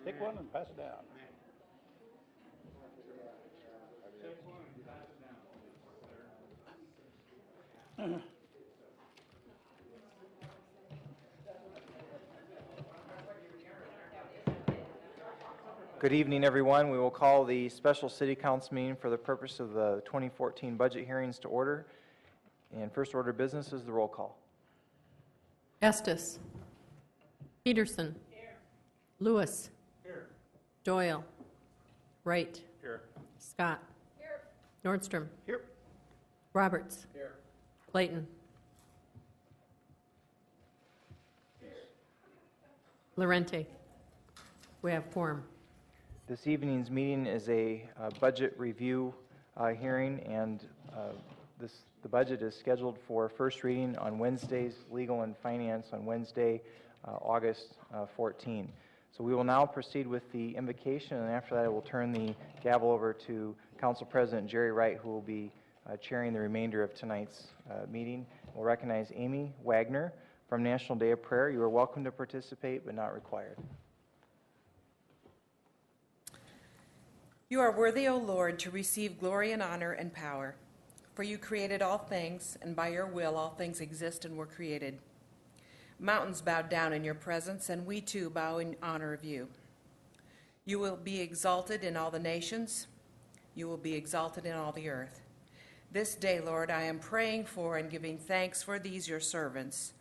Take one and pass it down. Good evening, everyone. We will call the special city council meeting for the purpose of the 2014 budget hearings to order. And first order of business is the roll call. Estes. Peterson. Here. Lewis. Here. Doyle. Wright. Here. Scott. Here. Nordstrom. Here. Roberts. Here. Clayton. Lorente. We have quorum. This evening's meeting is a budget review hearing, and the budget is scheduled for first reading on Wednesdays, legal and finance on Wednesday, August 14. So we will now proceed with the invocation, and after that I will turn the gavel over to Council President Jerry Wright, who will be chairing the remainder of tonight's meeting. We'll recognize Amy Wagner from National Day of Prayer. You are welcome to participate, but not required. You are worthy, O Lord, to receive glory and honor and power. For you created all things, and by your will all things exist and were created. Mountains bowed down in your presence, and we too bow in honor of you. You will be exalted in all the nations. You will be exalted in all the earth. This day, Lord, I am praying for and giving thanks for these your servants,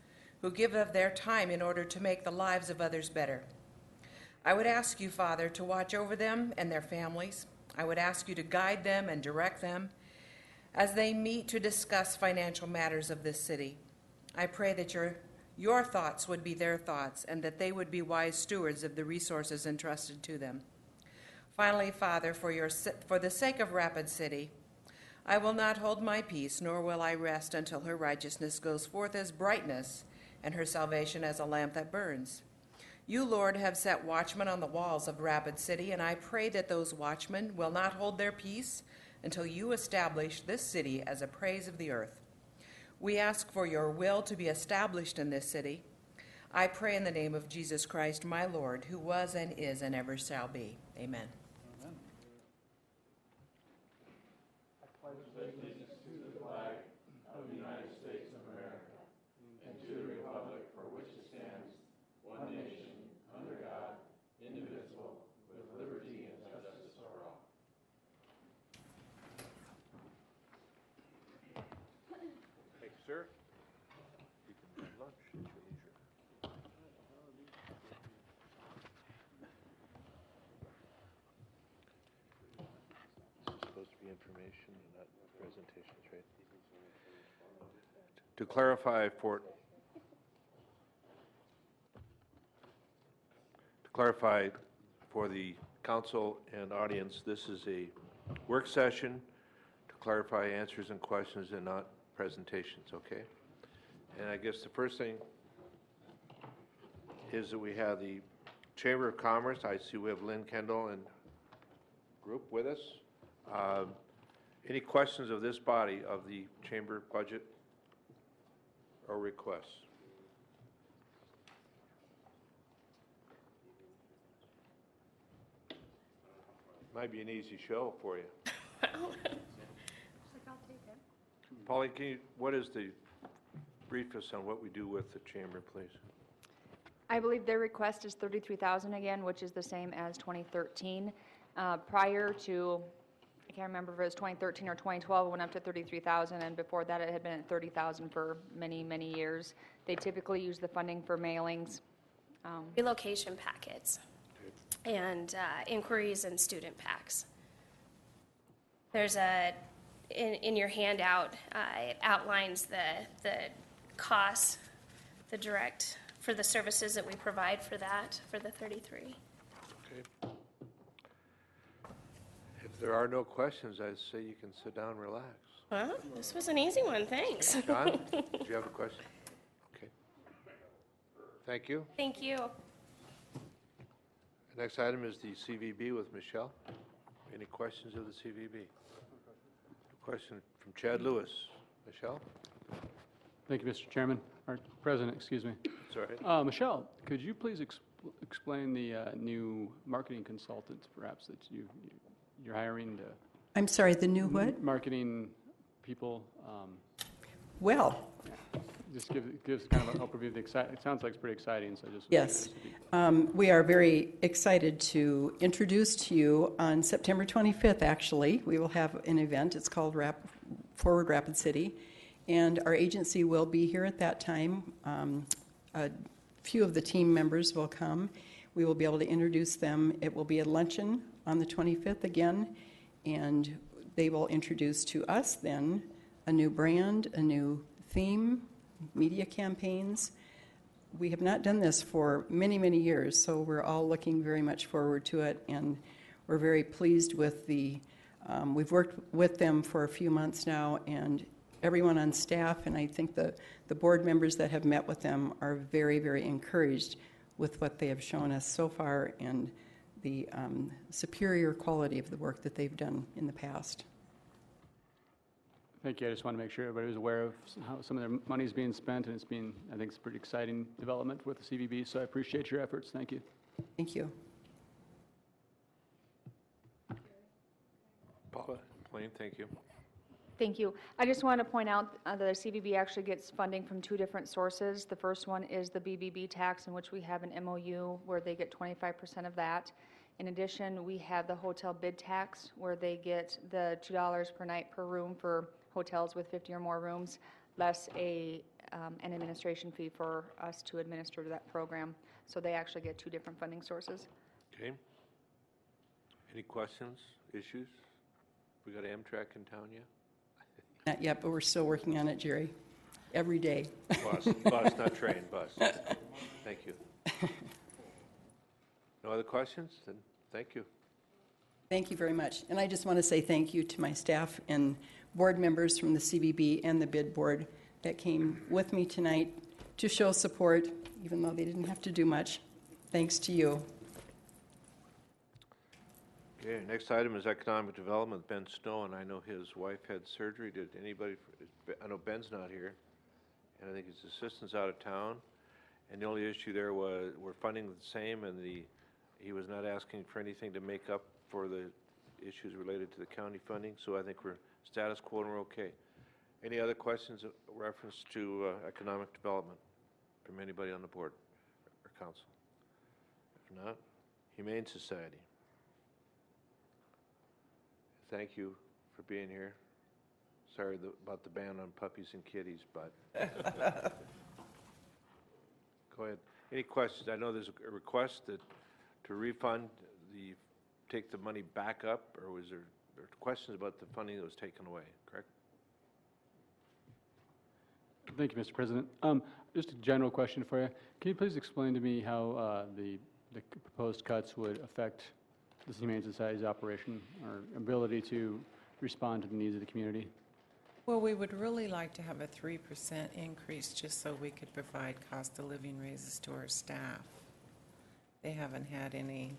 who give of their time in order to make the lives of others better. I would ask you, Father, to watch over them and their families. I would ask you to guide them and direct them as they meet to discuss financial matters of this city. I pray that your thoughts would be their thoughts and that they would be wise stewards of the resources entrusted to them. Finally, Father, for the sake of Rapid City, I will not hold my peace, nor will I rest until her righteousness goes forth as brightness and her salvation as a lamp that burns. You, Lord, have set watchmen on the walls of Rapid City, and I pray that those watchmen will not hold their peace until you establish this city as a praise of the earth. We ask for your will to be established in this city. I pray in the name of Jesus Christ, my Lord, who was and is and ever shall be. Amen. Amen. Sir, you can have lunch at your leisure. This is supposed to be information and not presentations, right? To clarify for the council and audience, this is a work session to clarify answers and questions and not presentations, okay? And I guess the first thing is that we have the Chamber of Commerce. I see we have Lynn Kendall and group with us. Any questions of this body of the Chamber budget or requests? Might be an easy show for you. Polly, what is the brief us on what we do with the chamber, please? I believe their request is $33,000 again, which is the same as 2013. Prior to, I can't remember if it was 2013 or 2012, it went up to $33,000, and before that it had been at $30,000 for many, many years. They typically use the funding for mailings. Relocation packets and inquiries and student packs. There's in your handout, it outlines the costs, the direct, for the services that we provide for that, for the 33. Okay. If there are no questions, I'd say you can sit down and relax. Well, this was an easy one, thanks. John, do you have a question? Okay. Thank you. Thank you. The next item is the CVB with Michelle. Any questions of the CVB? Question from Chad Lewis. Michelle? Thank you, Mr. Chairman, or President, excuse me. That's all right. Michelle, could you please explain the new marketing consultants, perhaps, that you're hiring to I'm sorry, the new what? marketing people? Well, Just give us kind of an overview of the it sounds like it's pretty exciting, so just. yes. We are very excited to introduce to you on September 25th, actually. We will have an event. It's called Forward Rapid City. And our agency will be here at that time. A few of the team members will come. We will be able to introduce them. It will be a luncheon on the 25th again. And they will introduce to us then a new brand, a new theme, media campaigns. We have not done this for many, many years, so we're all looking very much forward to it, and we're very pleased with we've worked with them for a few months now, and everyone on staff, and I think the board members that have met with them are very, very encouraged with what they have shown us so far and the superior quality of the work that they've done in the past. Thank you. I just want to make sure everybody was aware of how some of their money is being spent, and I think it's a pretty exciting development with the CVB, so I appreciate your efforts. Thank you. Thank you. Paula, Blaine, thank you. Thank you. I just want to point out that the CVB actually gets funding from two different sources. The first one is the BBB tax, in which we have an MOU where they get 25% of that. In addition, we have the hotel bid tax, where they get the $2 per night per room for hotels with 50 or more rooms, less an administration fee for us to administer that program. So they actually get two different funding sources. Okay. Any questions, issues? We got Amtrak in town yet? Not yet, but we're still working on it, Jerry. Every day. Bus, not train, bus. Thank you. No other questions? Then thank you. Thank you very much. And I just want to say thank you to my staff and board members from the CVB and the bid board that came with me tonight to show support, even though they didn't have to do much. Thanks to you. Okay, next item is economic development. Ben Snow, and I know his wife had surgery. Did anybody, I know Ben's not here, and I think his assistant's out of town. And the only issue there was we're funding the same, and he was not asking for anything to make up for the issues related to the county funding. So I think we're status quo and we're okay. Any other questions in reference to economic development from anybody on the board or council? If not, Humane Society. Thank you for being here. Sorry about the ban on puppies and kitties, but go ahead. Any questions? I know there's a request to refund take the money back up, or was there questions about the funding that was taken away, correct? Thank you, Mr. President. Just a general question for you. Can you please explain to me how the proposed cuts would affect the Humane Society's operation or ability to respond to the needs of the community? Well, we would really like to have a 3% increase just so we could provide cost of living raises to our staff. They haven't had any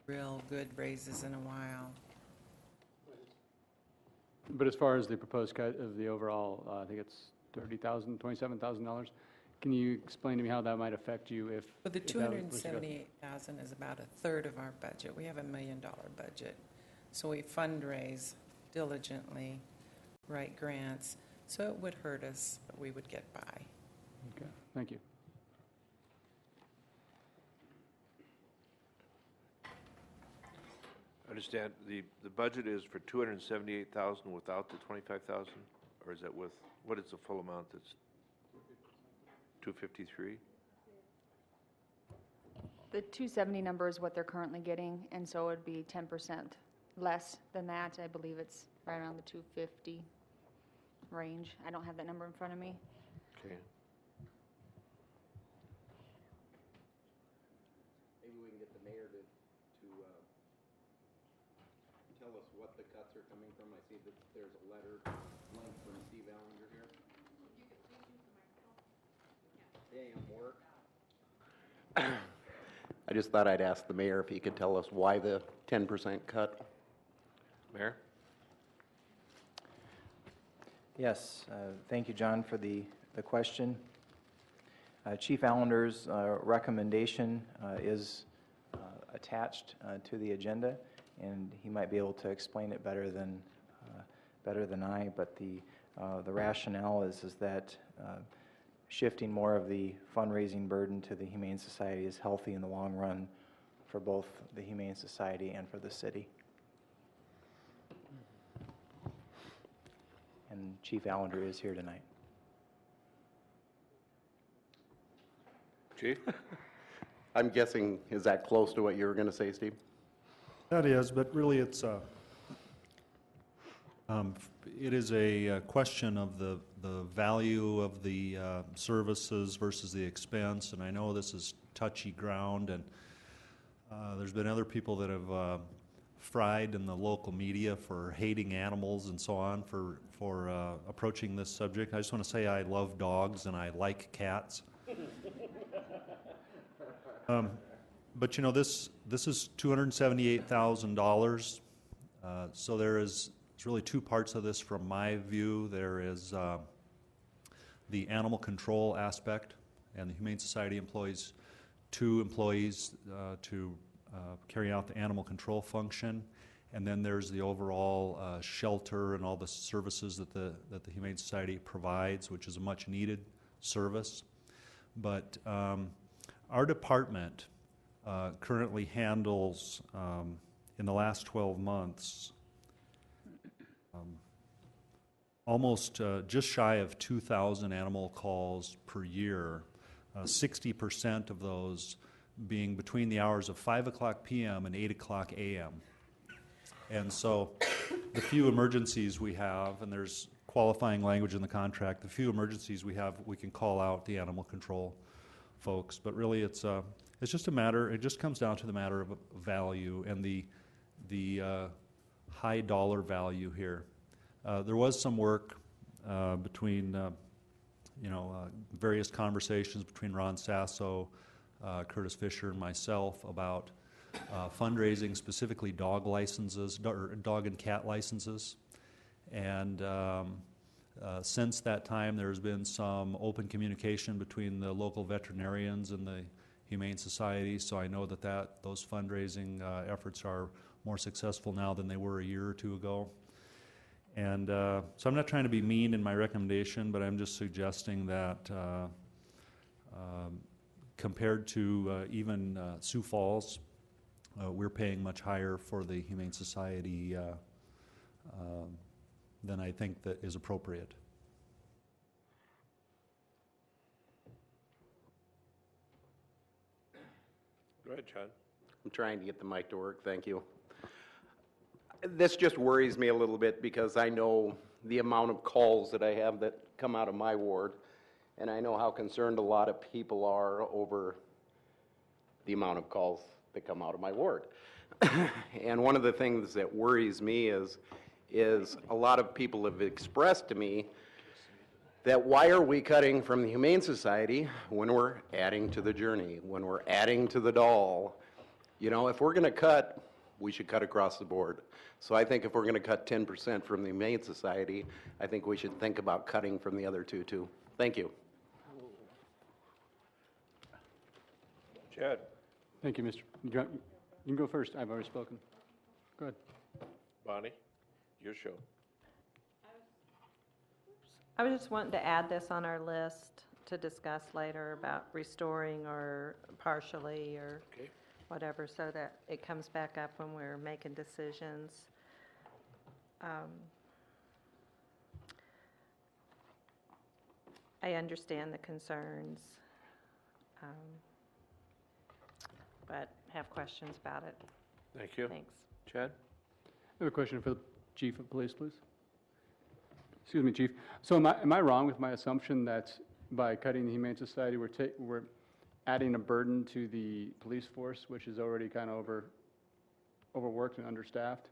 real good raises in a while. But as far as the proposed cut of the overall, I think it's $30,000, $27,000, can you explain to me how that might affect you if... But the if that was to go- $278,000 is about a third of our budget. We have a $1 million budget. So we fundraise diligently, write grants. So it would hurt us, but we would get by. Okay, thank you. I understand the budget is for $278,000 without the $25,000, or is that with, what is the full amount that's 253? The 270 number is what they're currently getting, and so it would be 10% less than that. I believe it's right around the 250 range. I don't have that number in front of me. Okay. Maybe we can get the mayor to tell us what the cuts are coming from. I see that there's a letter link from Steve Allinger here. AM work. I just thought I'd ask the mayor if he could tell us why the 10% cut. Mayor? Yes, thank you, John, for the question. Chief Allender's recommendation is attached to the agenda, and he might be able to explain it better than I. But the rationale is that shifting more of the fundraising burden to the Humane Society is healthy in the long run for both the Humane Society and for the city. And Chief Allender is here tonight. Chief? I'm guessing, is that close to what you were going to say, Steve? That is, but really it is a question of the value of the services versus the expense, and I know this is touchy ground, and there's been other people that have fried in the local media for hating animals and so on for approaching this subject. I just want to say I love dogs and I like cats. But you know, this is $278,000. So there's really two parts of this from my view. There is the animal control aspect, and the Humane Society employs 2 employees to carry out the animal control function. And then there's the overall shelter and all the services that the Humane Society provides, which is a much needed service. But our department currently handles, in the last 12 months, almost just shy of 2,000 animal calls per year, 60% of those being between the hours of 5 o'clock p.m. and 8 o'clock a.m. And so the few emergencies we have, and there's qualifying language in the contract, the few emergencies we have, we can call out the animal control folks. But really it's just a matter, it just comes down to the matter of value and the high dollar value here. There was some work between, various conversations between Ron Sasso, Curtis Fisher, and myself about fundraising, specifically dog licenses, or dog and cat licenses. And since that time, there's been some open communication between the local veterinarians and the Humane Society, so I know that those fundraising efforts are more successful now than they were a year or two ago. And so I'm not trying to be mean in my recommendation, but I'm just suggesting that compared to even Sioux Falls, we're paying much higher for the Humane Society than I think that is appropriate. Go ahead, Chad. I'm trying to get the mic to work, thank you. This just worries me a little bit because I know the amount of calls that I have that come out of my ward, and I know how concerned a lot of people are over the amount of calls that come out of my ward. And one of the things that worries me is a lot of people have expressed to me that why are we cutting from the Humane Society when we're adding to the Journey, when we're adding to the Doll? You know, if we're going to cut, we should cut across the board. So I think if we're going to cut 10% from the Humane Society, I think we should think about cutting from the other two too. Thank you. Chad? Thank you, Mr. You can go first. I've already spoken. Go ahead. Bonnie, your show. I was just wanting to add this on our list to discuss later about restoring or partially or whatever, so that it comes back up when we're making decisions. I understand the concerns, but have questions about it. Thank you. Thanks. Chad? I have a question for the Chief of Police, please. Excuse me, Chief. So am I wrong with my assumption that by cutting the Humane Society, we're adding a burden to the police force, which is already kind of overworked and understaffed?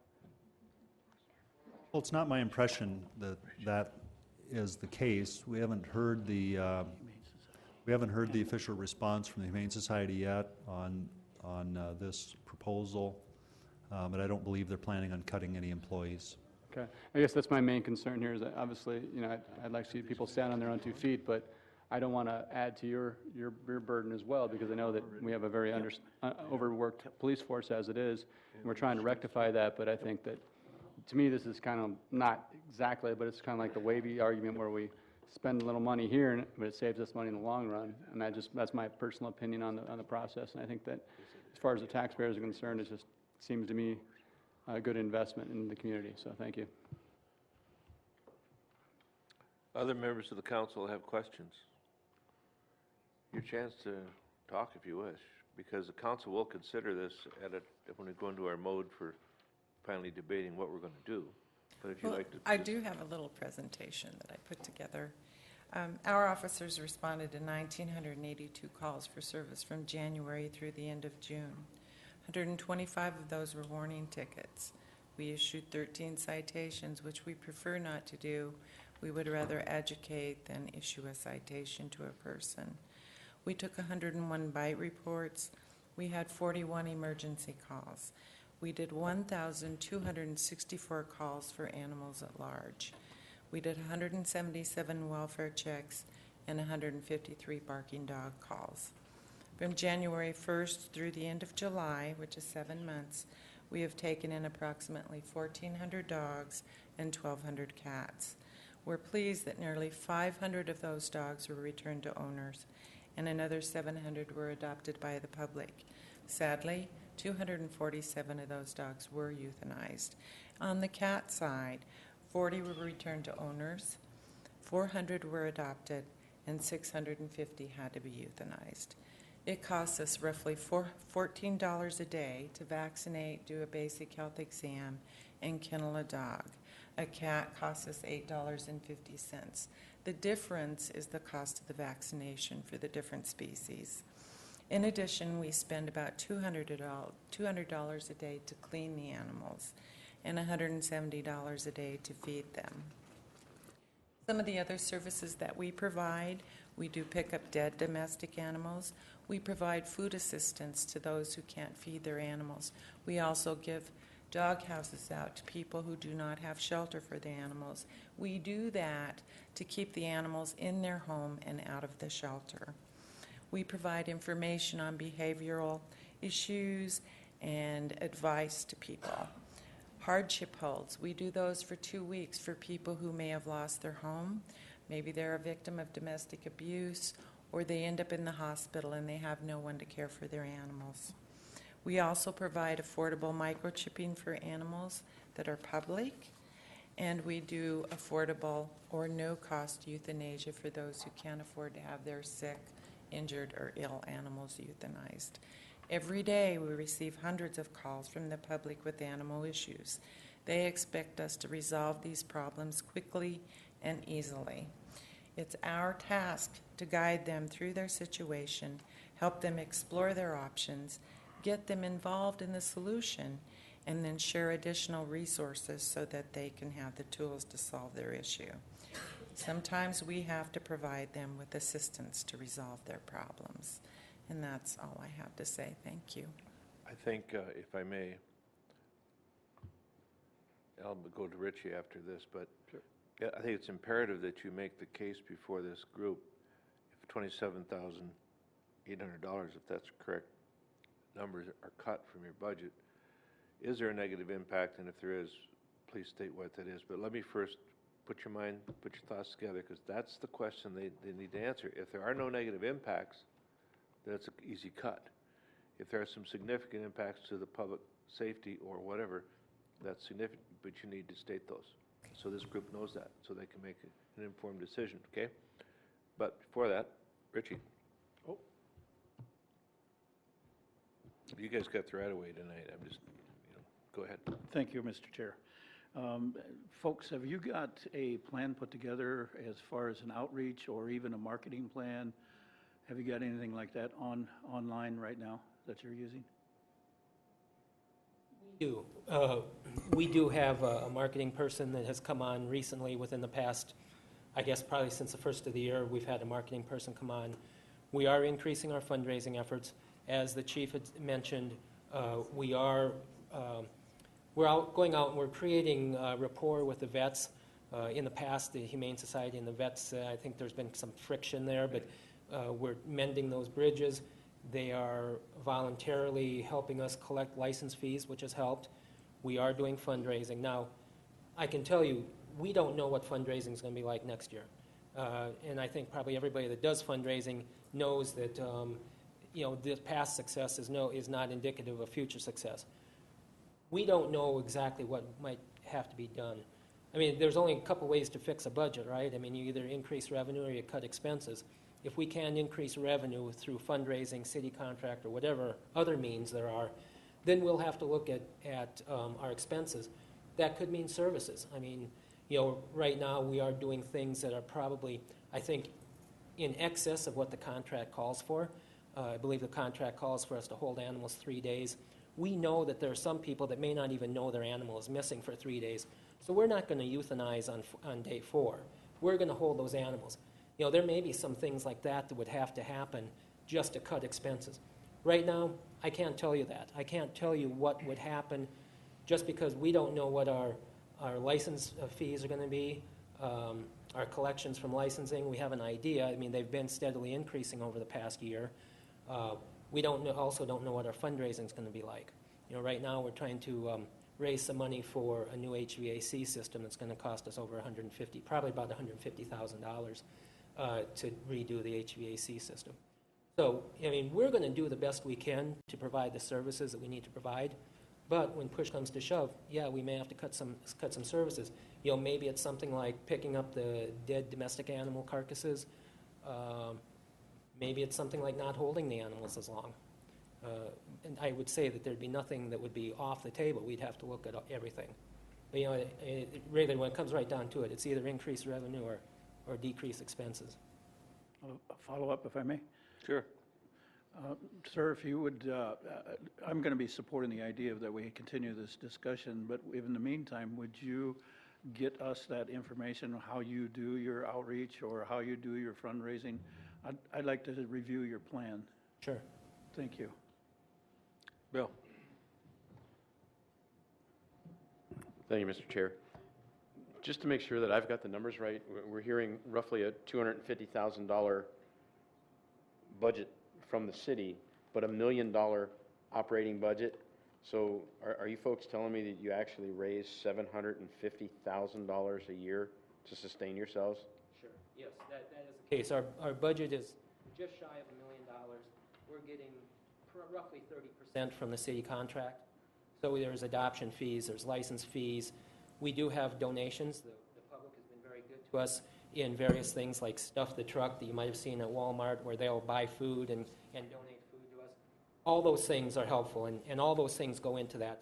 Well, it's not my impression that that is the case. We haven't heard the official response from the Humane Society yet on this proposal, but I don't believe they're planning on cutting any employees. Okay. I guess that's my main concern here is that obviously, I'd like to see people stand on their own 2 feet, but I don't want to add to your burden as well, because I know that we have a very overworked police force as it is, and we're trying to rectify that, but I think that, to me, this is kind of not exactly, but it's kind of like the wavy argument where we spend a little money here, but it saves us money in the long run, and that's my personal opinion on the process, and I think that as far as the taxpayers are concerned, it just seems to me a good investment in the community, so thank you. Other members of the council have questions? Your chance to talk if you wish, because the council will consider this when we go into our mode for finally debating what we're going to do. But if you'd like to... I do have a little presentation that I put together. Our officers responded to 1,982 calls for service from January through the end of June. 125 of those were warning tickets. We issued 13 citations, which we prefer not to do. We would rather educate than issue a citation to a person. We took 101 bite reports. We had 41 emergency calls. We did 1,264 calls for animals at large. We did 177 welfare checks and 153 barking dog calls. From January 1st through the end of July, which is 7 months, we have taken in approximately 1,400 dogs and 1,200 cats. We're pleased that nearly 500 of those dogs were returned to owners, and another 700 were adopted by the public. Sadly, 247 of those dogs were euthanized. On the cat side, 40 were returned to owners, 400 were adopted, and 650 had to be euthanized. It costs us roughly $14 a day to vaccinate, do a basic health exam, and kennel a dog. A cat costs us $8.50. The difference is the cost of the vaccination for the different species. In addition, we spend about $200 a day to clean the animals and $170 a day to feed them. Some of the other services that we provide, we do pick up dead domestic animals. We provide food assistance to those who can't feed their animals. We also give dog houses out to people who do not have shelter for the animals. We do that to keep the animals in their home and out of the shelter. We provide information on behavioral issues and advice to people. Hardship holds, we do those for 2 weeks for people who may have lost their home. Maybe they're a victim of domestic abuse, or they end up in the hospital and they have no one to care for their animals. We also provide affordable microchipping for animals that are public, and we do affordable or no-cost euthanasia for those who can't afford to have their sick, injured, or ill animals euthanized. Every day we receive hundreds of calls from the public with animal issues. They expect us to resolve these problems quickly and easily. It's our task to guide them through their situation, help them explore their options, get them involved in the solution, and then share additional resources so that they can have the tools to solve their issue. Sometimes we have to provide them with assistance to resolve their problems. And that's all I have to say. Thank you. I think, if I may, I'll go to Richie after this, but Sure. Yeah, I think it's imperative that you make the case before this group. If $27,800, if that's correct, numbers are cut from your budget, is there a negative impact? And if there is, please state what that is. But let me first put your thoughts together, because that's the question they need to answer. If there are no negative impacts, that's an easy cut. If there are some significant impacts to the public safety or whatever, that's significant, but you need to state those. So this group knows that, so they can make an informed decision, okay? But before that, Richie. Oh. You guys got the right away tonight. I'm just, go ahead. Thank you, Mr. Chair. Folks, have you got a plan put together as far as an outreach or even a marketing plan? Have you got anything like that online right now that you're using? We do have a marketing person that has come on recently within the past, I guess probably since the first of the year, we've had a marketing person come on. We are increasing our fundraising efforts. As the chief had mentioned, we're going out and we're creating rapport with the vets In the past, the Humane Society and the vets, I think there's been some friction there, but we're mending those bridges. They are voluntarily helping us collect license fees, which has helped. We are doing fundraising. Now, I can tell you, we don't know what fundraising is going to be like next year. And I think probably everybody that does fundraising knows that this past success is not indicative of future success. We don't know exactly what might have to be done. I mean, there's only a couple ways to fix a budget, right? I mean, you either increase revenue or you cut expenses. If we can increase revenue through fundraising, city contract, or whatever other means there are, then we'll have to look at our expenses. That could mean services. I mean, right now we are doing things that are probably, I think, in excess of what the contract calls for. I believe the contract calls for us to hold animals 3 days. We know that there are some people that may not even know their animal is missing for 3 days. So we're not going to euthanize on day 4. We're going to hold those animals. There may be some things like that would have to happen just to cut expenses. Right now, I can't tell you that. I can't tell you what would happen just because we don't know what our license fees are going to be, our collections from licensing. We have an idea. I mean, they've been steadily increasing over the past year. We also don't know what our fundraising is going to be like. Right now we're trying to raise some money for a new HVAC system that's going to cost us over probably about $150,000 to redo the HVAC system. So, I mean, we're going to do the best we can to provide the services that we need to provide. But when push comes to shove, yeah, we may have to cut some services. Maybe it's something like picking up the dead domestic animal carcasses. Maybe it's something like not holding the animals as long. And I would say that there'd be nothing that would be off the table. We'd have to look at everything. But really, when it comes right down to it, it's either increase revenue or decrease expenses. A follow-up, if I may? Sure. Sir, if you would, I'm going to be supporting the idea that we continue this discussion, but in the meantime, would you get us that information on how you do your outreach or how you do your fundraising? I'd like to review your plan. Sure. Thank you. Bill. Thank you, Mr. Chair. Just to make sure that I've got the numbers right, we're hearing roughly a $250,000 budget from the city, but $1 million operating budget. So are you folks telling me that you actually raise $750,000 a year to sustain yourselves? Sure. Yes, that is the case. Our budget is just shy of $1 million. We're getting roughly 30% from the city contract. So there's adoption fees, there's license fees. We do have donations. The public has been very good to us in various things like Stuff the Truck that you might have seen at Walmart, where they'll buy food and donate food to us. All those things are helpful, and all those things go into that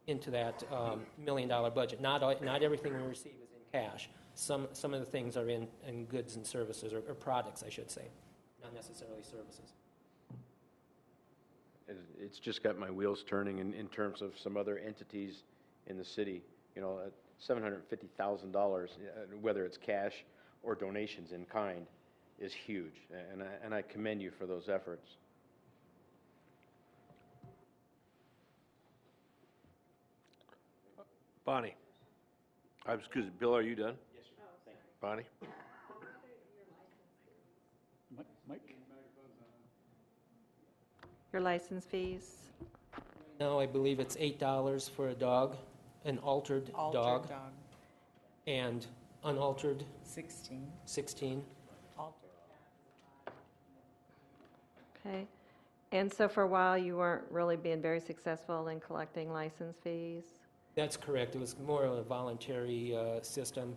$1 million budget. Not everything we receive is in cash. Some of the things are in goods and services, or products, I should say, not necessarily services. It's just got my wheels turning in terms of some other entities in the city. $750,000, whether it's cash or donations in kind, is huge, and I commend you for those efforts. Bonnie. Excuse me, Bill, are you done? Yes, sir. Thank you. Bonnie? Mike? Your license fees? No, I believe it's $8 for a dog, an altered dog, and unaltered 16. Okay. And so for a while, you weren't really being very successful in collecting license fees? That's correct. It was more of a voluntary system.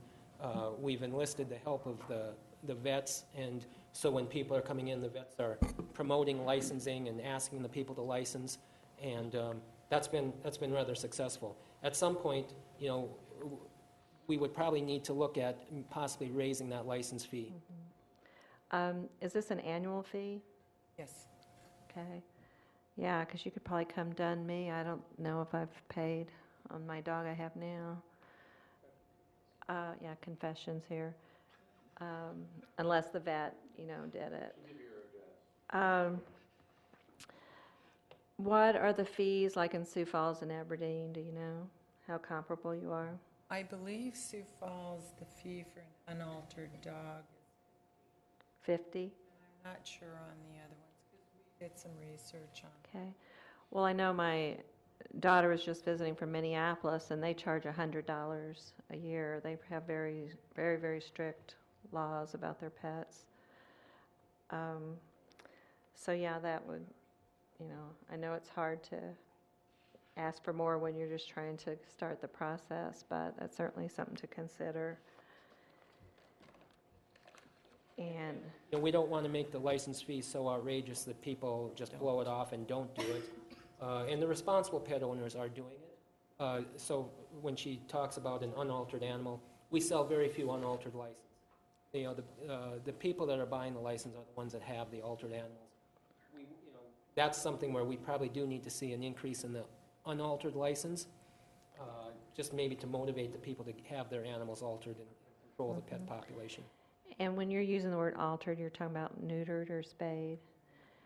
We've enlisted the help of the vets, and so when people are coming in, the vets are promoting licensing and asking the people to license, and that's been rather successful. At some point, we would probably need to look at possibly raising that license fee. Is this an annual fee? Yes. Okay. Yeah, because you could probably come done me. I don't know if I've paid on my dog I have now. Yeah, confessions here. Unless the vet, did it. What are the fees like in Sioux Falls and Aberdeen? Do you know how comparable you are? I believe Sioux Falls, the fee for an unaltered dog, 50? I'm not sure on the other ones, because we did some research on. Okay. Well, I know my daughter was just visiting from Minneapolis, and they charge $100 a year. They have very, very, very strict laws about their pets. So yeah, that would, I know it's hard to ask for more when you're just trying to start the process, but that's certainly something to consider. And We don't want to make the license fee so outrageous that people just blow it off and don't do it. And the responsible pet owners are doing it. So when she talks about an unaltered animal, we sell very few unaltered licenses. The people that are buying the license are the ones that have the altered animals. That's something where we probably do need to see an increase in the unaltered license, just maybe to motivate the people to have their animals altered and control the pet population. And when you're using the word altered, you're talking about neutered or spayed?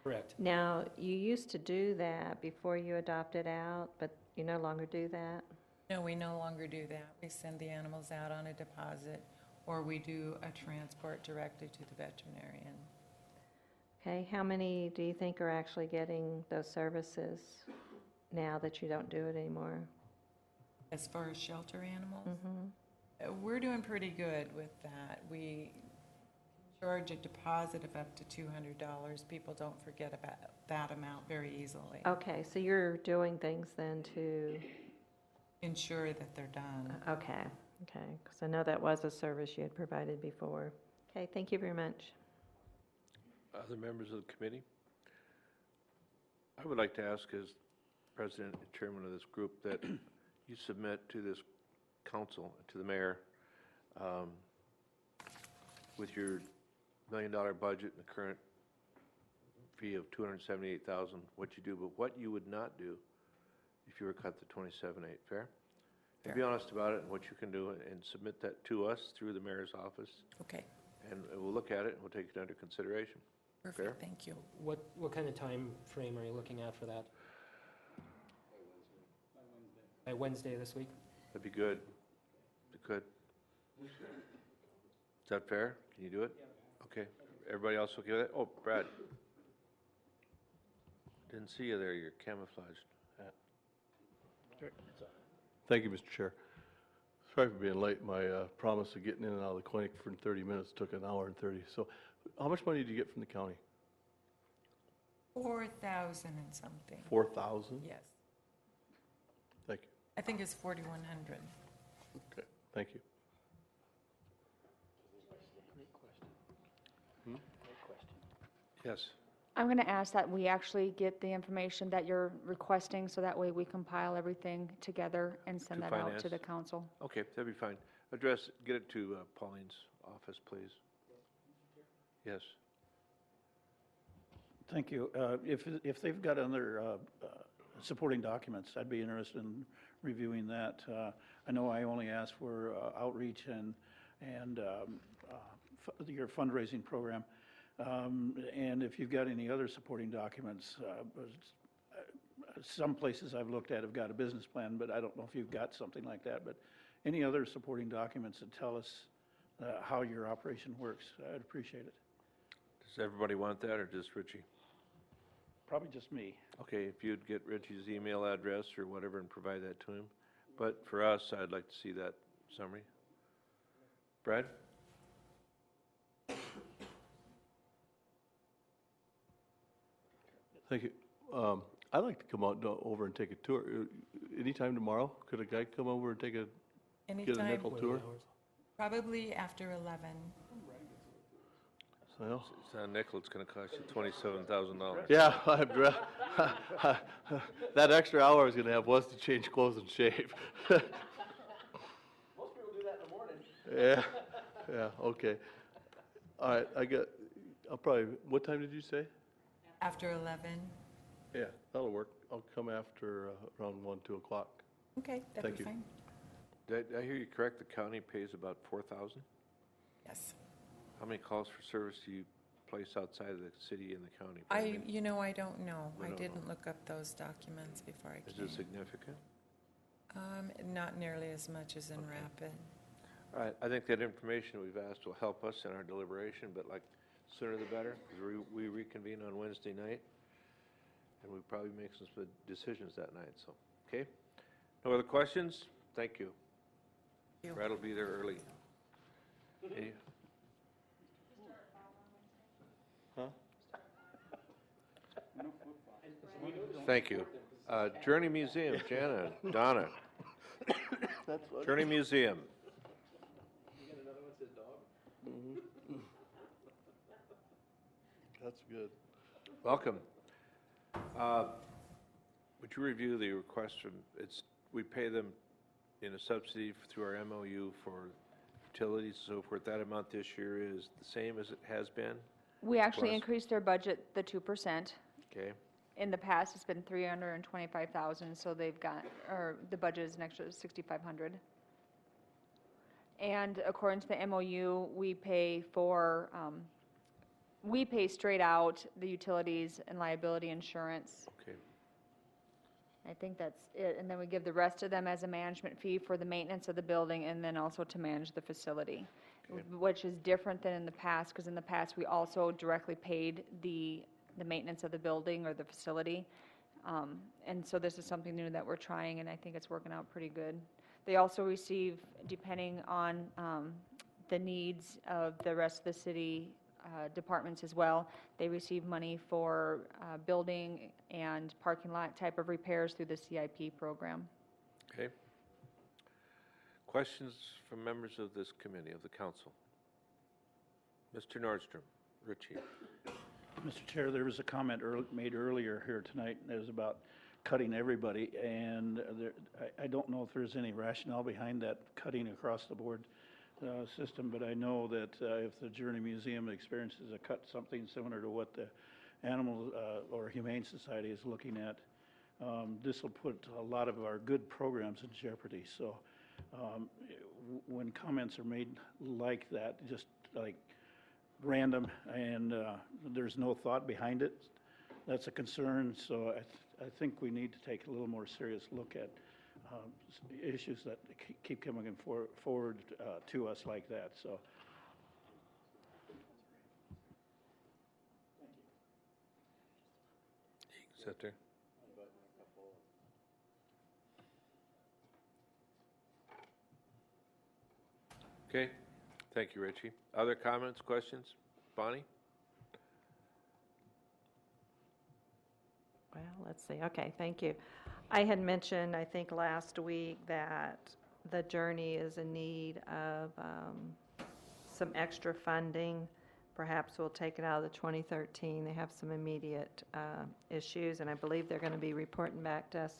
Correct. Now, you used to do that before you adopted out, but you no longer do that? No, we no longer do that. We send the animals out on a deposit, or we do a transport directly to the veterinarian. Okay, how many do you think are actually getting those services now that you don't do it anymore? As far as shelter animals? We're doing pretty good with that. We charge a deposit of up to $200. People don't forget about that amount very easily. Okay, so you're doing things then to ensure that they're done. Okay, because I know that was a service you had provided before. Okay, thank you very much. Other members of the committee? I would like to ask, as president and chairman of this group, that you submit to this council, to the mayor, with your $1 million budget and the current fee of $278,000, what you do, but what you would not do if you were cut to 27.8. Fair? And be honest about it and what you can do, and submit that to us through the mayor's office. Okay. And we'll look at it and we'll take it under consideration. Perfect, Fair? thank you. What kind of time frame are you looking at for that? By Wednesday this week? That'd be good. Be good. Is that fair? Can you do it? Okay. Everybody else okay with that? Oh, Brad. Didn't see you there. You're camouflaged. Thank you, Mr. Chair. Sorry for being late. My promise of getting in and out of the clinic for 30 minutes took an hour and 30. So how much money did you get from the county? 4,000 and something. 4,000? Yes. Thank you. I think it's 4,100. Okay, thank you. Yes. I'm going to ask that we actually get the information that you're requesting, so that way we compile everything together and send To that out finance? to the council. Okay, that'd be fine. Get it to Pauline's office, please. Yes. Thank you. If they've got other supporting documents, I'd be interested in reviewing that. I know I only asked for outreach and your fundraising program. And if you've got any other supporting documents, some places I've looked at have got a business plan, but I don't know if you've got something like that. But any other supporting documents that tell us how your operation works, I'd appreciate it. Does everybody want that, or just Richie? Probably just me. Okay, if you'd get Richie's email address or whatever and provide that to him. But for us, I'd like to see that summary. Brad? Thank you. I'd like to come out over and take a tour. Anytime tomorrow, could a guy come over and get a Anytime. nickel tour? Probably after 11. Well, It's not a nickel, it's gonna cost you $27,000. yeah, that extra hour I was gonna have was to change clothes and shave. Most people do that in the morning. Yeah, okay. All right, I'll probably, what time did you say? After 11. Yeah, that'll work. I'll come after around 1, 2 o'clock. Okay, that'd be Thank you. fine. Did I hear you correct? The county pays about 4,000? Yes. How many calls for service do you place outside of the city and the county? I don't know. We I don't didn't know. look up those documents before I Is came. it significant? Not nearly as much as in Rapid. All right, I think that information we've asked will help us in our deliberation, but like sooner the better, 'cause we reconvene on Wednesday night, and we probably make some decisions that night, so, okay? No other questions? Thank you. Brad will be there early. Any- Huh? Thank you. Journey Museum, Jana, Donna. Journey Museum. That's good. Welcome. Would you review the request from, we pay them in a subsidy through our MOU for utilities and so forth. That amount this year is the same as it has been? We actually Plus? increased their budget the 2%. Okay, In the past, it's been 325,000, so they've got, or the budget is an extra 6,500. And according to the MOU, we pay straight out the utilities and liability insurance. okay. I think that's it, and then we give the rest of them as a management fee for the maintenance of the building and then also to manage the facility, which is different than in the past, because in the past, we also directly paid the maintenance of the building or the facility. And so this is something new that we're trying, and I think it's working out pretty good. They also receive, depending on the needs of the rest of the city departments as well, they receive money for building and parking lot type of repairs through the CIP program. Okay. Questions from members of this committee, of the council? Mr. Nordstrom, Richie. Mr. Chair, there was a comment made earlier here tonight, and it was about cutting everybody, and I don't know if there's any rationale behind that cutting across the board system, but I know that if the Journey Museum experiences a cut, something similar to what the Animal or Humane Society is looking at, this will put a lot of our good programs in jeopardy. So when comments are made like that, just like random, and there's no thought behind it, that's a concern. So I think we need to take a little more serious look at issues that keep coming forward to us like that. So. Sit there. Okay, thank you, Richie. Other comments, questions? Bonnie? Well, let's see. Okay, thank you. I had mentioned, I think last week, that the Journey is in need of some extra funding. Perhaps we'll take it out of the 2013. They have some immediate issues, and I believe they're going to be reporting back to us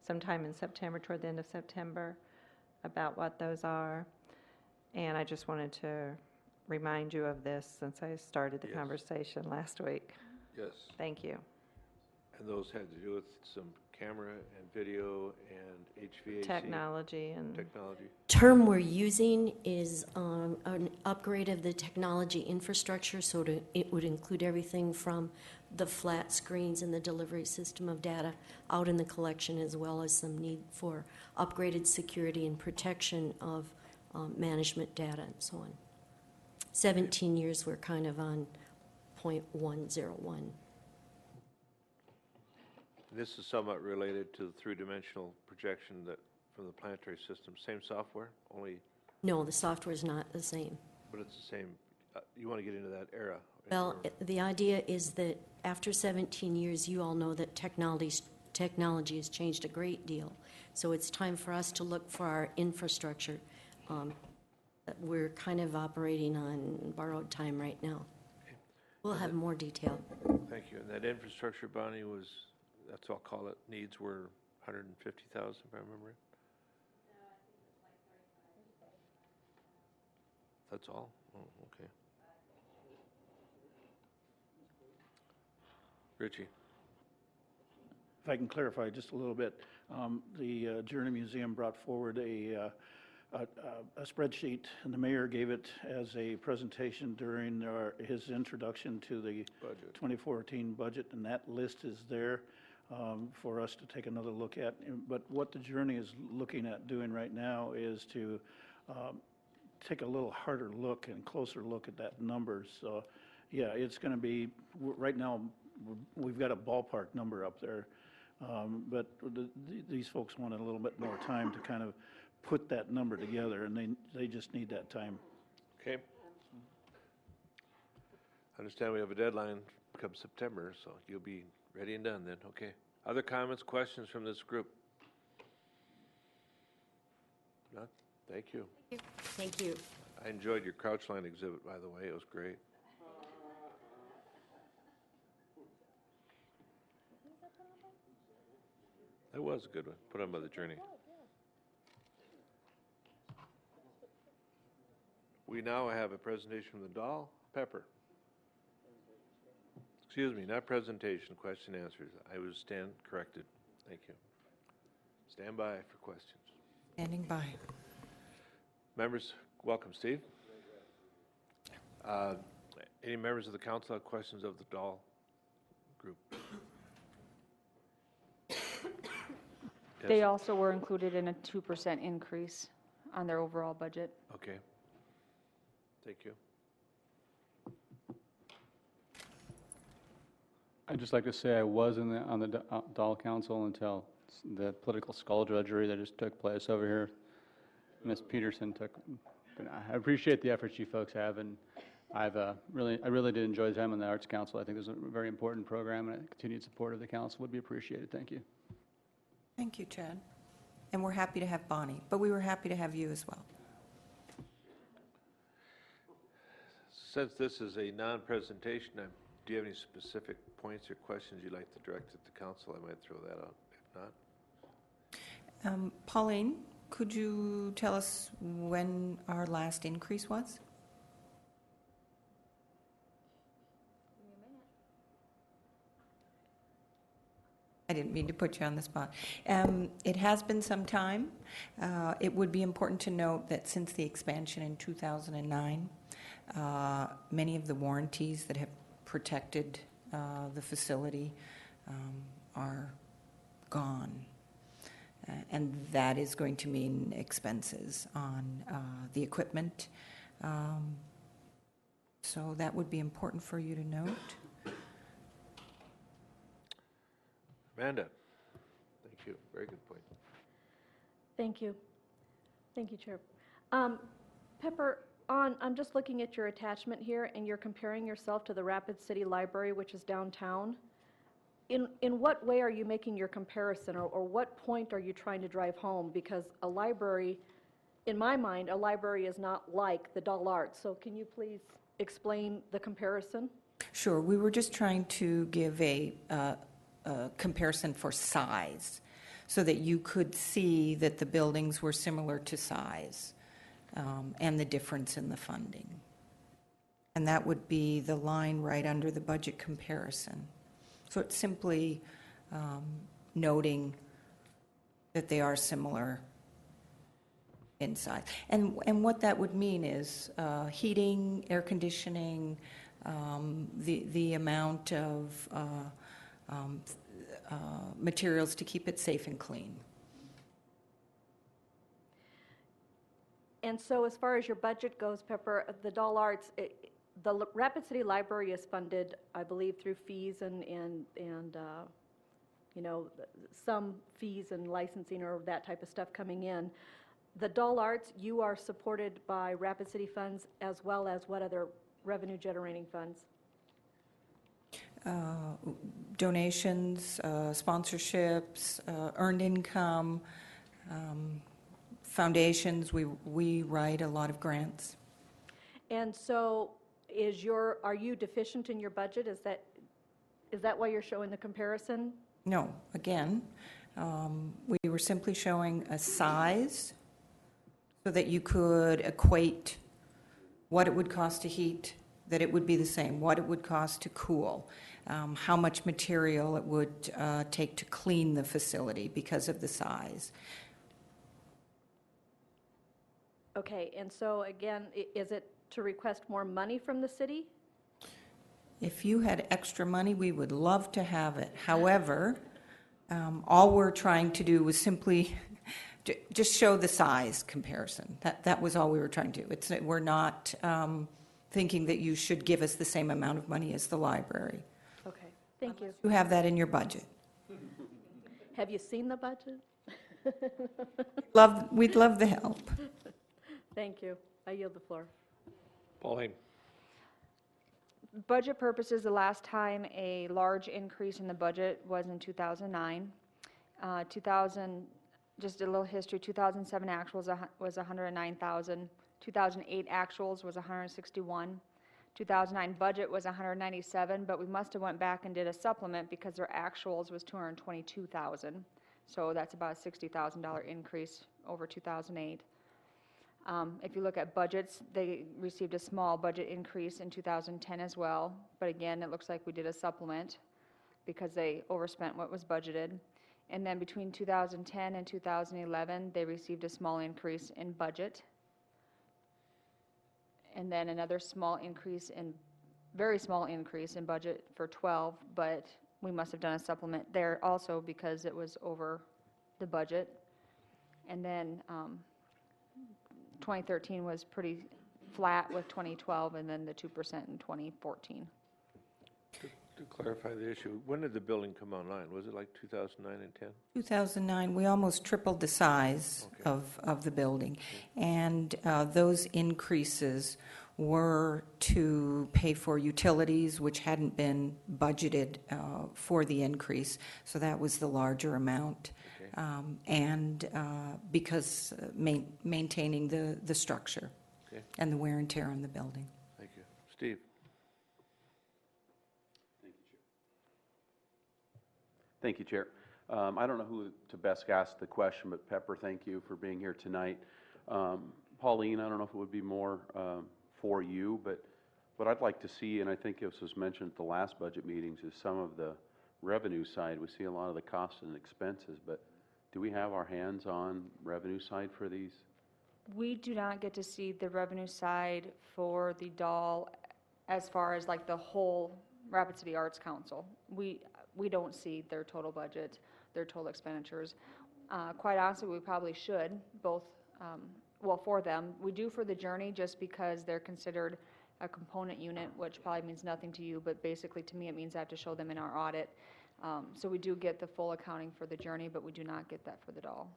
sometime in September, toward the end of September, about what those are. And I just wanted to remind you of this since I started the conversation last week. Yes. Thank you. And those had to do with some camera and video and HVAC? Technology and... Technology. Term we're using is an upgrade of the technology infrastructure, so it would include everything from the flat screens and the delivery system of data out in the collection, as well as some need for upgraded security and protection of management data and so on. 17 years, we're kind of on 0.101. This is somewhat related to the three-dimensional projection that from the planetary system. Same software, only, No, the software is not the same. but it's the same. You want to get into that era? Well, the idea is that after 17 years, you all know that technology has changed a great deal. So it's time for us to look for our infrastructure. We're kind of operating on borrowed time right now. We'll have more detail. Thank you. And that infrastructure, Bonnie, was, that's what I'll call it, needs were 150,000, if I remember it? That's all? Oh, okay. Richie? If I can clarify just a little bit, the Journey Museum brought forward a spreadsheet, and the mayor gave it as a presentation during his introduction to the 2014 budget, and that list is there. for us to take another look at. But what the journey is looking at doing right now is to take a little harder look and closer look at that number. So, yeah, it's going to be, right now, we've got a ballpark number up there, but these folks want a little bit more time to kind of put that number together, and they just need that time. Okay. I understand we have a deadline come September, so you'll be ready and done then, okay. Other comments, questions from this group? None? Thank you. Thank you. I enjoyed your crouch line exhibit, by the way. It was great. That was a good one, put on by the Journey. We now have a presentation from the Dahl Pepper. Excuse me, not presentation, question answers. I was stand corrected. Thank you. Stand by for questions. Standing by. Members, welcome, Steve. Any members of the council have questions of the Dahl group? They also were included in a 2% increase on their overall budget. Okay. Thank you. I'd just like to say I was on the Dahl Council until the political skullduggery that just took place over here. Ms. Peterson took, but I appreciate the efforts you folks have, and I really did enjoy the time on the Arts Council. I think this is a very important program, and continued support of the council would be appreciated. Thank you. Thank you, Chad. And we're happy to have Bonnie, but we were happy to have you as well. Since this is a non-presentation, do you have any specific points or questions you'd like to direct at the council? I might throw that out. If not. Pauline, could you tell us when our last increase was? I didn't mean to put you on the spot. It has been some time. It would be important to note that since the expansion in 2009, many of the warranties that have protected the facility are gone. And that is going to mean expenses on the equipment. So that would be important for you to note. Amanda, thank you. Very good point. Thank you. Thank you, Chair. Pepper, I'm just looking at your attachment here, and you're comparing yourself to the Rapid City Library, which is downtown. In what way are you making your comparison, or what point are you trying to drive home? Because a library, in my mind, a library is not like the Dahl Arts. So can you please explain the comparison? Sure. We were just trying to give a comparison for size so that you could see that the buildings were similar to size and the difference in the funding. And that would be the line right under the budget comparison. So it's simply noting that they are similar in size. And what that would mean is heating, air conditioning, the amount of materials to keep it safe and clean. And so as far as your budget goes, Pepper, the Dahl Arts, the Rapid City Library is funded, I believe, through fees and you know, some fees and licensing or that type of stuff coming in. The Dahl Arts, you are supported by Rapid City funds as well as what other revenue generating funds? Donations, sponsorships, earned income, foundations. We write a lot of grants. And so are you deficient in your budget? Is that why you're showing the comparison? No, again, we were simply showing a size so that you could equate what it would cost to heat, that it would be the same, what it would cost to cool, how much material it would take to clean the facility because of the size. Okay, and so again, is it to request more money from the city? If you had extra money, we would love to have it. However, All we're trying to do was simply just show the size comparison. That was all we were trying to do. We're not thinking that you should give us the same amount of money as the library. Okay, thank you. You have that in your budget. Have you seen the budget? We'd love the help. Thank you. I yield the floor. Pauline. Budget purposes, the last time a large increase in the budget was in 2009. 2000, just a little history, 2007 actuals was 109,000. 2008 actuals was 161. 2009 budget was 197, but we must have went back and did a supplement because their actuals was 222,000. So that's about a $60,000 increase over 2008. If you look at budgets, they received a small budget increase in 2010 as well. But again, it looks like we did a supplement because they overspent what was budgeted. And then between 2010 and 2011, they received a small increase in budget. And then another very small increase in budget for 12, but we must have done a supplement there also because it was over the budget. And then 2013 was pretty flat with 2012, and then the 2% in 2014. To clarify the issue, when did the building come online? Was it like 2009 and 10? 2009, we almost tripled the size of the building. And those increases were to pay for utilities, which hadn't been budgeted for the increase. So that was the larger amount. And because maintaining the structure and the wear and tear on the building. Thank you. Steve. Thank you, Chair. I don't know who to best ask the question, but Pepper, thank you for being here tonight. Pauline, I don't know if it would be more for you, but what I'd like to see, and I think this was mentioned at the last budget meetings, is some of the revenue side. We see a lot of the costs and expenses, but do we have our hands on revenue side for these? We do not get to see the revenue side for the doll as far as like the whole Rapid City Arts Council. We don't see their total budget, their total expenditures. Quite honestly, we probably should, both, well, for them. We do for the Journey just because they're considered a component unit, which probably means nothing to you, but basically to me it means I have to show them in our audit. So we do get the full accounting for the Journey, but we do not get that for the doll.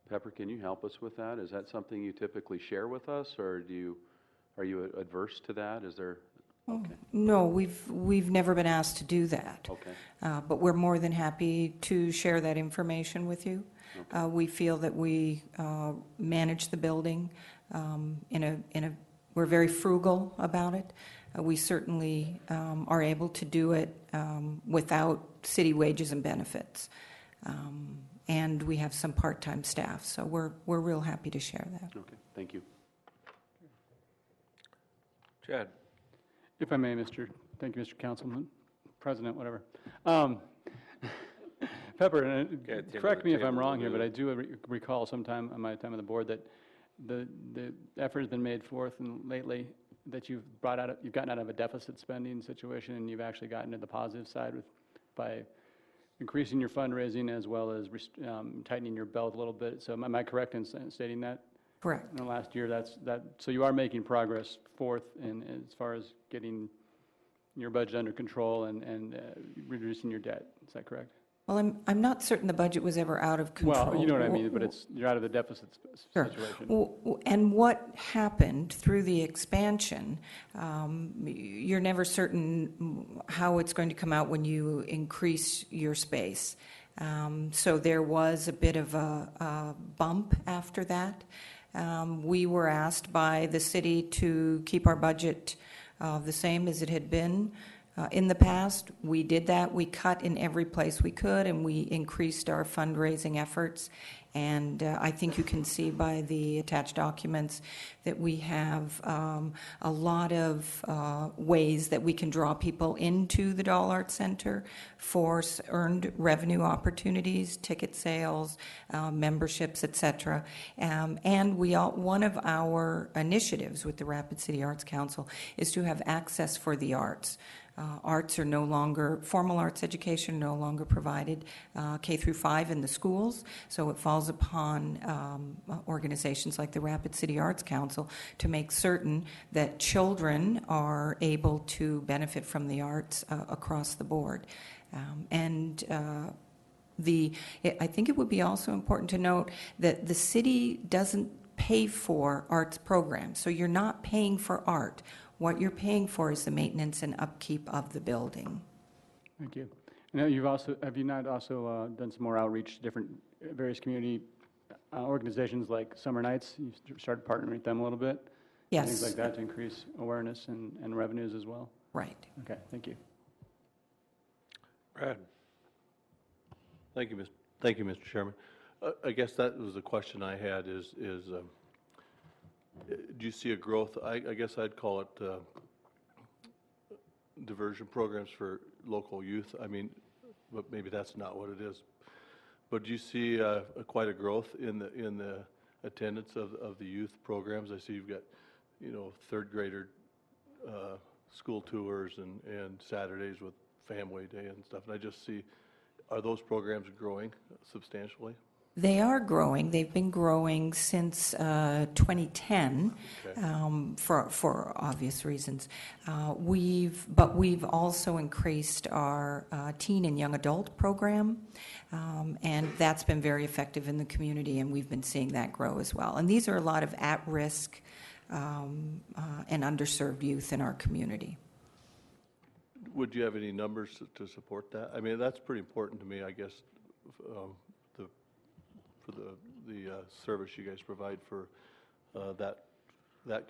Pepper, can you help us with that? Is that something you typically share with us, or are you adverse to that? Is there? Okay. No, we've never been asked to do that. Okay. But we're more than happy to share that information with you. Okay. We feel that we manage the building we're very frugal about it. We certainly are able to do it without city wages and benefits. And we have some part-time staff, so we're real happy to share that. Okay, thank you. Chad. If I may, thank you, Mr. Councilman, President, whatever. Pepper, and correct me if I'm wrong here, but I do recall sometime on my time on the board that the effort has been made forth and lately that you've gotten out of a deficit spending situation, and you've actually gotten to the positive side by increasing your fundraising as well as tightening your belt a little bit. So am I correct in stating that? Correct. In the last year, so you are making progress forth as far as getting your budget under control and reducing your debt. Is that correct? Well, I'm not certain the budget was ever out of control. Well, you know what I mean, but you're out of the deficit situation. And what happened through the expansion, you're never certain how it's going to come out when you increase your space. So there was a bit of a bump after that. We were asked by the city to keep our budget the same as it had been. In the past, we did that. We cut in every place we could, and we increased our fundraising efforts. And I think you can see by the attached documents that we have a lot of ways that we can draw people into the Doll Art Center for earned revenue opportunities, ticket sales, memberships, etc. And one of our initiatives with the Rapid City Arts Council is to have access for the arts. Arts are no longer, formal arts education no longer provided K through 5 in the schools, so it falls upon organizations like the Rapid City Arts Council to make certain that children are able to benefit from the arts across the board. I think it would be also important to note that the city doesn't pay for arts programs, so you're not paying for art. What you're paying for is the maintenance and upkeep of the building. Thank you. Now, have you not also done some more outreach to different various community organizations like Summer Nights? You started partnering with them a little bit? Yes. Things like that to increase awareness and revenues as well? Right. Okay, thank you. Brad. Thank you, Mr. Chairman. I guess that was the question I had is do you see a growth? I guess I'd call it diversion programs for local youth. I mean, but maybe that's not what it is. But do you see quite a growth in the attendance of the youth programs? I see you've got, third grader school tours and Saturdays with family day and stuff. And I just see, are those programs growing substantially? They are growing. They've been growing since 2010, okay. For obvious reasons. But we've also increased our teen and young adult program, and that's been very effective in the community, and we've been seeing that grow as well. And these are a lot of at-risk and underserved youth in our community. Would you have any numbers to support that? I mean, that's pretty important to me, I guess, for the service you guys provide for that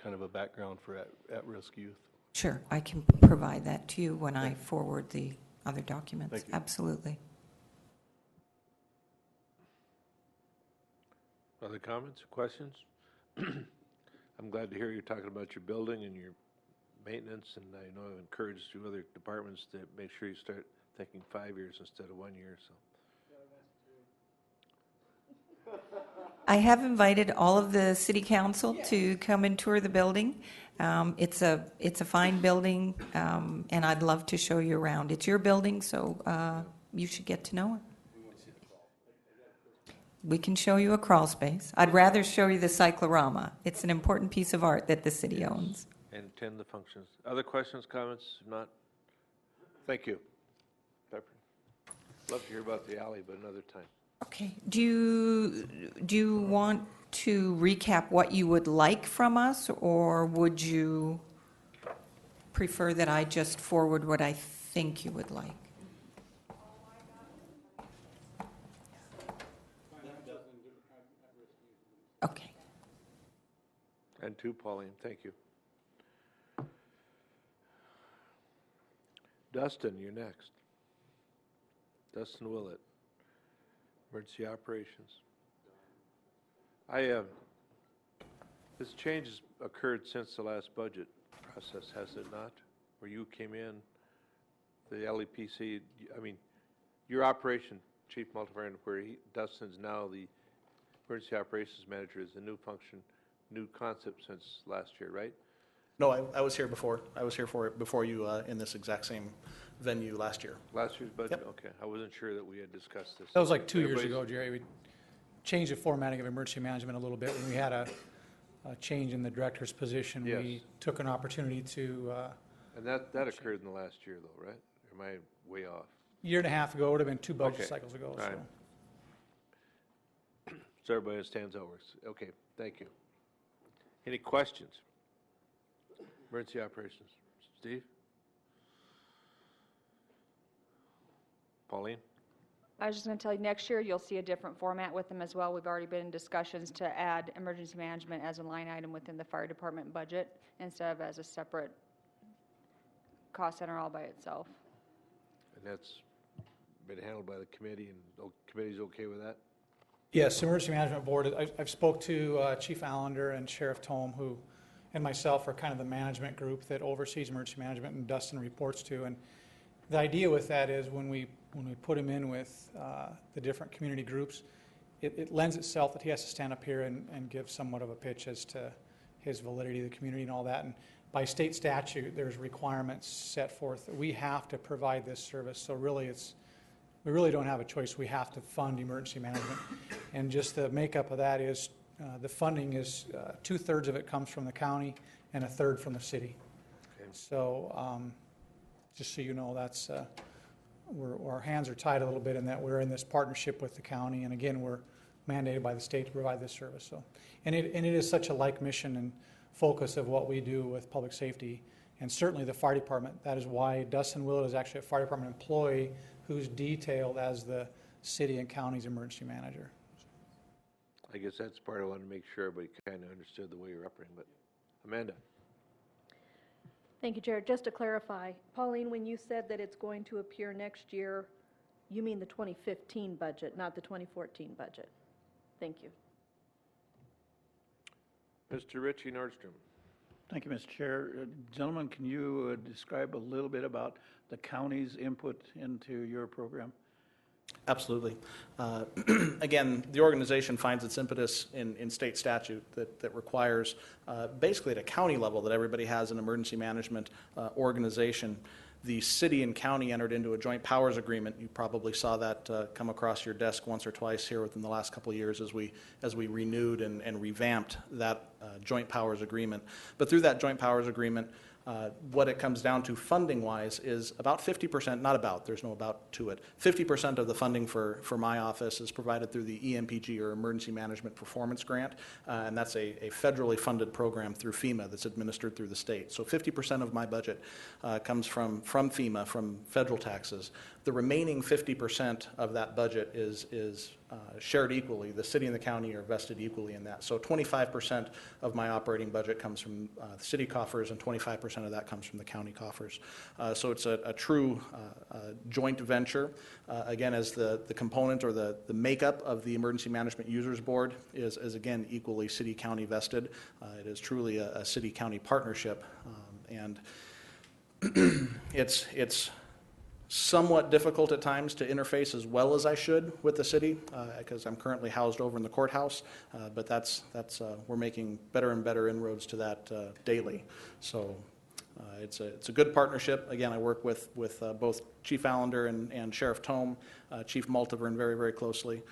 kind of a background for at-risk youth. Sure, I can provide that to you when I forward the other documents. Thank you. Absolutely. Other comments or questions? I'm glad to hear you're talking about your building and your maintenance, and I know I've encouraged you other departments to make sure you start thinking 5 years instead of 1 year. So. I have invited all of the city council to come and tour the building. It's a fine building, and I'd love to show you around. It's your building, so you should get to know it. We can show you a crawl space. I'd rather show you the cyclorama. It's an important piece of art that the city owns. And attend the functions. Other questions, comments? If not, thank you. Pepper. Love to hear about the alley, but another time. Okay. Do you want to recap what you would like from us, or would you prefer that I just forward what I think you would like? Okay. And to Pauline, thank you. Dustin, you're next. Dustin Willett, Emergency Operations. This change has occurred since the last budget process, has it not? Where you came in, the LEPC, I mean, your operation, Chief Multivariant, where Dustin's now the Emergency Operations Manager, is a new function, new concept since last year, right? No, I was here before. I was here for it before you in this exact same venue last year. Last year's budget? Yep. Okay. I wasn't sure that we had discussed this. That was like 2 years ago, Jerry. We changed the formatting of emergency management a little bit. When we had a change in the director's position, Yes. we took an opportunity to... And that occurred in the last year, though, right? Or am I way off? Year and a half ago, it would have been 2 budget Okay. cycles ago. All So. right. So everybody understands how it works. Okay, thank you. Any questions? Emergency Operations. Steve? Pauline? I was just going to tell you, next year you'll see a different format with them as well. We've already been in discussions to add emergency management as a line item within the fire department budget instead of as a separate cost center all by itself. And that's been handled by the committee, and the committee's okay with that? Yes, Emergency Management Board, I've spoke to Chief Allender and Sheriff Tome, who and myself are kind of the management group that oversees emergency management and Dustin reports to. And the idea with that is when we put him in with the different community groups, it lends itself that he has to stand up here and give somewhat of a pitch as to his validity of the community and all that. And by state statute, there's requirements set forth that we have to provide this service. So really we really don't have a choice. We have to fund emergency management. And just the makeup of that is the funding is 2/3 of it comes from the county and 1/3 from the city. Okay. So just so you know, that's our hands are tied a little bit in that we're in this partnership with the county, and again, we're mandated by the state to provide this service. So, and it is such a like mission and focus of what we do with public safety, and certainly the fire department. That is why Dustin Willett is actually a fire department employee who's detailed as the city and county's emergency manager. I guess that's part I wanted to make sure everybody kind of understood the way you're operating, but Amanda? Thank you, Chair. Just to clarify, Pauline, when you said that it's going to appear next year, you mean the 2015 budget, not the 2014 budget? Thank you. Mr. Richie Nordstrom. Thank you, Mr. Chair. Gentlemen, can you describe a little bit about the county's input into your program? Absolutely. Again, the organization finds its impetus in state statute that requires, basically at a county level, that everybody has an emergency management organization. The city and county entered into a joint powers agreement. You probably saw that come across your desk once or twice here within the last couple of years as we renewed and revamped that joint powers agreement. But through that joint powers agreement, what it comes down to funding-wise is about 50%, not about, there's no about to it, 50% of the funding for my office is provided through the EMPG, or Emergency Management Performance Grant, and that's a federally funded program through FEMA that's administered through the state. So 50% of my budget comes from FEMA, from federal taxes. The remaining 50% of that budget is shared equally. The city and the county are vested equally in that. So 25% of my operating budget comes from the city coffers, and 25% of that comes from the county coffers. So it's a true joint venture. Again, as the component or the makeup of the Emergency Management Users Board is again equally city-county vested. It is truly a city-county partnership, and it's somewhat difficult at times to interface as well as I should with the city, because I'm currently housed over in the courthouse, but that's we're making better and better inroads to that daily. So it's a good partnership. Again, I work with both Chief Allender and Sheriff Tome, Chief Multiver, very, very closely.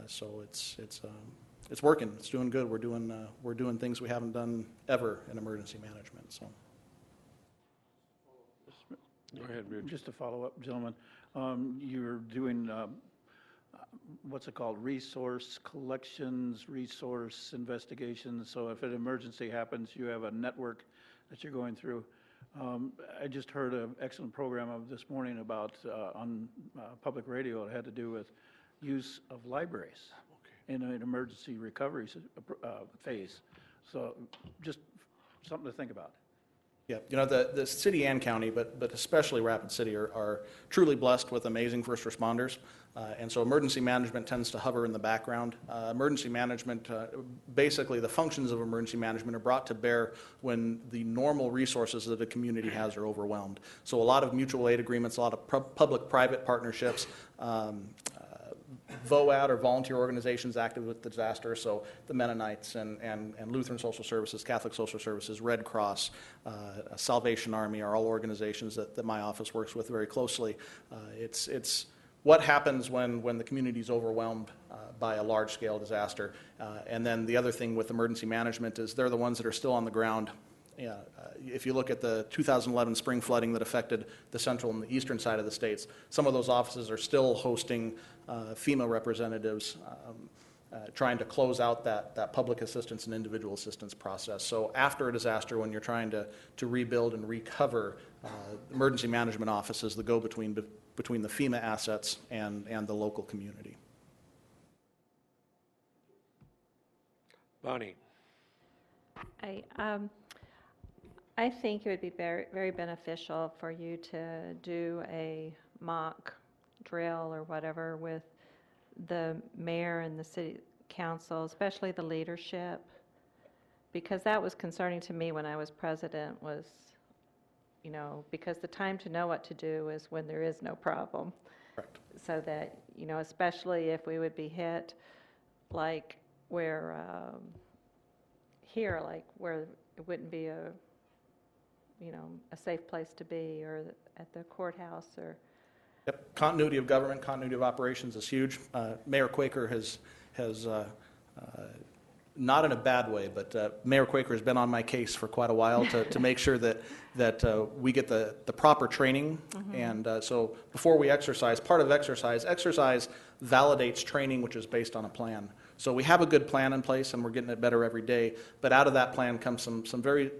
So it's working. It's doing good. We're doing things we haven't done ever in emergency management. So. Go ahead, Rich. Just to follow up, gentlemen, you're doing, what's it called, resource collections, resource investigations. So if an emergency happens, you have a network that you're going through. I just heard an excellent program of this morning about on public radio. It had to do with use of libraries in an emergency recovery phase. So just something to think about. Yeah, you know, the city and county, but especially Rapid City, are truly blessed with amazing first responders. And so emergency management tends to hover in the background. Emergency management, basically the functions of emergency management are brought to bear when the normal resources that a community has are overwhelmed. So a lot of mutual aid agreements, a lot of public-private partnerships, VOAD, or volunteer organizations active with disaster, so the Mennonites and Lutheran Social Services, Catholic Social Services, Red Cross, Salvation Army are all organizations that my office works with very closely. It's what happens when the community is overwhelmed by a large-scale disaster. And then the other thing with emergency management is they're the ones that are still on the ground. Yeah, if you look at the 2011 spring flooding that affected the central and the eastern side of the states, some of those offices are still hosting FEMA representatives trying to close out that public assistance and individual assistance process. So after a disaster, when you're trying to rebuild and recover, emergency management offices, the go-between between the FEMA assets and the local community. Bonnie. I think it would be very, very beneficial for you to do a mock drill or whatever with the mayor and the city council, especially the leadership, because that was concerning to me when I was president, was, you know, because the time to know what to do is when there is no problem. Correct. So that, you know, especially if we would be hit like where here, like where it wouldn't be a safe place to be, or at the courthouse, or... Yep. Continuity of government, continuity of operations is huge. Mayor Quaker has not in a bad way, but Mayor Quaker has been on my case for quite a while to make sure that we get the proper training. And so before we exercise, part of exercise validates training, which is based on a plan. So we have a good plan in place, and we're getting it better every day. But out of that plan comes some very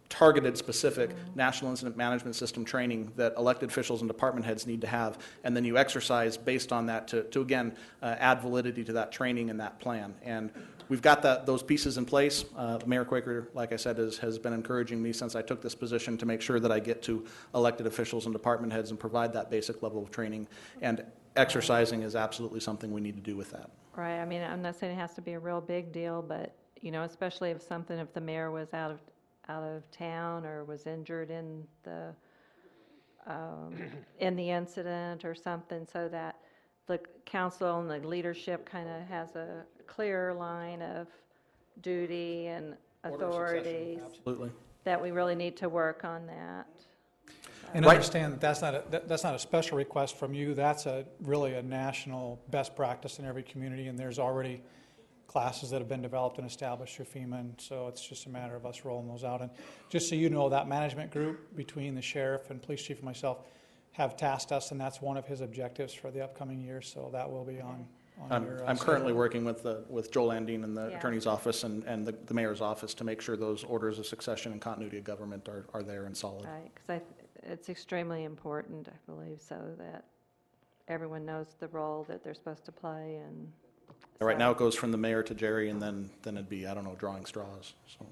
targeted, specific National Incident Management System training that elected officials and department heads need to have, and then you exercise based on that to again, add validity to that training and that plan. And we've got those pieces in place. Mayor Quaker, like I said, has been encouraging me since I took this position to make sure that I get to elected officials and department heads and provide that basic level of training. And exercising is absolutely something we need to do with that. Right. I mean, I'm not saying it has to be a real big deal, but, especially if the mayor was out of town or was injured in the incident or something, so that the council and the leadership kind of has a clear line of duty and authorities. Absolutely. That we really need to work on that. And understand that that's not a special request from you. That's really a national best practice in every community, and there's already classes that have been developed and established through FEMA, and so it's just a matter of us rolling those out. And just so you know, that management group between the sheriff and police chief and myself have tasked us, and that's one of his objectives for the upcoming year, so that will be on your I'm currently schedule. working with Joel Andine in the Yeah. attorney's office and the mayor's office to make sure those orders of succession and continuity of government are there and solid. Right, because it's extremely important, I believe, so that everyone knows the role that they're supposed to play. And Right now it goes from the mayor to Jerry, and then it'd be, I don't know, drawing straws. So.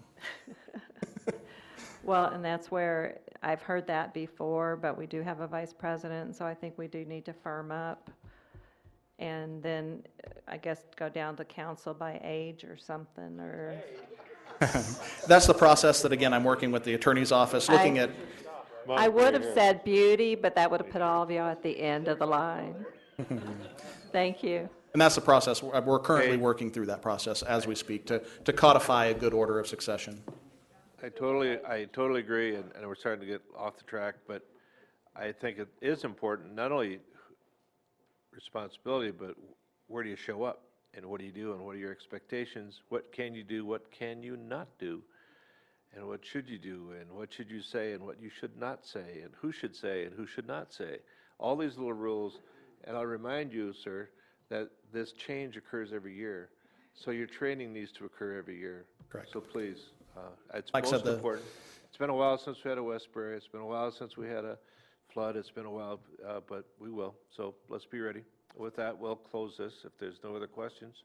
Well, and that's where I've heard that before, but we do have a vice president, so I think we do need to firm up. And then, I guess, go down to council by age or something, or... That's the process that, again, I'm working with the attorney's office, looking at... I would have said beauty, but that would have put all of you at the end of the line. Thank you. And that's the process. We're currently working through that process as we speak to codify a good order of succession. I totally agree, and we're starting to get off the track, but I think it is important, not only responsibility, but where do you show up, and what do you do, and what are your expectations? What can you do, what can you not do, and what should you do, and what should you say, and what you should not say, and who should say, and who should not say. All these little rules, and I'll remind you, sir, that this change occurs every year, so your training needs to occur every year. Correct. So please, it's Like I most said, important. It's been a while since we had a Westbury. It's been a while since we had a flood. It's been a while, but we will. So let's be ready. With that, we'll close this if there's no other questions.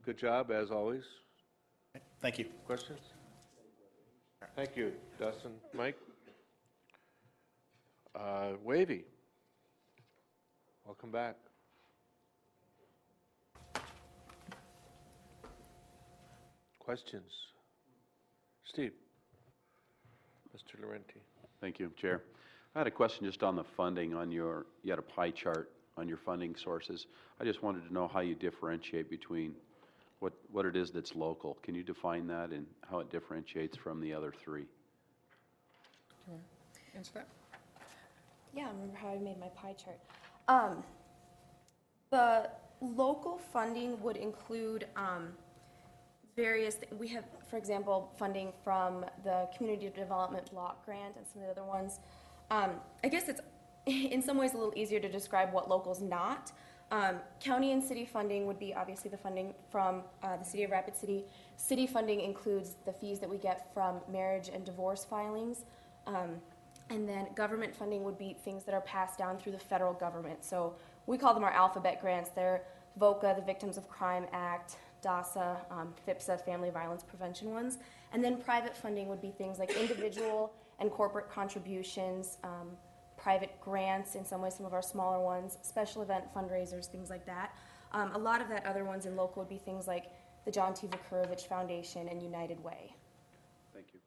Good job, as always. Thank you. Questions? Thank you, Dustin. Mike? Wavy? Welcome back. Questions? Steve? Mr. Laurenti? Thank you, Chair. I had a question just on the funding you had a pie chart on your funding sources. I just wanted to know how you differentiate between what it is that's local. Can you define that and how it differentiates from the other three? Answer that? Yeah, I remember how I made my pie chart. The local funding would include various, we have, for example, funding from the Community Development Block Grant and some of the other ones. I guess it's in some ways a little easier to describe what local's not. County and city funding would be obviously the funding from the City of Rapid City. City funding includes the fees that we get from marriage and divorce filings. And then government funding would be things that are passed down through the federal government. So we call them our alphabet grants. They're VOCA, the Victims of Crime Act, DASA, FIPSA, Family Violence Prevention ones. And then private funding would be things like individual and corporate contributions, private grants, in some ways some of our smaller ones, special event fundraisers, things like that. A lot of that other ones in local would be things like the John T. Vukurovich Foundation and United Way. Thank you.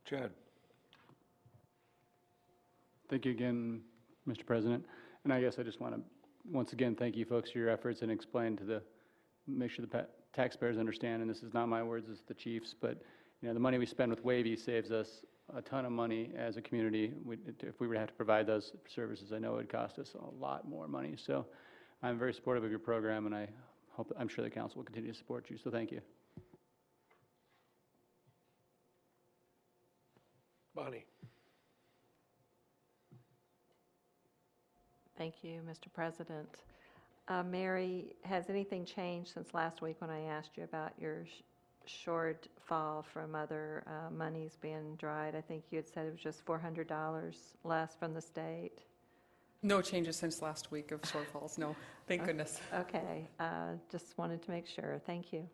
Chad? Thank you again, Mr. President. And I guess I just want to, once again, thank you folks for your efforts and explain make sure the taxpayers understand, and this is not my words, it's the chief's, but the money we spend with Wavy saves us a ton of money as a community. If we were to have to provide those services, I know it would cost us a lot more money. So I'm very supportive of your program, and I'm sure the council will continue to support you, so thank you. Bonnie. Thank you, Mr. President. Mary, has anything changed since last week when I asked you about your shortfall from other monies being dried? I think you had said it was just $400 less from the state. No changes since last week of shortfalls, no. Thank goodness. Okay, just wanted to make sure. Thank you.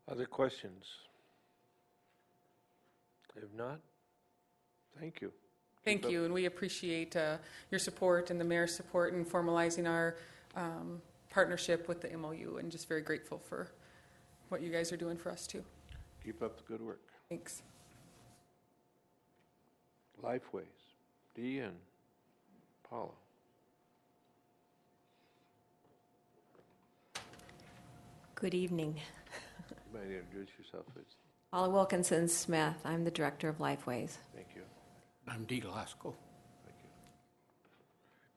Other questions? If not, thank you. Thank you, and we appreciate your support and the mayor's support in formalizing our partnership with the MOU, and just very grateful for what you guys are doing for us too. Keep up the good work. Thanks. Lifeways, Dee and Paula. Good evening. You might introduce yourself, please. Paula Wilkinson Smith. I'm the director of Lifeways. Thank you. I'm Dee Glasgow. Thank you.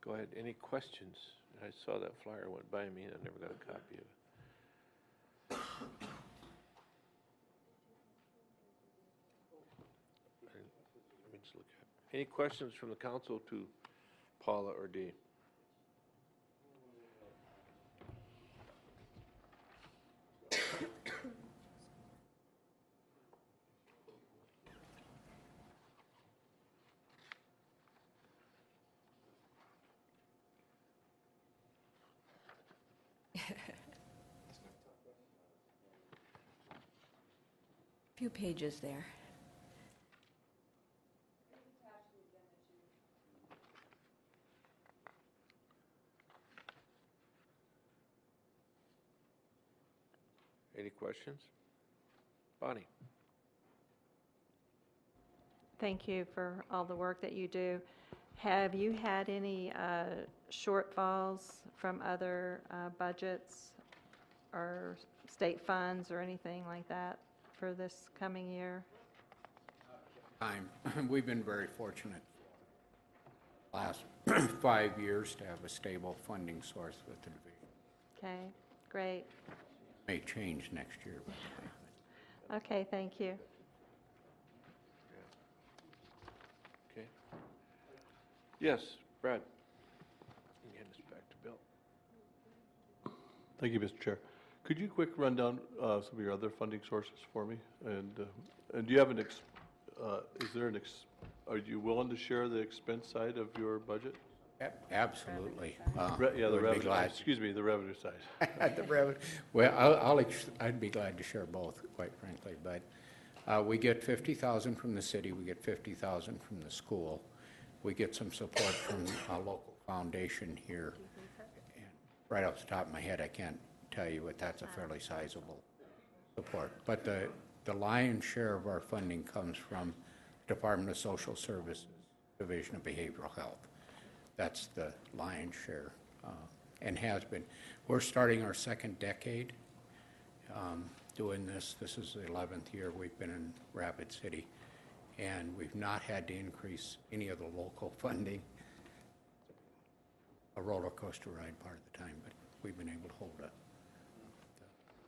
Go ahead. Any questions? I saw that flyer went by me, and I never got a copy of it. Let me just look at it. Any questions from the council to Paula or Dee? Few pages there. Any questions? Bonnie? Thank you for all the work that you do. Have you had any shortfalls from other budgets or state funds or anything like that for this coming year? We've been very fortunate last 5 years to have a stable funding source with the division. Okay, great. May change next year. Okay, thank you. Okay. Yes, Brad. Hand this back to Bill. Thank you, Mr. Chair. Could you quick run down some of your other funding sources for me? And do you have are you willing to share the expense side of your budget? Absolutely. Yeah, the revenue, excuse me, the revenue side. The revenue. Well, I'd be glad to share both, quite frankly, but we get $50,000 from the city, we get $50,000 from the school. We get some support from a local foundation here. And right off the top of my head, I can't tell you, but that's a fairly sizable support. But the lion's share of our funding comes from Department of Social Services, Division of Behavioral Health. That's the lion's share, and has been. We're starting our second decade doing this. This is the 11th year we've been in Rapid City, and we've not had to increase any of the local funding. A roller coaster ride part of the time, but we've been able to hold the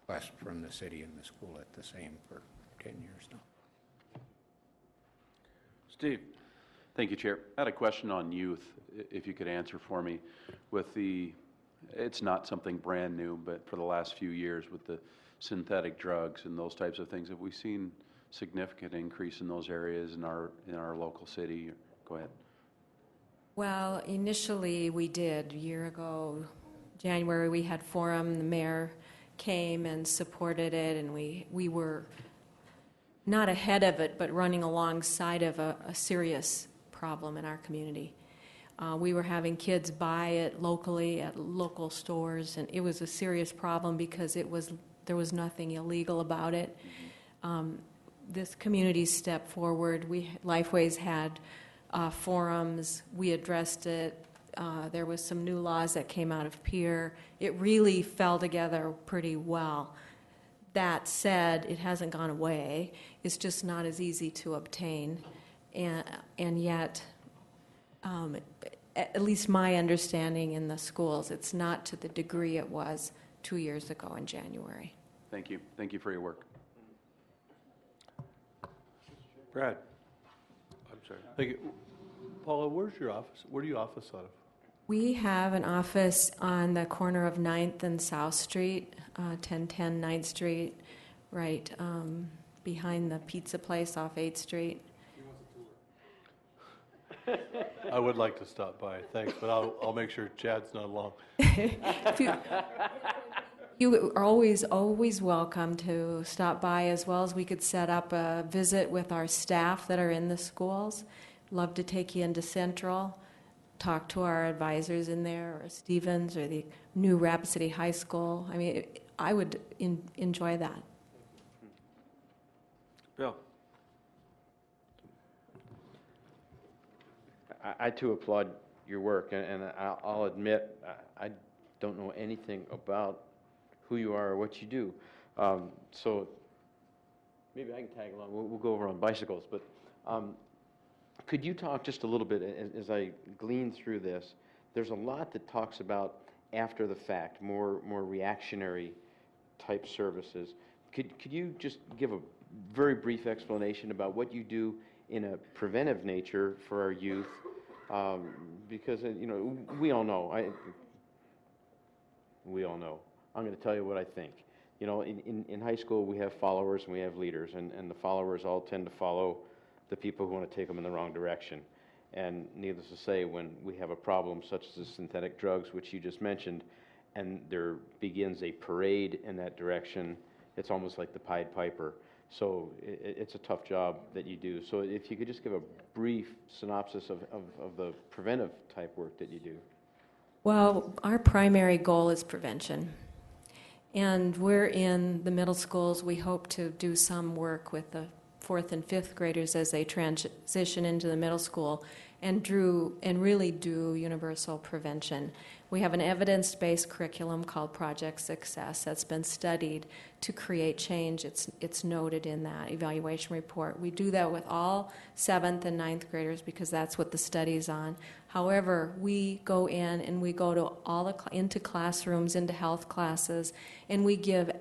request from the city and the school at the same for 10 years now. Steve. Thank you, Chair. I had a question on youth, if you could answer for me. It's not something brand new, but for the last few years with the synthetic drugs and those types of things, have we seen significant increase in those areas in our local city? Go ahead. Well, initially we did. A year ago, January, we had forum. The mayor came and supported it, and we were not ahead of it, but running alongside of a serious problem in our community. We were having kids buy it locally at local stores, and it was a serious problem because there was nothing illegal about it. This community stepped forward. Lifeways had forums. We addressed it. There was some new laws that came out of Pierre. It really fell together pretty well. That said, it hasn't gone away. It's just not as easy to obtain. And yet, at least my understanding in the schools, it's not to the degree it was 2 years ago in January. Thank you. Thank you for your work. Brad? I'm sorry. Thank you. Paula, where's your office? Where do you office out of? We have an office on the corner of 9th and South Street, 1010 9th Street, right behind the pizza place off 8th Street. I would like to stop by, thanks, but I'll make sure Chad's not along. You are always welcome to stop by, as well as we could set up a visit with our staff that are in the schools. Love to take you into Central, talk to our advisors in there, or Stevens, or the new Rapid City High School. I mean, I would enjoy that. Bill? I too applaud your work, and I'll admit, I don't know anything about who you are or what you do. So maybe I can tag along. We'll go over on bicycles. But could you talk just a little bit, as I glean through this, there's a lot that talks about after the fact, more reactionary type services. Could you just give a very brief explanation about what you do in a preventive nature for our youth? Because, you know, we all know. I'm going to tell you what I think. You know, in high school, we have followers and we have leaders, and the followers all tend to follow the people who want to take them in the wrong direction. And needless to say, when we have a problem such as the synthetic drugs, which you just mentioned, and there begins a parade in that direction, it's almost like the Pied Piper. So it's a tough job that you do. So if you could just give a brief synopsis of the preventive type work that you do. Well, our primary goal is prevention. And we're in the middle schools. We hope to do some work with the 4th and 5th graders as they transition into the middle school and really do universal prevention. We have an evidence-based curriculum called Project Success that's been studied to create change. It's noted in that evaluation report. We do that with all 7th and 9th graders because that's what the study's on. However, we go in and we go to into classrooms, into health classes, and we give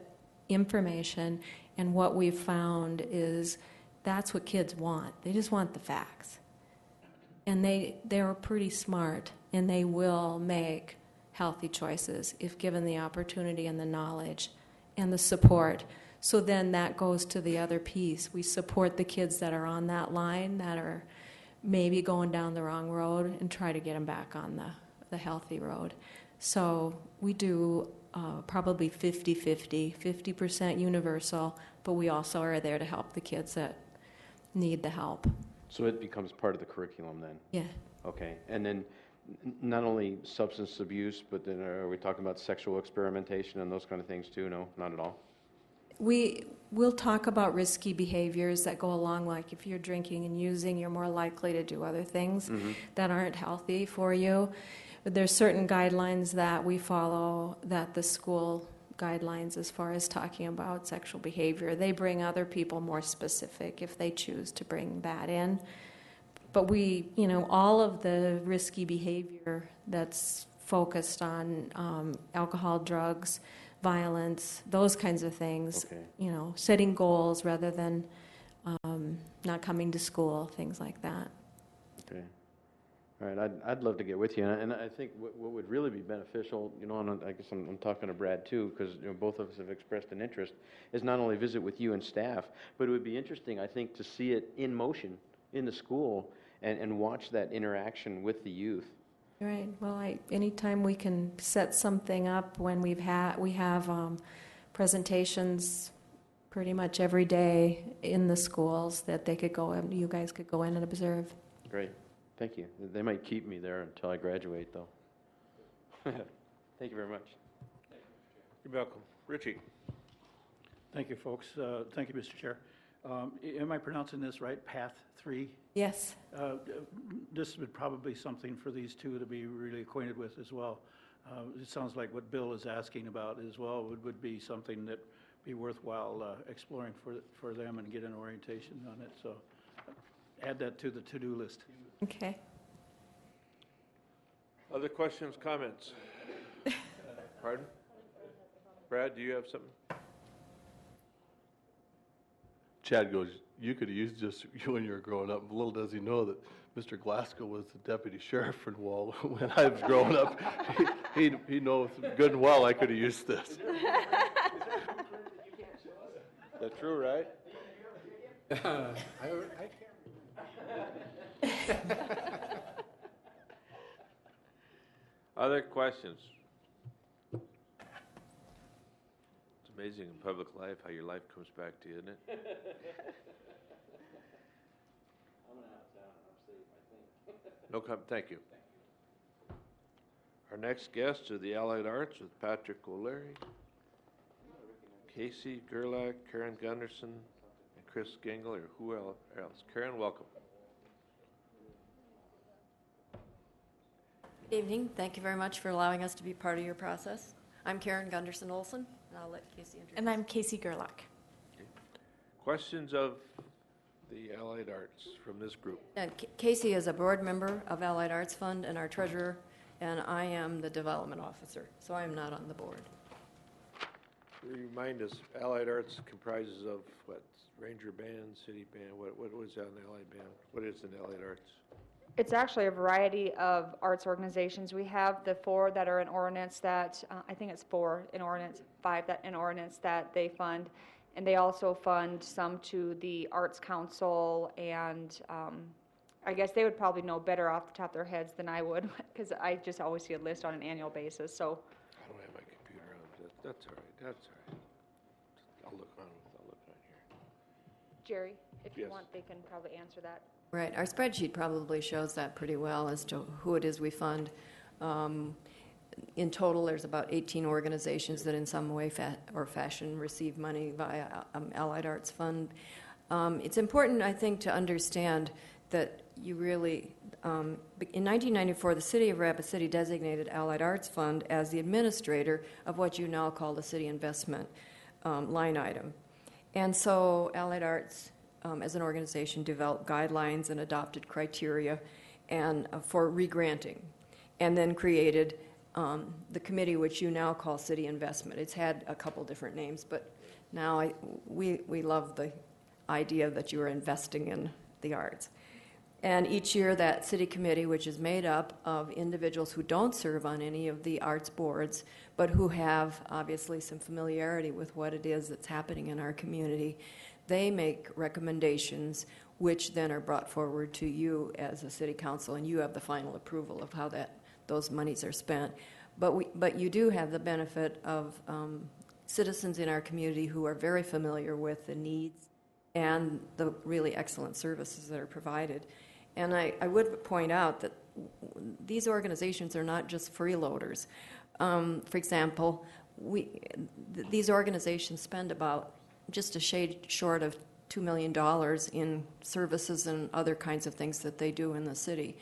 information. And what we've found is that's what kids want. They just want the facts. And they're pretty smart, and they will make healthy choices if given the opportunity and the knowledge and the support. So then that goes to the other piece. We support the kids that are on that line that are maybe going down the wrong road and try to get them back on the healthy road. So we do probably 50-50, 50% universal, but we also are there to help the kids that need the help. So it becomes part of the curriculum then? Yeah. Okay. And then not only substance abuse, but then are we talking about sexual experimentation and those kind of things too? No, not at all? We'll talk about risky behaviors that go along, like if you're drinking and using, you're more likely to do other things that aren't healthy for you. But there's certain guidelines that we follow, that the school guidelines as far as talking about sexual behavior. They bring other people more specific if they choose to bring that in. But all of the risky behavior that's focused on alcohol, drugs, violence, those kinds of things, setting goals rather than not coming to school, things like that. Okay. All right, I'd love to get with you, and I think what would really be beneficial, and I guess I'm talking to Brad too, because both of us have expressed an interest, is not only visit with you and staff, but it would be interesting, I think, to see it in motion in the school and watch that interaction with the youth. Right. Well, anytime we can set something up when we have presentations pretty much every day in the schools that they could go and you guys could go in and observe. Great. Thank you. They might keep me there until I graduate, though. Thank you very much. You're welcome. Richie? Thank you, folks. Thank you, Mr. Chair. Am I pronouncing this right? Path 3? Yes. This would probably be something for these two to be really acquainted with as well. It sounds like what Bill is asking about as well would be something that be worthwhile exploring for them and get an orientation on it. So add that to the to-do list. Okay. Other questions, comments? Pardon? Brad, do you have something? Chad goes, you could have used just when you were growing up. Little does he know that Mr. Glasgow was the deputy sheriff in Wall when I was growing up. He knows good and well I could have used this. That's true, right? Other questions? It's amazing in public life how your life comes back to you, isn't it? No comment, thank you. Our next guests are the Allied Arts with Patrick O'Leary, Casey Gerlach, Karen Gunderson, and Chris Gengel, or who else? Karen, welcome. Good evening. Thank you very much for allowing us to be part of your process. I'm Karen Gunderson Olson, and I'll let Casey introduce. And I'm Casey Gerlach. Okay. Questions of the Allied Arts from this group? Casey is a board member of Allied Arts Fund and our treasurer, and I am the development officer, so I am not on the board. Remind us, Allied Arts comprises of what? Ranger band, city band, what was an Allied band? What is an Allied Arts? It's actually a variety of arts organizations. We have the 4 that are in ordinance that, I think it's 4 in ordinance, 5 that in ordinance that they fund. And they also fund some to the Arts Council, and I guess they would probably know better off the top of their heads than I would, because I just always see a list on an annual basis, so. I don't have my computer on, but that's all right, that's all right. I'll look on here. Jerry, if you Yes. want, they can probably answer that. Right. Our spreadsheet probably shows that pretty well as to who it is we fund. In total, there's about 18 organizations that in some way or fashion receive money via Allied Arts Fund. It's important, I think, to understand that you really, in 1994, the City of Rapid City designated Allied Arts Fund as the administrator of what you now call the city investment line item. And so Allied Arts, as an organization, developed guidelines and adopted criteria and for regranting, and then created the committee which you now call City Investment. It's had a couple different names, but now we love the idea that you are investing in the arts. And each year that city committee, which is made up of individuals who don't serve on any of the arts boards, but who have obviously some familiarity with what it is that's happening in our community, they make recommendations which then are brought forward to you as a city council, and you have the final approval of how those monies are spent. But you do have the benefit of citizens in our community who are very familiar with the needs and the really excellent services that are provided. And I would point out that these organizations are not just freeloaders. For example, these organizations spend about just a shade short of $2 million in services and other kinds of things that they do in the city.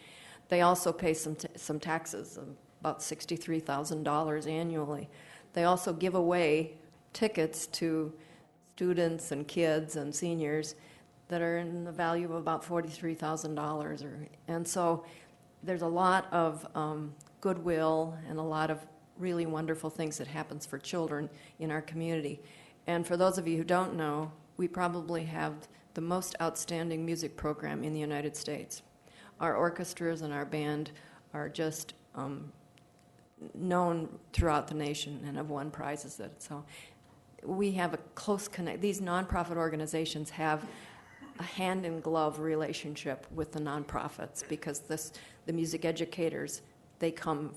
They also pay some taxes, about $63,000 annually. They also give away tickets to students and kids and seniors that are in the value of about $43,000. And so there's a lot of goodwill and a lot of really wonderful things that happens for children in our community. And for those of you who don't know, we probably have the most outstanding music program in the United States. Our orchestras and our band are just known throughout the nation and have won prizes. So we have a close connect. These nonprofit organizations have a hand-in-glove relationship with the nonprofits because the music educators, they come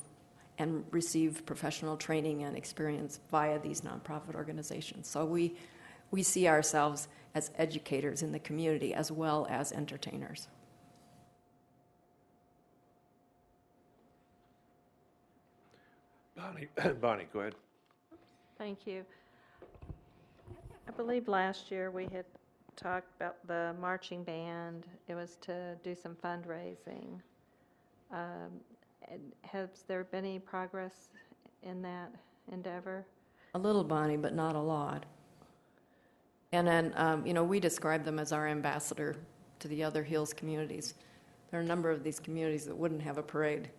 and receive professional training and experience via these nonprofit organizations. So we see ourselves as educators in the community as well as entertainers. Bonnie, go ahead. Thank you. I believe last year we had talked about the marching band. It was to do some fundraising. Has there been any progress in that endeavor? A little, Bonnie, but not a lot. And then, we describe them as our ambassador to the other Hills communities. There are a number of these communities that wouldn't have a parade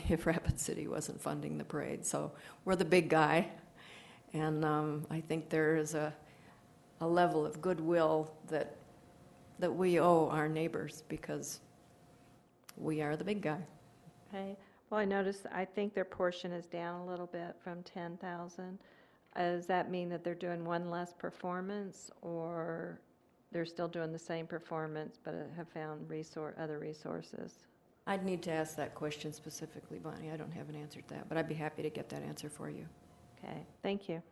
if Rapid City wasn't funding the parade. So we're the big guy, and I think there is a level of goodwill that we owe our neighbors because we are the big guy. Okay. Well, I noticed, I think their portion is down a little bit from 10,000. Does that mean that they're doing one less performance, or they're still doing the same performance but have found other resources? I'd need to ask that question specifically, Bonnie. I don't have an answer to that, but I'd be happy to get that answer for you. Okay, thank you.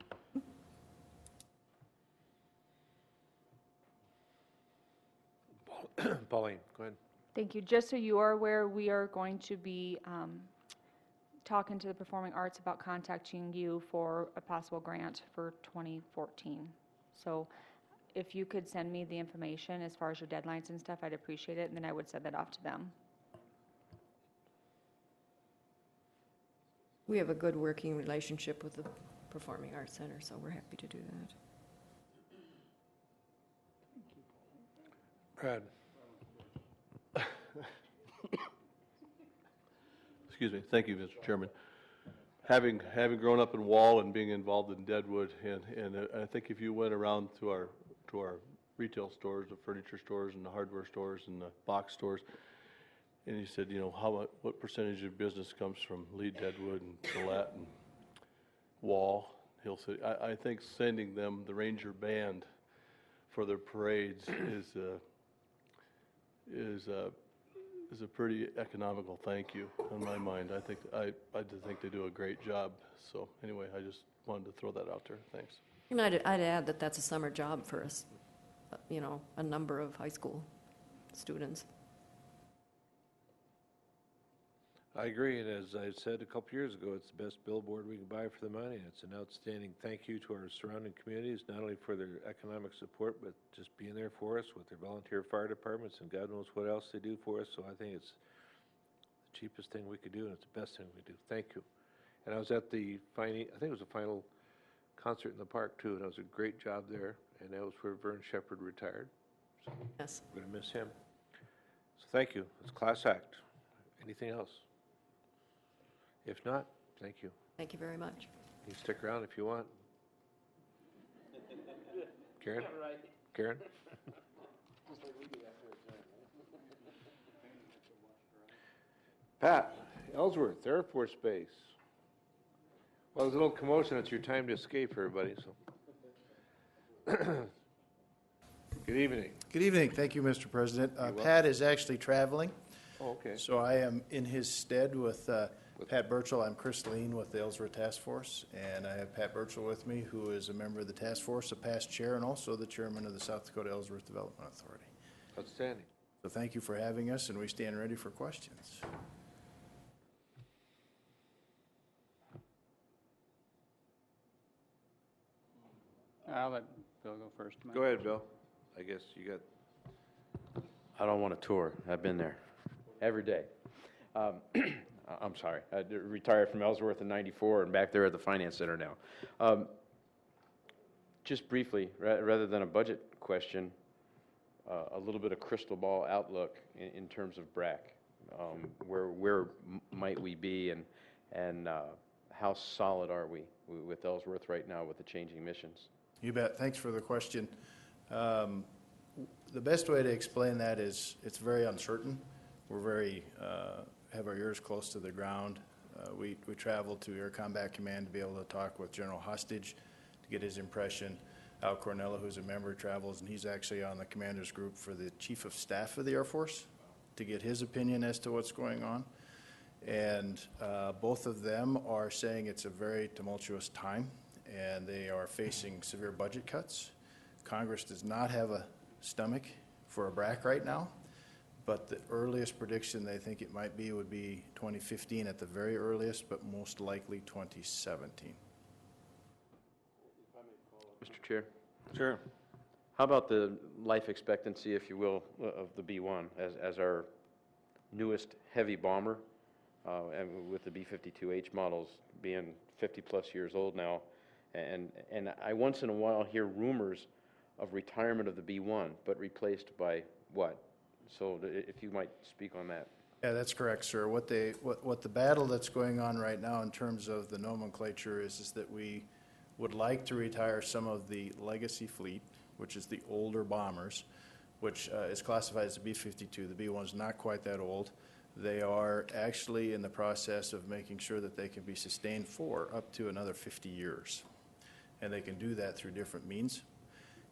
Pauline, go ahead. Thank you. Just so you are aware, we are going to be talking to the Performing Arts about contacting you for a possible grant for 2014. So if you could send me the information as far as your deadlines and stuff, I'd appreciate it, and then I would send that off to them. We have a good working relationship with the Performing Arts Center, so we're happy to do that. Brad. Excuse me. Thank you, Mr. Chairman. Having grown up in Wall and being involved in Deadwood, and I think if you went around to our retail stores, the furniture stores and the hardware stores and the box stores, and you said, what percentage of business comes from Lee, Deadwood, and Gillette, and Wall, Hill City? I think sending them the Ranger Band for their parades is a pretty economical thank you in my mind. I think they do a great job. So anyway, I just wanted to throw that out there. Thanks. And I'd add that that's a summer job for us, a number of high school students. I agree, and as I said a couple years ago, it's the best billboard we can buy for the money. It's an outstanding thank you to our surrounding communities, not only for their economic support, but just being there for us with their volunteer fire departments, and God knows what else they do for us. So I think it's the cheapest thing we could do, and it's the best thing we do. Thank you. And I was at the I think it was the final concert in the park too, and it was a great job there, and that was where Vern Shepard retired. So yes. We're going to miss him. So thank you. It's a class act. Anything else? If not, thank you. Thank you very much. You can stick around if you want. Karen? Karen? Pat, Ellsworth, Air Force Base. Well, there's a little commotion. It's your time to escape, everybody. So, good evening. Good evening. Thank you, Mr. President. Pat is actually traveling. Oh, okay. So I am in his stead with Pat Burchell. I'm Chris Lean with the Ellsworth Task Force, and I have Pat Burchell with me, who is a member of the task force, a past chair, and also the chairman of the South Dakota Ellsworth Development Authority. Outstanding. So thank you for having us, and we stand ready for questions. I'll let Bill go first. Go ahead, Bill. I guess you got... I don't want a tour. I've been there every day. I'm sorry. I retired from Ellsworth in '94 and back there at the Finance Center now. Just briefly, rather than a budget question, a little bit of crystal ball outlook in terms of BRAC. Where might we be, and how solid are we with Ellsworth right now with the changing missions? You bet. Thanks for the question. The best way to explain that is it's very uncertain. We're very have our ears close to the ground. We traveled to Air Combat Command to be able to talk with General Hostage to get his impression. Al Cornella, who's a member, travels, and he's actually on the commander's group for the Chief of Staff of the Air Force to get his opinion as to what's going on. And both of them are saying it's a very tumultuous time, and they are facing severe budget cuts. Congress does not have a stomach for a BRAC right now, but the earliest prediction they think it might be would be 2015 at the very earliest, but most likely 2017. Mr. Chair? Sure. How about the life expectancy, if you will, of the B-1 as our newest heavy bomber, and with the B-52H models being 50-plus years old now? And I once in a while hear rumors of retirement of the B1, but replaced by what? So if you might speak on that. Yeah, that's correct, sir. What the battle that's going on right now in terms of the nomenclature is that we would like to retire some of the legacy fleet, which is the older bombers, which is classified as the B-52. The B-1's not quite that old. They are actually in the process of making sure that they can be sustained for up to another 50 years. And they can do that through different means.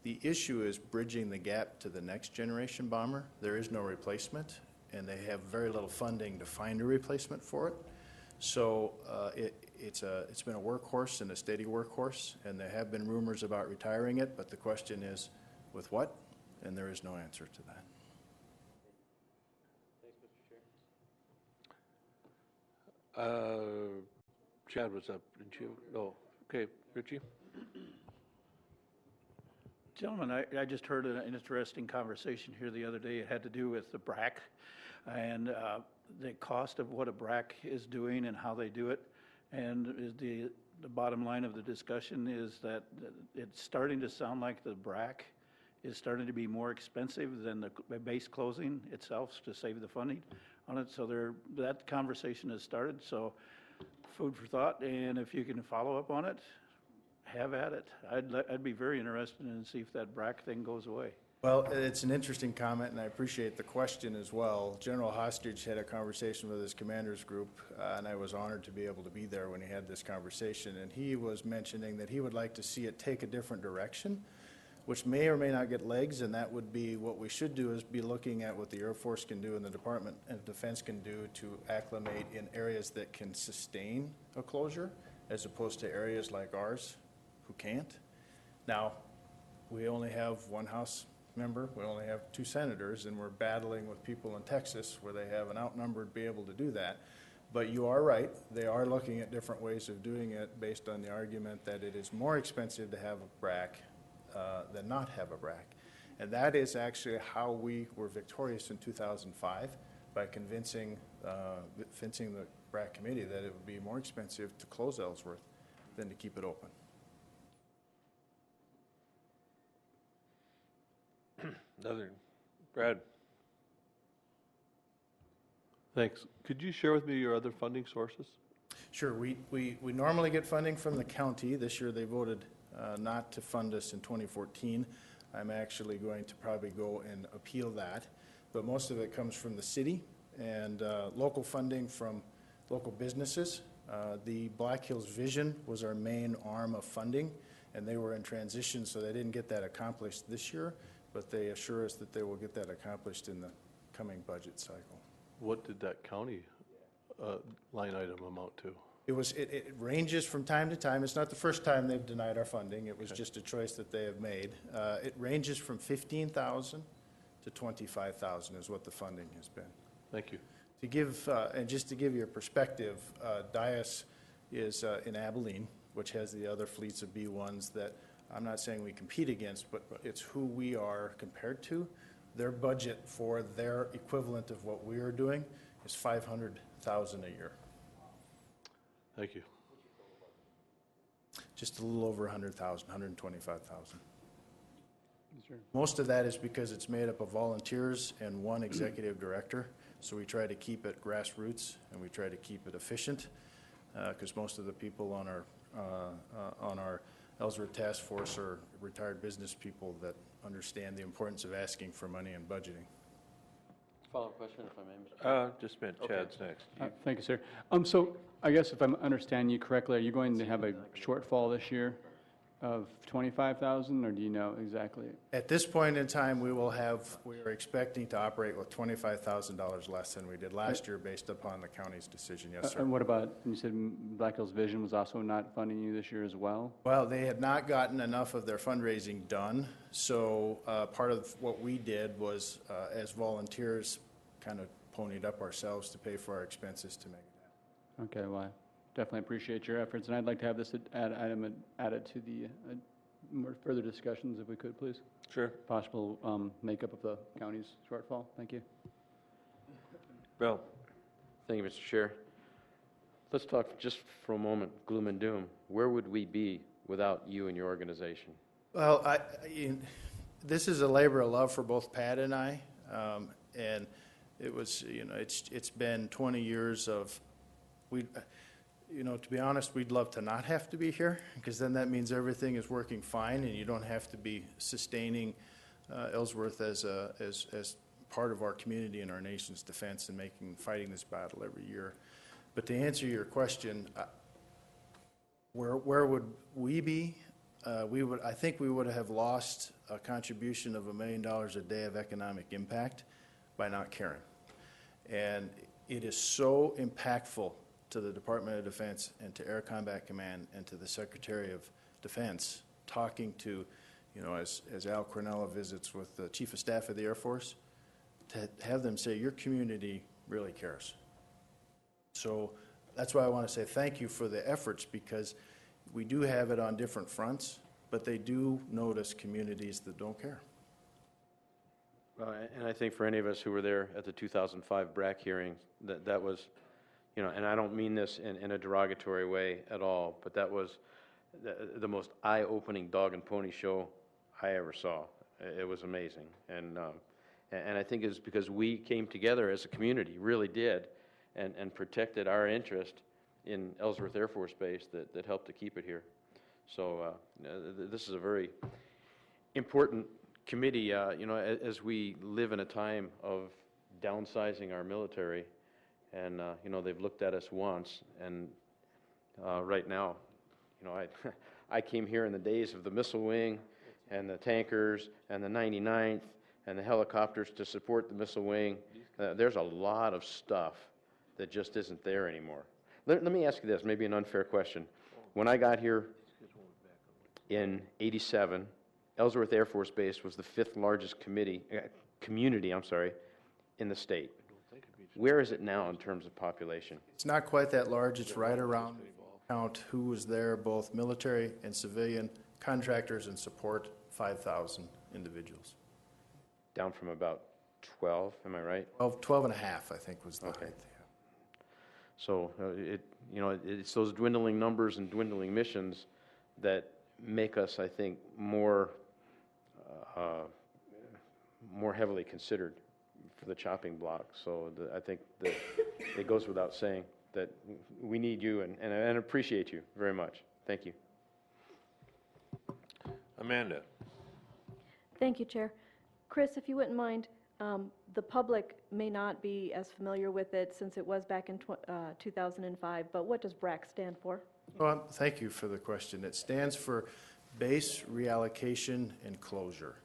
The issue is bridging the gap to the next generation bomber. There is no replacement, and they have very little funding to find a replacement for it. So it's been a workhorse and a steady workhorse, and there have been rumors about retiring it, but the question is, with what? And there is no answer to that. Chad was up, didn't you? No. Okay, Richie? Gentlemen, I just heard an interesting conversation here the other day. It had to do with the BRAC and the cost of what a BRAC is doing and how they do it. And the bottom line of the discussion is that it's starting to sound like the BRAC is starting to be more expensive than the base closing itself to save the funding on it. So that conversation has started. So food for thought. And if you can follow up on it, have at it. I'd be very interested in see if that BRAC thing goes away. Well, it's an interesting comment, and I appreciate the question as well. General Hostage had a conversation with his commanders group, and I was honored to be able to be there when he had this conversation. And he was mentioning that he would like to see it take a different direction, which may or may not get legs, and that would be what we should do is be looking at what the Air Force can do and the Department of Defense can do to acclimate in areas that can sustain a closure, as opposed to areas like ours who can't. Now, we only have one House member, we only have 2 senators, and we're battling with people in Texas where they have an outnumbered be able to do that. But you are right, they are looking at different ways of doing it based on the argument that it is more expensive to have a BRAC than not have a BRAC. And that is actually how we were victorious in 2005 by convincing the BRAC committee that it would be more expensive to close Ellsworth than to keep it open. Another. Brad? Thanks. Could you share with me your other funding sources? Sure. We normally get funding from the county. This year they voted not to fund us in 2014. I'm actually going to probably go and appeal that. But most of it comes from the city and local funding from local businesses. The Black Hills Vision was our main arm of funding, and they were in transition, so they didn't get that accomplished this year, but they assure us that they will get that accomplished in the coming budget cycle. What did that county line item amount to? It ranges from time to time. It's not the first time they've denied our funding. It was just a choice that they have made. It ranges from $15,000 to $25,000 is what the funding has been. Thank you. To give, and just to give you a perspective, Dias is in Abilene, which has the other fleets of B-1s that I'm not saying we compete against, but it's who we are compared to. Their budget for their equivalent of what we are doing is $500,000 a year. Thank you. Just a little over 100,000, 125,000. Most of that is because it's made up of volunteers and one executive director. So we try to keep it grassroots and we try to keep it efficient because most of the people on our Ellsworth Task Force are retired business people that understand the importance of asking for money and budgeting. Follow-up question, if I may. Just a minute, Chad's next. Thank you, sir. So I guess if I'm understanding you correctly, are you going to have a shortfall this year of 25,000, or do you know exactly? At this point in time, we are expecting to operate with $25,000 less than we did last year based upon the county's decision. Yes, sir. And what about, you said Black Hills Vision was also not funding you this year as well? Well, they had not gotten enough of their fundraising done, so part of what we did was, as volunteers, kind of ponied up ourselves to pay for our expenses to make it happen. Okay, well, I definitely appreciate your efforts, and I'd like to have this item added to the more further discussions, if we could, please. Sure. Possible makeup of the county's shortfall. Thank you. Bill. Thank you, Mr. Chair. Let's talk just for a moment, gloom and doom. Where would we be without you and your organization? Well, this is a labor of love for both Pat and I. And it was, it's been 20 years of, to be honest, we'd love to not have to be here, because then that means everything is working fine and you don't have to be sustaining Ellsworth as part of our community and our nation's defense and fighting this battle every year. But to answer your question, where would we be? I think we would have lost a contribution of $1 million a day of economic impact by not caring. And it is so impactful to the Department of Defense and to Air Combat Command and to the Secretary of Defense, talking to, as Al Cornella visits with the Chief of Staff of the Air Force, to have them say, your community really cares. So that's why I want to say thank you for the efforts, because we do have it on different fronts, but they do notice communities that don't care. And I think for any of us who were there at the 2005 BRAC hearing, that was, and I don't mean this in a derogatory way at all, but that was the most eye-opening dog and pony show I ever saw. It was amazing. And I think it's because we came together as a community, really did, and protected our interest in Ellsworth Air Force Base that helped to keep it here. So this is a very important committee, as we live in a time of downsizing our military, and they've looked at us once, and right now, I came here in the days of the missile wing and the tankers and the 99th and the helicopters to support the missile wing. There's a lot of stuff that just isn't there anymore. Let me ask you this, maybe an unfair question. When I got here in '87, Ellsworth Air Force Base was the 5th largest community in the state. Where is it now in terms of population? It's not quite that large. It's right around, count who was there, both military and civilian, contractors and support, 5,000 individuals. Down from about 12, am I right? 12 and a half, I think, was the height. So it's those dwindling numbers and dwindling missions that make us, I think, more heavily considered for the chopping block. So I think that it goes without saying that we need you and appreciate you very much. Thank you. Amanda. Thank you, Chair. Chris, if you wouldn't mind, the public may not be as familiar with it since it was back in 2005, but what does BRAC stand for? Well, thank you for the question. It stands for Base Reallocation and Closure.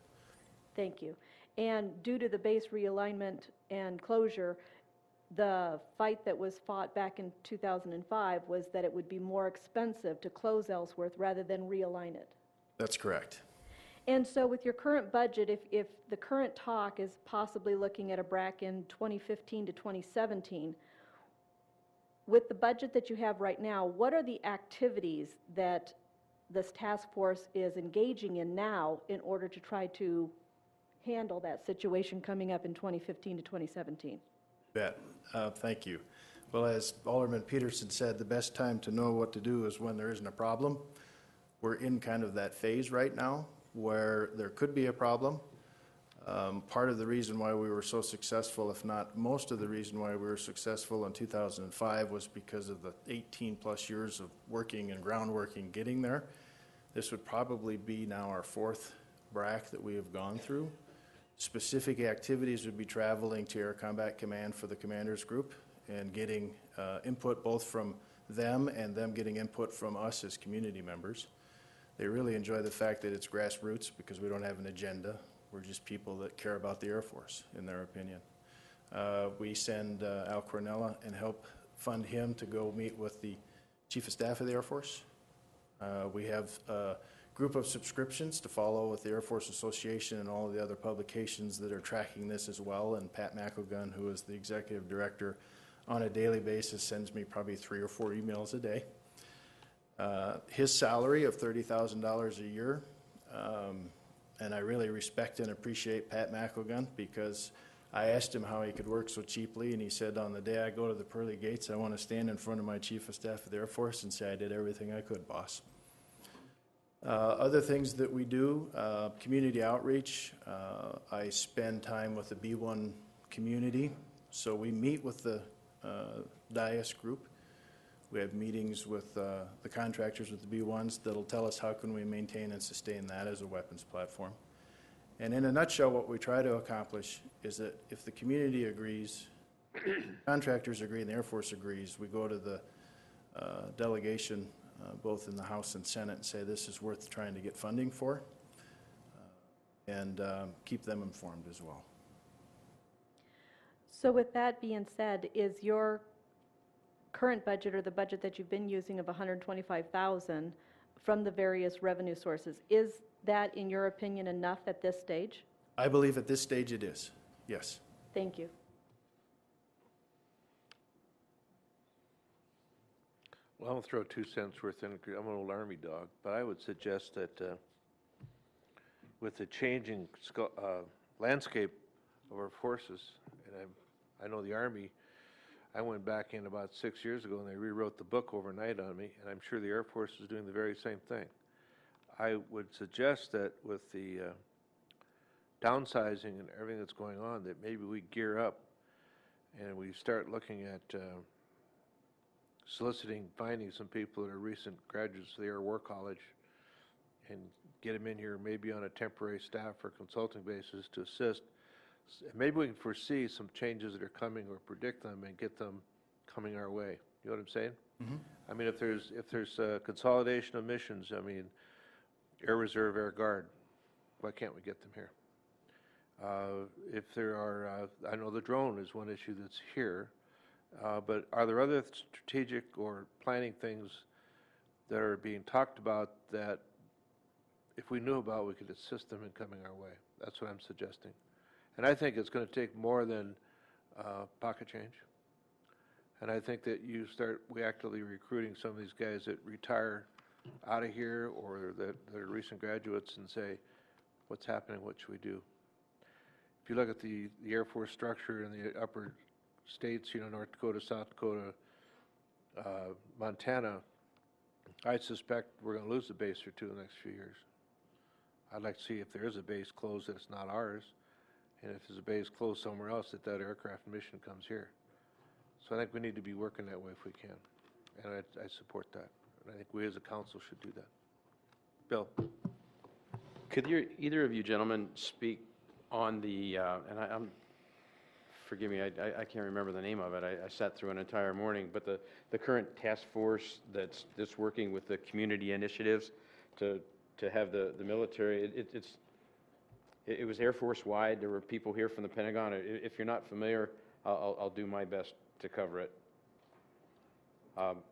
Thank you. And due to the base realignment and closure, the fight that was fought back in 2005 was that it would be more expensive to close Ellsworth rather than realign it. That's correct. And so with your current budget, if the current talk is possibly looking at a BRAC in 2015 to 2017, with the budget that you have right now, what are the activities that this task force is engaging in now in order to try to handle that situation coming up in 2015 to 2017? Bet. Thank you. Well, as Alderman Peterson said, the best time to know what to do is when there isn't a problem. We're in kind of that phase right now where there could be a problem. Part of the reason why we were so successful, if not most of the reason why we were successful in 2005, was because of the 18-plus years of working and groundworking getting there. This would probably be now our 4th BRAC that we have gone through. Specific activities would be traveling to Air Combat Command for the commanders group and getting input both from them and them getting input from us as community members. They really enjoy the fact that it's grassroots because we don't have an agenda. We're just people that care about the Air Force, in their opinion. We send Al Cornella and help fund him to go meet with the Chief of Staff of the Air Force. We have a group of subscriptions to follow with the Air Force Association and all of the other publications that are tracking this as well. And Pat McElgunn, who is the executive director, on a daily basis sends me probably 3 or 4 emails a day. His salary of $30,000 a year, and I really respect and appreciate Pat McElgunn because I asked him how he could work so cheaply, and he said, on the day I go to the pearly gates, I want to stand in front of my Chief of Staff of the Air Force and say I did everything I could, boss. Other things that we do, community outreach. I spend time with the B1 community, so we meet with the DIAS group. We have meetings with the contractors with the B1s that'll tell us how can we maintain and sustain that as a weapons platform. And in a nutshell, what we try to accomplish is that if the community agrees, contractors agree, and the Air Force agrees, we go to the delegation, both in the House and Senate, and say this is worth trying to get funding for, and keep them informed as well. So with that being said, is your current budget, or the budget that you've been using of $125,000 from the various revenue sources, is that, in your opinion, enough at this stage? I believe at this stage it is, yes. Thank you. Well, I'm going to throw 2 cents worth in. I'm an old Army dog, but I would suggest that with the changing landscape of our forces, and I know the Army, I went back in about 6 years ago and they rewrote the book overnight on me, and I'm sure the Air Force is doing the very same thing. I would suggest that with the downsizing and everything that's going on, that maybe we gear up and we start looking at soliciting, finding some people that are recent graduates of the Air War College and get them in here maybe on a temporary staff or consulting basis to assist. Maybe we can foresee some changes that are coming or predict them and get them coming our way. You know what I'm saying? Mm-hmm. I mean, if there's consolidation of missions, I mean, Air Reserve, Air Guard, why can't we get them here? If there are, I know the drone is one issue that's here, but are there other strategic or planning things that are being talked about that if we knew about, we could assist them in coming our way? That's what I'm suggesting. And I think it's going to take more than pocket change. And I think that we actively recruiting some of these guys that retire out of here or that are recent graduates and say, what's happening, what should we do? If you look at the Air Force structure in the upper states, North Dakota, South Dakota, Montana, I suspect we're going to lose a base or two in the next few years. I'd like to see if there is a base closed that it's not ours, and if there's a base closed somewhere else, that aircraft mission comes here. So I think we need to be working that way if we can, and I support that. And I think we as a council should do that. Bill? Could either of you gentlemen speak on the, and forgive me, I can't remember the name of it. I sat through an entire morning, but the current task force that's working with the community initiatives to have the military, it was Air Force wide. There were people here from the Pentagon. If you're not familiar, I'll do my best to cover it.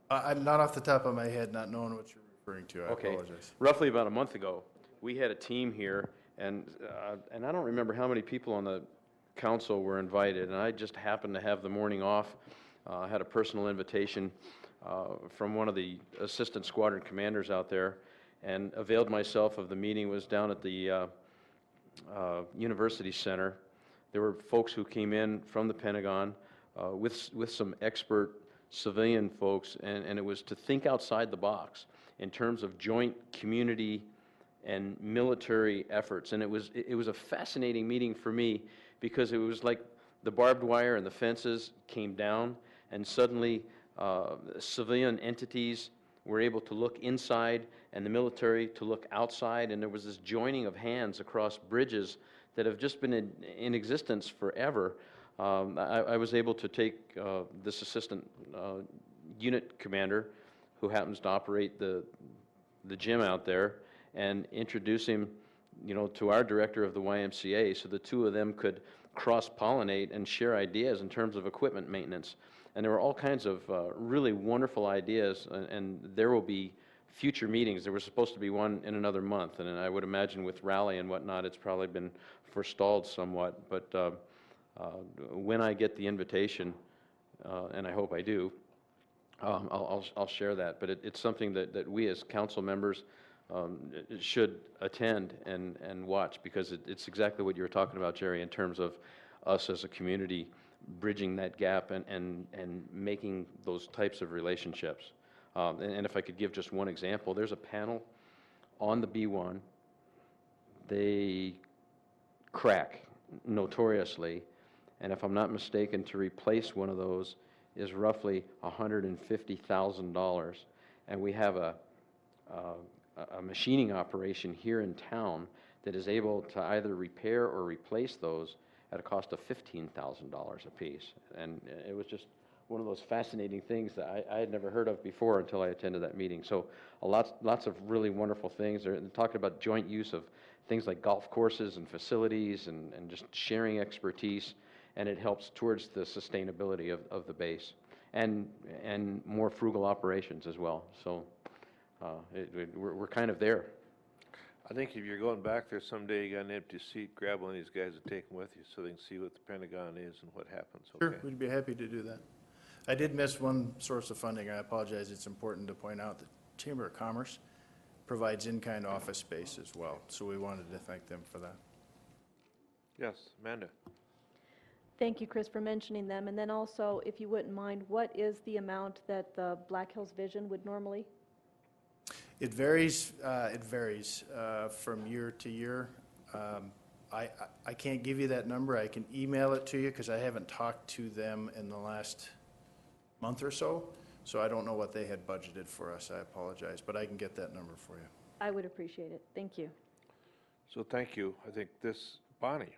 I'm not off the top of my head, not knowing what you're referring to. I apologize. Roughly about a month ago, we had a team here, and I don't remember how many people on the council were invited, and I just happened to have the morning off. I had a personal invitation from one of the assistant squadron commanders out there, and availed myself of the meeting. Was down at the University Center. There were folks who came in from the Pentagon with some expert civilian folks, and it was to think outside the box in terms of joint community and military efforts. And it was a fascinating meeting for me, because it was like the barbed wire and the fences came down, and suddenly civilian entities were able to look inside and the military to look outside, and there was this joining of hands across bridges that have just been in existence forever. I was able to take this assistant unit commander, who happens to operate the gym out there, and introduce him, to our director of the YMCA, so the two of them could cross-pollinate and share ideas in terms of equipment maintenance. And there were all kinds of really wonderful ideas, and there will be future meetings. There was supposed to be one in another month, and I would imagine with rally and whatnot, it's probably been forestalled somewhat. But when I get the invitation, and I hope I do, I'll share that. But it's something that we as council members should attend and watch, because it's exactly what you were talking about, Jerry, in terms of us as a community bridging that gap and making those types of relationships. And if I could give just one example, there's a panel on the B-1, they crack notoriously, and if I'm not mistaken, to replace one of those is roughly $150,000, and we have a machining operation here in town that is able to either repair or replace those at a cost of $15,000 a piece. And it was just one of those fascinating things that I had never heard of before until I attended that meeting. So lots of really wonderful things. They're talking about joint use of things like golf courses and facilities and just sharing expertise, and it helps towards the sustainability of the base and more frugal operations as well. So we're kind of there. I think if you're going back there someday, you got an empty seat, grab one of these guys and take them with you so they can see what the Pentagon is and what happens. Sure, Okay. we'd be happy to do that. I did miss one source of funding. I apologize. It's important to point out that Chamber of Commerce provides in-kind office space as well, so we wanted to thank them for that. Yes, Amanda. Thank you, Chris, for mentioning them. And then also, if you wouldn't mind, what is the amount that the Black Hills Vision would normally? It varies from year to year. I can't give you that number. I can email it to you because I haven't talked to them in the last month or so, so I don't know what they had budgeted for us. I apologize, but I can get that number for you. I would appreciate it. Thank you. So thank you. I think this, Bonnie.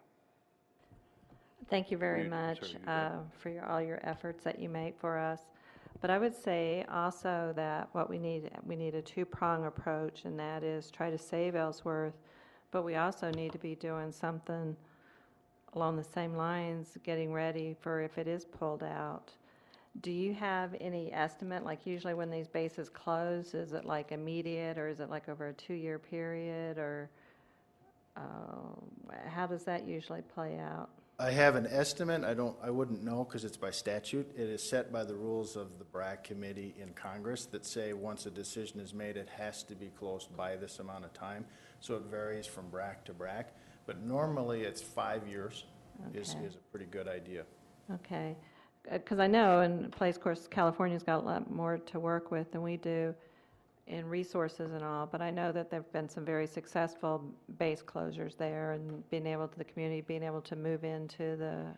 Thank you very You- much sorry, you go. for all your efforts that you make for us. But I would say also that what we need a two-prong approach, and that is try to save Ellsworth, but we also need to be doing something along the same lines, getting ready for if it is pulled out. Do you have any estimate, like usually when these bases close, is it like immediate, or is it like over a 2-year period, or how does that usually play out? I have an estimate. I wouldn't know because it's by statute. It is set by the rules of the BRAC committee in Congress that say once a decision is made, it has to be closed by this amount of time. So it varies from BRAC to BRAC, but normally it's 5 years is Okay. a pretty good idea. Okay, because I know in place, of course, California's got a lot more to work with than we do in resources and all, but I know that there've been some very successful base closures there, and being able to, the community being able to move into the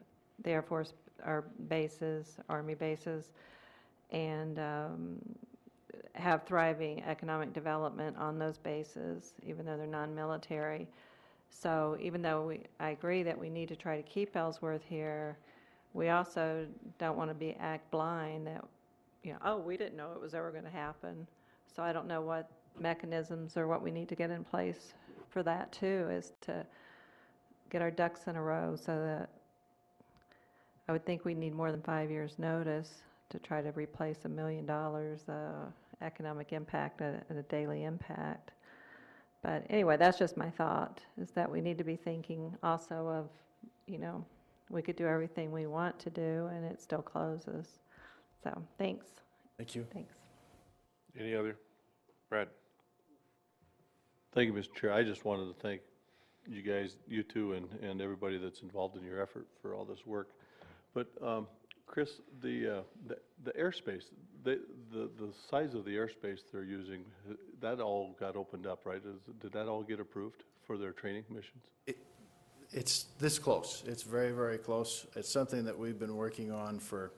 Air Force, our bases, Army bases, and have thriving economic development on those bases, even though they're non-military. So even though I agree that we need to try to keep Ellsworth here, we also don't want to act blind that, oh, we didn't know it was ever going to happen. So I don't know what mechanisms or what we need to get in place for that too, is to get our ducks in a row so that I would think we need more than 5 years' notice to try to replace $1 million economic impact and a daily impact. But anyway, that's just my thought, is that we need to be thinking also of, we could do everything we want to do and it still closes. So thanks. Thank you. Thanks. Any other? Brad? Thank you, Mr. Chair. I just wanted to thank you guys, you two, and everybody that's involved in your effort for all this work. But Chris, the airspace, the size of the airspace they're using, that all got opened up, right? Did that all get approved for their training missions? It's this close. It's very, very close. It's something that we've been working on for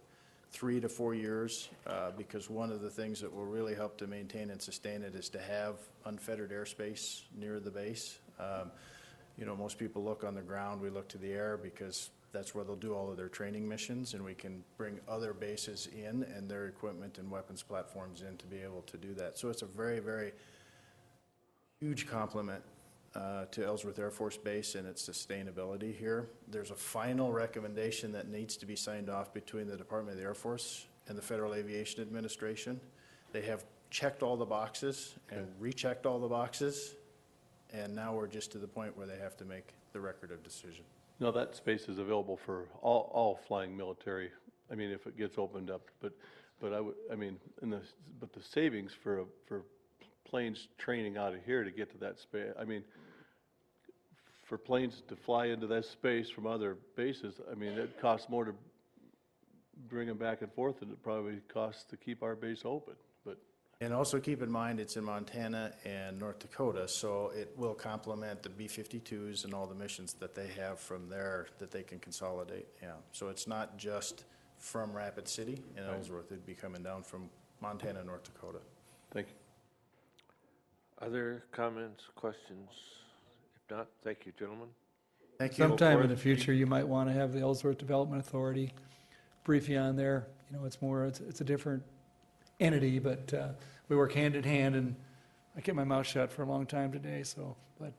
3 to 4 years, because one of the things that will really help to maintain and sustain it is to have unfettered airspace near the base. Most people look on the ground, we look to the air because that's where they'll do all of their training missions, and we can bring other bases in and their equipment and weapons platforms in to be able to do that. So it's a very, very huge compliment to Ellsworth Air Force Base and its sustainability here. There's a final recommendation that needs to be signed off between the Department of the Air Force and the Federal Aviation Administration. They have checked all the boxes and rechecked all the boxes, and now we're just to the point where they have to make the record of decision. No, that space is available for all flying military. I mean, if it gets opened up, but the savings for planes training out of here to get to that space. I mean, for planes to fly into that space from other bases, I mean, it costs more to bring them back and forth than it probably costs to keep our base open. But And also keep in mind, it's in Montana and North Dakota, so it will complement the B-52s and all the missions that they have from there that they can consolidate, yeah. So it's not just from Rapid City and Ellsworth, it'd be coming down from Montana and North Dakota. Thank you. Other comments, questions? If not, thank you, gentlemen. Thank you. Sometime in the future, you might want to have the Ellsworth Development Authority brief you on there. You know, it's a different entity, but we work hand in hand, and I kept my mouth shut for a long time today, but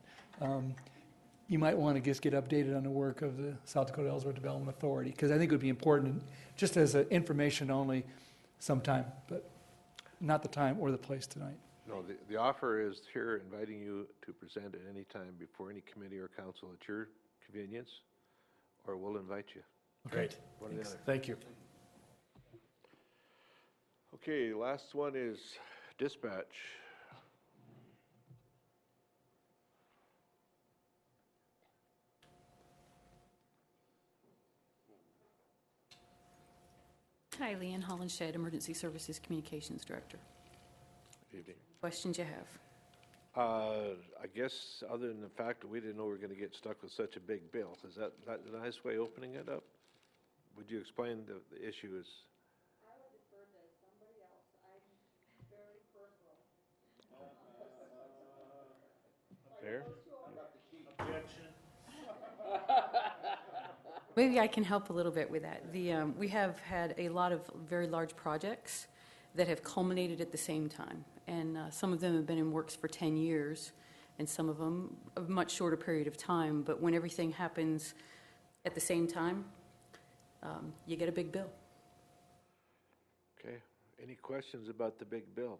you might want to just get updated on the work of the South Dakota Ellsworth Development Authority, because I think it would be important, just as information only sometime, but not the time or the place tonight. No, the offer is here, inviting you to present at any time before any committee or council at your convenience, or we'll invite you. Great. One or the other. Thank you. Okay, last one is dispatch. Hi, Leanne Hollenshed, Emergency Services Communications Director. Good evening. Questions you have? I guess other than the fact that we didn't know we were going to get stuck with such a big bill, is that a nice way of opening it up? Would you explain the issue is? Fair? Maybe I can help a little bit with that. We have had a lot of very large projects that have culminated at the same time, and some of them have been in works for 10 years, and some of them a much shorter period of time, but when everything happens at the same time, you get a big bill. Okay. Any questions about the big bill?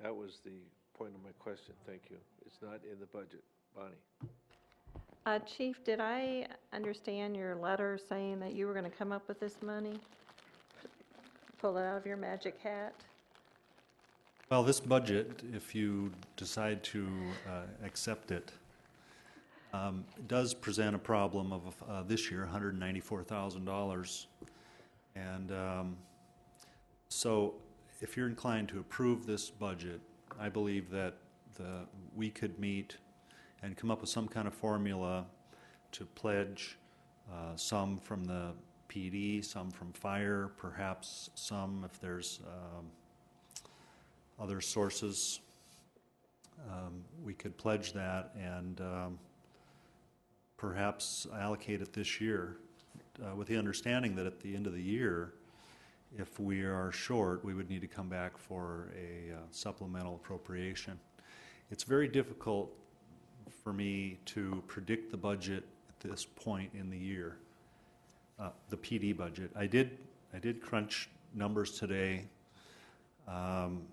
That was the point of my question. Thank you. It's not in the budget. Bonnie? Chief, did I understand your letter saying that you were going to come up with this money? Pull it out of your magic hat? Well, this budget, if you decide to accept it, does present a problem of this year, $194,000. And so if you're inclined to approve this budget, I believe that we could meet and come up with some kind of formula to pledge some from the PD, some from fire, perhaps some if there's other sources. We could pledge that and perhaps allocate it this year with the understanding that at the end of the year, if we are short, we would need to come back for a supplemental appropriation. It's very difficult for me to predict the budget at this point in the year, the PD budget. I did crunch numbers today, and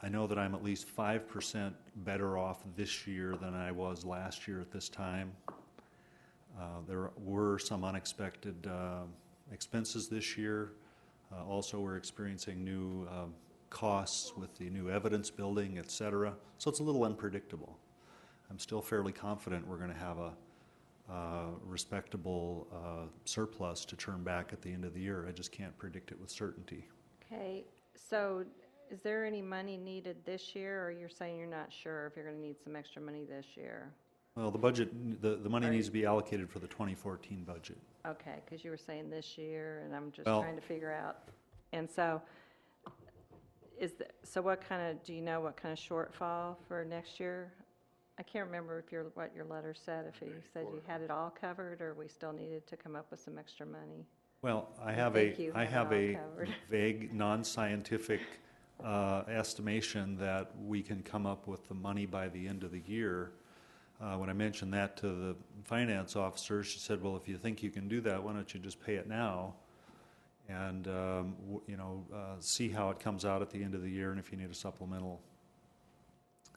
I know that I'm at least 5% better off this year than I was last year at this time. There were some unexpected expenses this year. Also, we're experiencing new costs with the new evidence building, et cetera. So it's a little unpredictable. I'm still fairly confident we're going to have a respectable surplus to turn back at the end of the year. I just can't predict it with certainty. Okay, so is there any money needed this year, or you're saying you're not sure if you're going to need some extra money this year? Well, the budget, the money needs to be allocated for the 2014 budget. Okay, because you were saying this year, and I'm just Well- trying to figure out. And so, what kind of, do you know what kind of shortfall for next year? I can't remember what your letter said, if you said you had it all covered, or we still needed to come up with some extra money. Well, I have think you I have have it a all covered. vague, non-scientific estimation that we can come up with the money by the end of the year. When I mentioned that to the finance officer, she said, well, if you think you can do that, why don't you just pay it now and see how it comes out at the end of the year, and if you need a supplemental.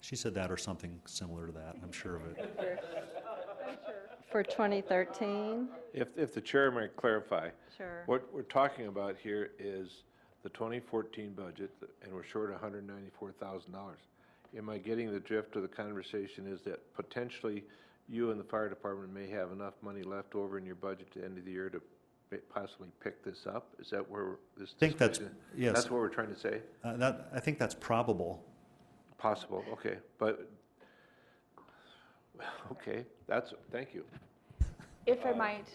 She said that or something similar to that, I'm sure of it. For 2013? If the chair might clarify. Sure. What we're talking about here is the 2014 budget, and we're short $194,000. Am I getting the drift of the conversation is that potentially you and the fire department may have enough money left over in your budget at the end of the year to possibly pick this up? Is that where this? I think that's, discussion- yes. That's what we're trying to say? I think that's probable. Possible, okay, but, okay, thank you. If I might,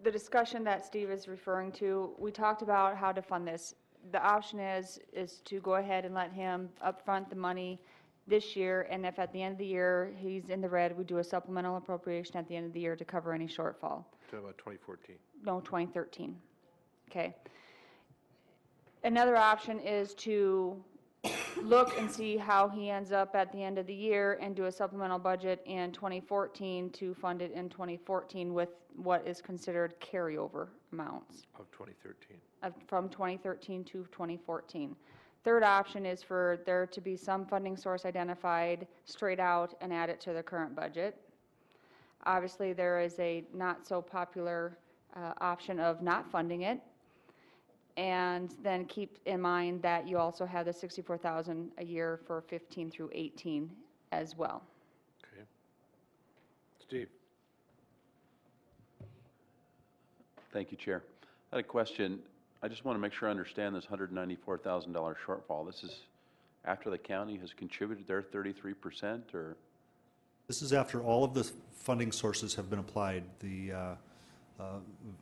the discussion that Steve is referring to, we talked about how to fund this. The option is to go ahead and let him upfront the money this year, and if at the end of the year he's in the red, we do a supplemental appropriation at the end of the year to cover any shortfall. Talking about 2014. No, 2013. Okay. Another option is to look and see how he ends up at the end of the year and do a supplemental budget in 2014 to fund it in 2014 with what is considered carryover amounts Of 2013. from 2013 to 2014. Third option is for there to be some funding source identified straight out and add it to the current budget. Obviously, there is a not so popular option of not funding it. And then keep in mind that you also have the $64,000 a year for 15 through 18 as well. Okay. Steve? Thank you, Chair. I had a question. I just want to make sure I understand this $194,000 shortfall. This is after the county has contributed their 33%, or? This is after all of the funding sources have been applied. The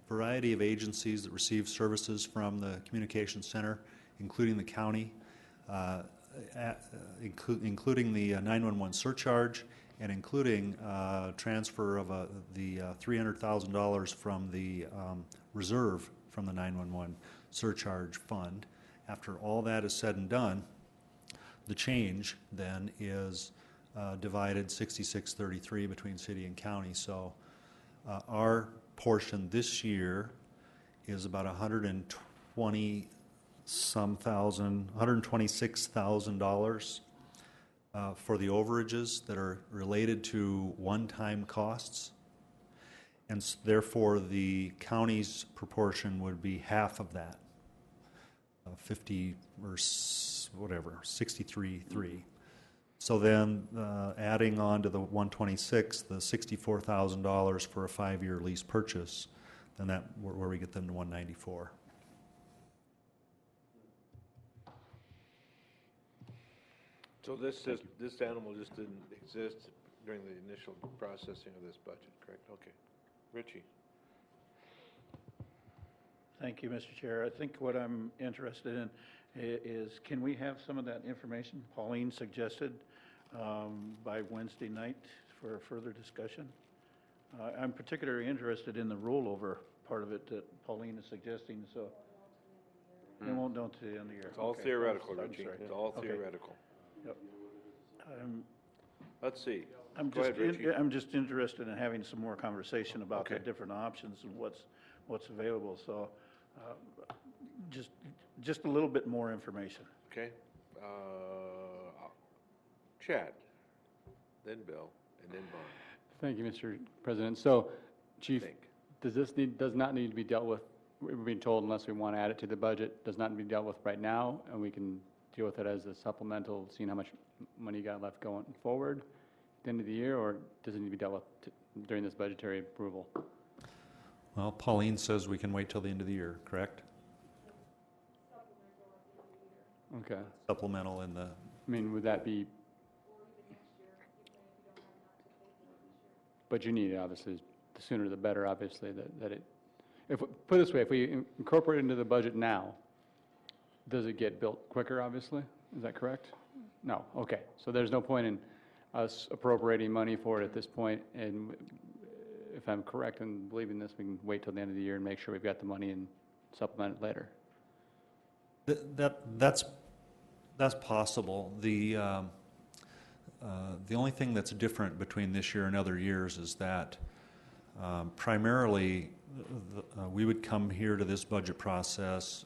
variety of agencies that receive services from the communications center, including the county, including the 911 surcharge, and including transfer of the $300,000 from the reserve from the 911 surcharge fund. After all that is said and done, the change then is divided 66-33 between city and county. So our portion this year is about $126,000 for the overages that are related to one-time costs, and therefore the county's proportion would be half of that, 50 or whatever, 63.3. So then, adding on to the 126, the $64,000 for a 5-year lease purchase, then that where we get them to 194. So this animal just didn't exist during the initial processing of this budget, correct? Okay. Richie? Thank you, Mr. Chair. I think what I'm interested in is, can we have some of that information Pauline suggested by Wednesday night for further discussion? I'm particularly interested in the rollover part of it that Pauline is suggesting, so it won't until the end of the year. It's all Okay. theoretical, I'm Richie. sorry. It's all Okay. theoretical. Yep. Let's see. I'm Go ahead, Richie. I'm just interested in having some more conversation about the Okay. different options and what's available, so just a little bit more information. Okay. Chad, then Bill, and then Vaughn. Thank you, Mr. President. So, Chief, does not need to be dealt with, we're being told unless we want to add it to the budget, does not need to be dealt with right now, and we can deal with it as a supplemental, seeing how much money you got left going forward at the end of the year, or does it need to be dealt with during this budgetary approval? Well, Pauline says we can wait till the end of the year, correct? Okay. Supplemental in the, I mean, would that be? But you need, obviously, the sooner the better, obviously, that it, put it this way, if we incorporate it into the budget now, does it get built quicker, obviously? Is that correct? No, okay. So there's no point in us appropriating money for it at this point, and if I'm correct in believing this, we can wait till the end of the year and make sure we've got the money and supplement it later. that's possible. The only thing that's different between this year and other years is that primarily we would come here to this budget process,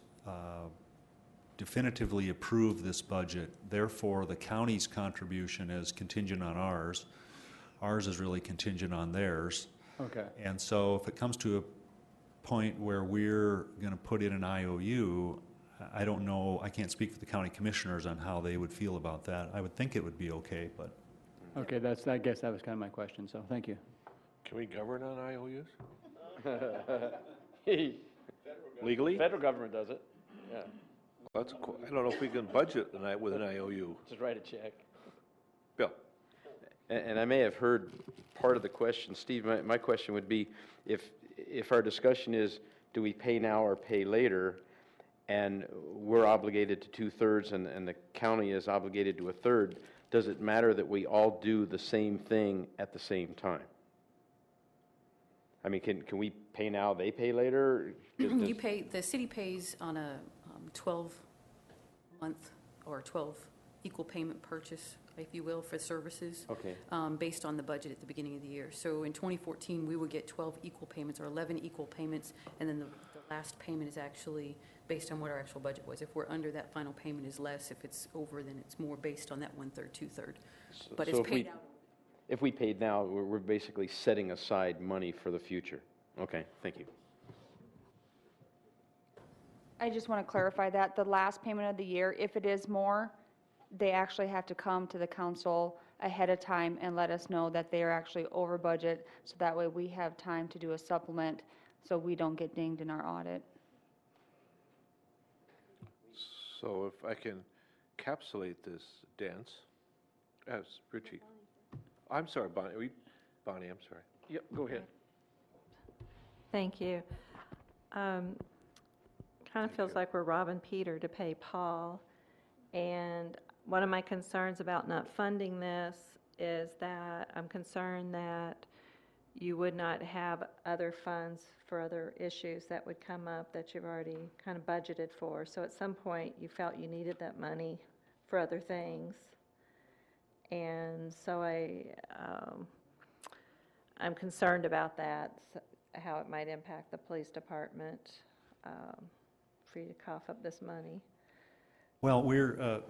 definitively approve this budget. Therefore, the county's contribution is contingent on ours. Ours is really contingent on theirs. Okay. And so if it comes to a point where we're going to put in an IOU, I don't know, I can't speak for the county commissioners on how they would feel about that. I would think it would be okay, but. Okay, I guess that was kind of my question, so thank you. Can we govern on IOUs? Legally? Federal government does it, yeah. That's, I don't know if we can budget tonight with an IOU. Just write a check. Bill? And I may have heard part of the question. Steve, my question would be, if our discussion is, do we pay now or pay later, and we're obligated to 2/3 and the county is obligated to 1/3, does it matter that we all do the same thing at the same time? I mean, can we pay now, they pay later? You pay, the city pays on a 12-month or 12 equal payment purchase, if you will, for services. Okay. Based on the budget at the beginning of the year. So in 2014, we would get 12 equal payments or 11 equal payments, and then the last payment is actually based on what our actual budget was. If we're under, that final payment is less. If it's over, then it's more based on that 1/3, 2/3. But it's paid out. If we paid now, we're basically setting aside money for the future. Okay, thank you. I just want to clarify that the last payment of the year, if it is more, they actually have to come to the council ahead of time and let us know that they are actually over budget, so that way we have time to do a supplement so we don't get dinged in our audit. So if I can encapsulate this dance, as Richie. I'm sorry, Bonnie. Bonnie, I'm sorry. Yep, go ahead. Thank you. Kind of feels like we're robbing Peter to pay Paul. And one of my concerns about not funding this is that I'm concerned that you would not have other funds for other issues that would come up that you've already kind of budgeted for. So at some point, you felt you needed that money for other things. And so I'm concerned about that, how it might impact the police department for you to cough up this money. Well, we're,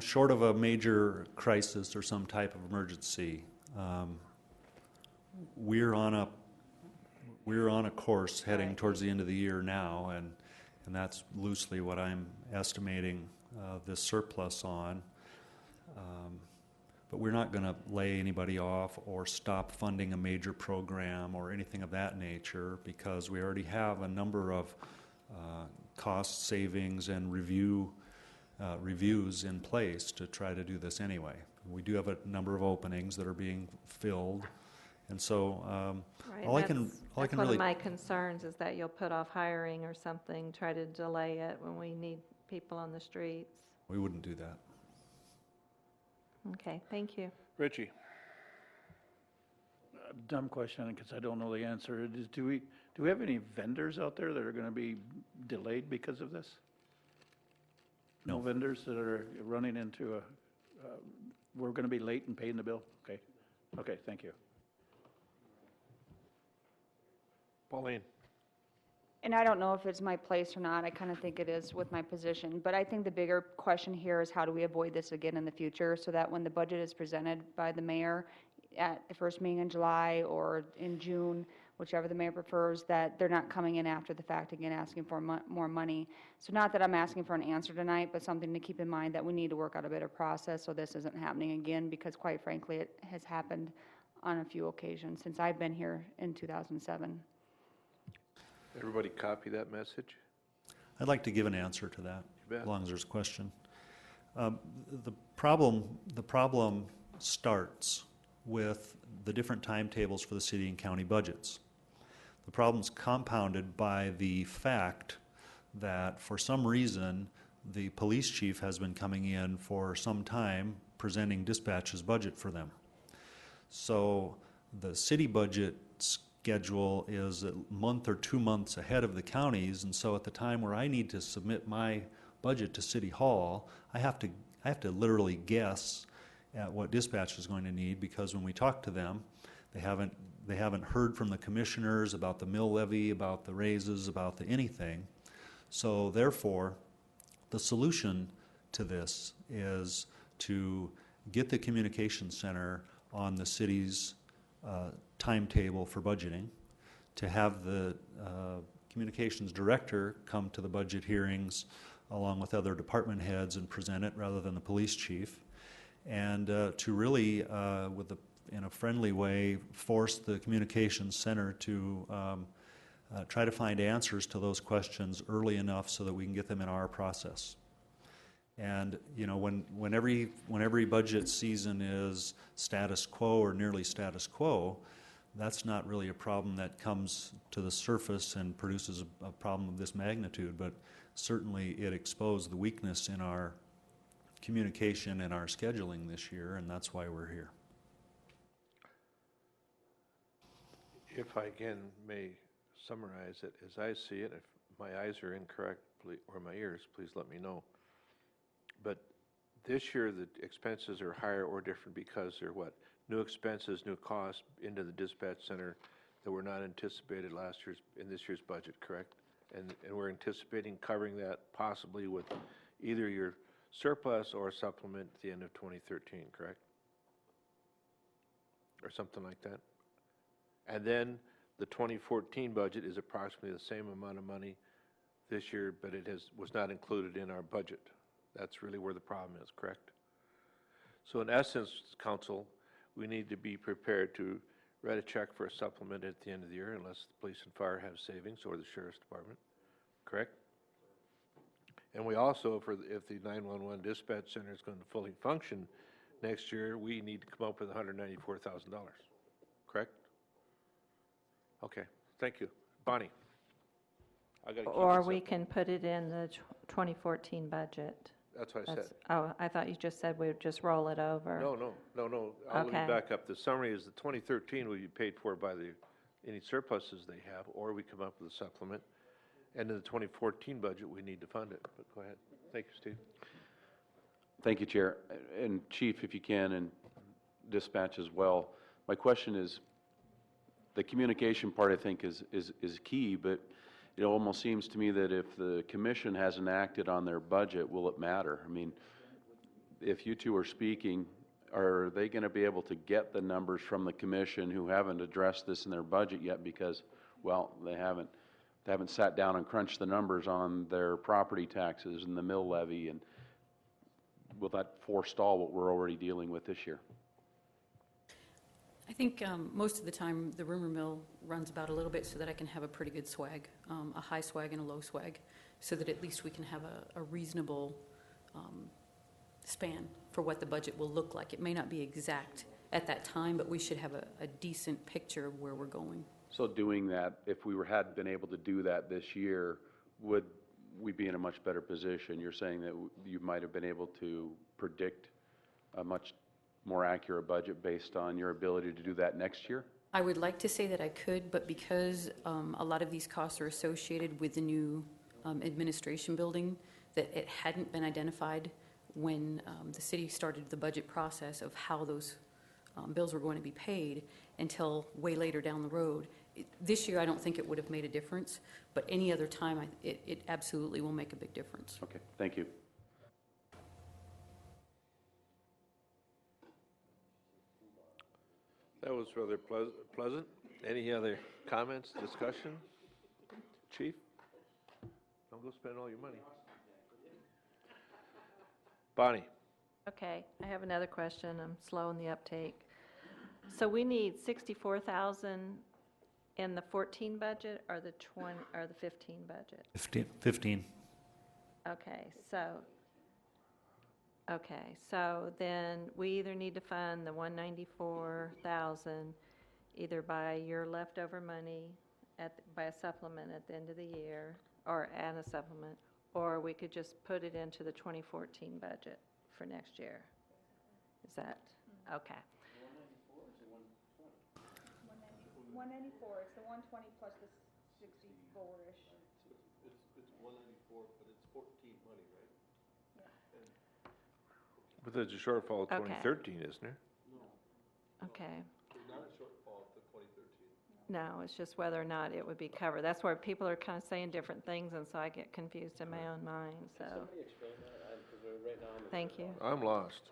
short of a major crisis or some type of emergency, we're on a course heading towards the end of the year now, and that's loosely what I'm estimating this surplus on. But we're not going to lay anybody off or stop funding a major program or anything of that nature, because we already have a number of cost savings and reviews in place to try to do this anyway. We do have a number of openings that are being filled, and so Right, all I can one really of my concerns is that you'll put off hiring or something, try to delay it when we need people on the streets. we wouldn't do that. Okay, thank you. Richie? Dumb question, because I don't know the answer. It is, do we have any vendors out there that are going to be delayed because of this? No vendors that are running into we're going to be late in paying the bill? Okay. Okay, thank you. Pauline? And I don't know if it's my place or not. I kind of think it is with my position. But I think the bigger question here is how do we avoid this again in the future, so that when the budget is presented by the mayor at the first meeting in July or in June, whichever the mayor prefers, that they're not coming in after the fact again asking for more money. So not that I'm asking for an answer tonight, but something to keep in mind, that we need to work out a better process so this isn't happening again, because quite frankly, it has happened on a few occasions since I've been here in 2007. Everybody copy that message? I'd like to give an answer to that, You bet. as long as there's a question. The problem starts with the different timetables for the city and county budgets. The problem's compounded by the fact that for some reason the police chief has been coming in for some time presenting dispatch's budget for them. So the city budget schedule is a month or 2 months ahead of the counties, and so at the time where I need to submit my budget to City Hall, I have to literally guess at what dispatch is going to need, because when we talk to them, they haven't heard from the commissioners about the mill levy, about the raises, about the anything. So therefore, the solution to this is to get the communications center on the city's timetable for budgeting, to have the communications director come to the budget hearings along with other department heads and present it rather than the police chief, and to really, in a friendly way, force the communications center to try to find answers to those questions early enough so that we can get them in our process. And you know, when every budget season is status quo or nearly status quo, that's not really a problem that comes to the surface and produces a problem of this magnitude, but certainly it exposed the weakness in our communication and our scheduling this year, and that's why we're here. If I again may summarize it, as I see it, if my eyes are incorrect, or my ears, please let me know. But this year, the expenses are higher or different because they're what? New expenses, new costs into the dispatch center that were not anticipated in this year's budget, correct? And we're anticipating covering that possibly with either your surplus or supplement at the end of 2013, correct? Or something like that. And then the 2014 budget is approximately the same amount of money this year, but it was not included in our budget. That's really where the problem is, correct? So in essence, Council, we need to be prepared to write a check for a supplement at the end of the year unless the police and fire have savings or the sheriff's department, correct? And we also, if the 911 dispatch center is going to fully function next year, we need to come up with $194,000, correct? Okay, thank you. Bonnie. I gotta keep Or this we up. can put it in the 2014 budget. That's what I said. Oh, I thought you just said we would just roll it over. No. Let me Okay. back up. The summary is the 2013 will be paid for by any surpluses they have, or we come up with a supplement. And in the 2014 budget, we need to fund it. But go ahead. Thank you, Steve. Thank you, Chair. And Chief, if you can, and dispatch as well. My question is, the communication part, I think, is key, but it almost seems to me that if the commission hasn't acted on their budget, will it matter? I mean, if you two are speaking, are they going to be able to get the numbers from the commission who haven't addressed this in their budget yet because, well, they haven't sat down and crunched the numbers on their property taxes and the mill levy, and will that forestall what we're already dealing with this year? I think most of the time the rumor mill runs about a little bit so that I can have a pretty good swag, a high swag and a low swag, so that at least we can have a reasonable span for what the budget will look like. It may not be exact at that time, but we should have a decent picture of where we're going. So doing that, if we had been able to do that this year, would we be in a much better position? You're saying that you might have been able to predict a much more accurate budget based on your ability to do that next year? I would like to say that I could, but because a lot of these costs are associated with the new administration building, that it hadn't been identified when the city started the budget process of how those bills were going to be paid until way later down the road. This year, I don't think it would have made a difference, but any other time, it absolutely will make a big difference. Okay, thank you. That was rather pleasant. Any other comments, discussion? Chief? Don't go spend all your money. Bonnie? Okay, I have another question. I'm slow in the uptake. So we need 64,000 in the 14 budget or the 15 budget? 15. Okay, so then we either need to fund the 194,000 either by your leftover money by a supplement at the end of the year, and a supplement, or we could just put it into the 2014 budget for next year. Is that, okay. 194, it's the 120 plus the 64-ish. It's 194, but it's 14 money, right? But there's a shortfall of Okay. 2013, isn't there? Okay. There's not a shortfall to 2013. No, it's just whether or not it would be covered. That's where people are kind of saying different things, and so I get confused in my own mind, so. Thank you. I'm lost.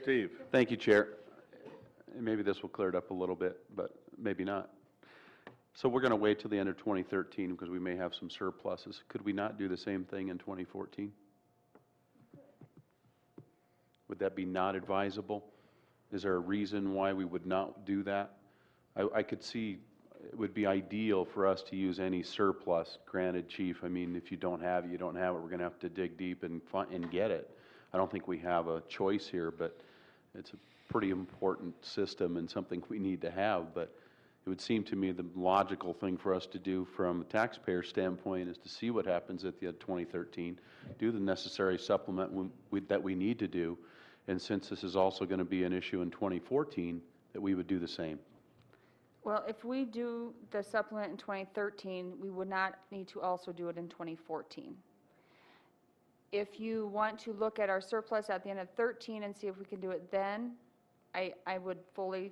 Steve? Thank you, Chair. And maybe this will clear it up a little bit, but maybe not. So we're going to wait till the end of 2013 because we may have some surpluses. Could we not do the same thing in 2014? Would that be not advisable? Is there a reason why we would not do that? I could see it would be ideal for us to use any surplus. Granted, Chief, I mean, if you don't have it, you don't have it. We're going to have to dig deep and get it. I don't think we have a choice here, but it's a pretty important system and something we need to have. But it would seem to me the logical thing for us to do from a taxpayer standpoint is to see what happens at the end of 2013, do the necessary supplement that we need to do, and since this is also going to be an issue in 2014, that we would do the same. Well, if we do the supplement in 2013, we would not need to also do it in 2014. If you want to look at our surplus at the end of 13 and see if we can do it then, I would fully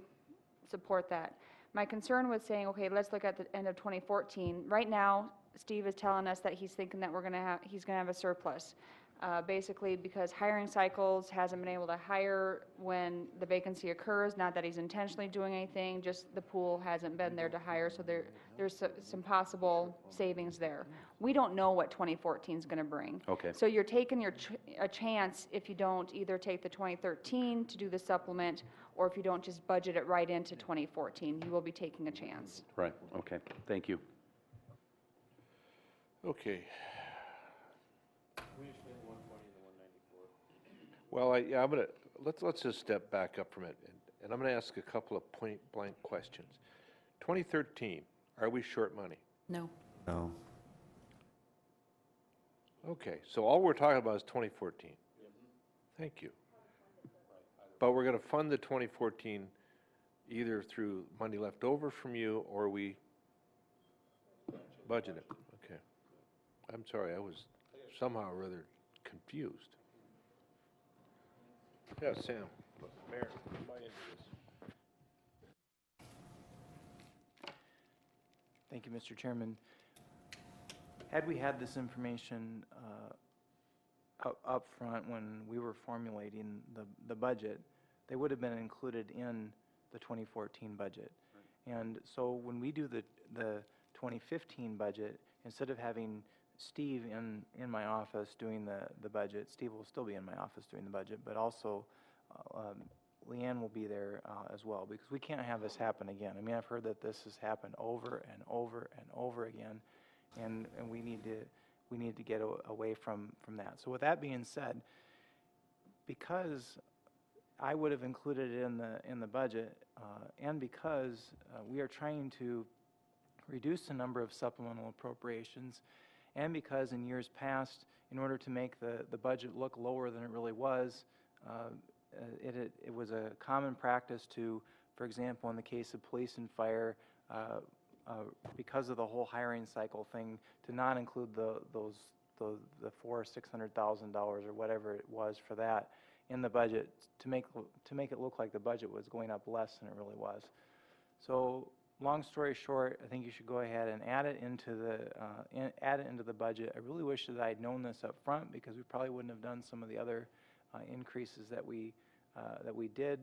support that. My concern was saying, okay, let's look at the end of 2014. Right now, Steve is telling us that he's thinking that he's going to have a surplus. Basically because hiring cycles hasn't been able to hire when the vacancy occurs, not that he's intentionally doing anything, just the pool hasn't been there to hire, so there's some possible savings there. We don't know what 2014 is going to bring. Okay. So you're taking a chance if you don't either take the 2013 to do the supplement, or if you don't just budget it right into 2014, you will be taking a chance. Right, okay, thank you. Okay. Well, I'm gonna, let's just step back up from it, and I'm gonna ask a couple of point-blank questions. 2013, are we short money? No. No. Okay, so all we're talking about is 2014. Thank you. But we're gonna fund the 2014 either through money left over from you, or we budget it. Okay. I'm sorry, I was somehow or other confused. Yeah, Sam, Mayor, come by into this. Thank you, Mr. Chairman. Had we had this information up front when we were formulating the budget, they would have been included in the 2014 budget. Right. And so when we do the 2015 budget, instead of having Steve in my office doing the budget, Steve will still be in my office doing the budget, but also Leanne will be there as well, because we can't have this happen again. I mean, I've heard that this has happened over and over and over again, and we need to get away from that. So with that being said, because I would have included it in the budget, and because we are trying to reduce the number of supplemental appropriations, and because in years past, in order to make the budget look lower than it really was, it was a common practice to, for example, in the case of police and fire, because of the whole hiring cycle thing, to not include the $400,000 or $600,000 or whatever it was for that in the budget, to make it look like the budget was going up less than it really was. So, long story short, I think you should go ahead and add it into the budget. I really wish that I had known this up front, because we probably wouldn't have done some of the other increases that we did,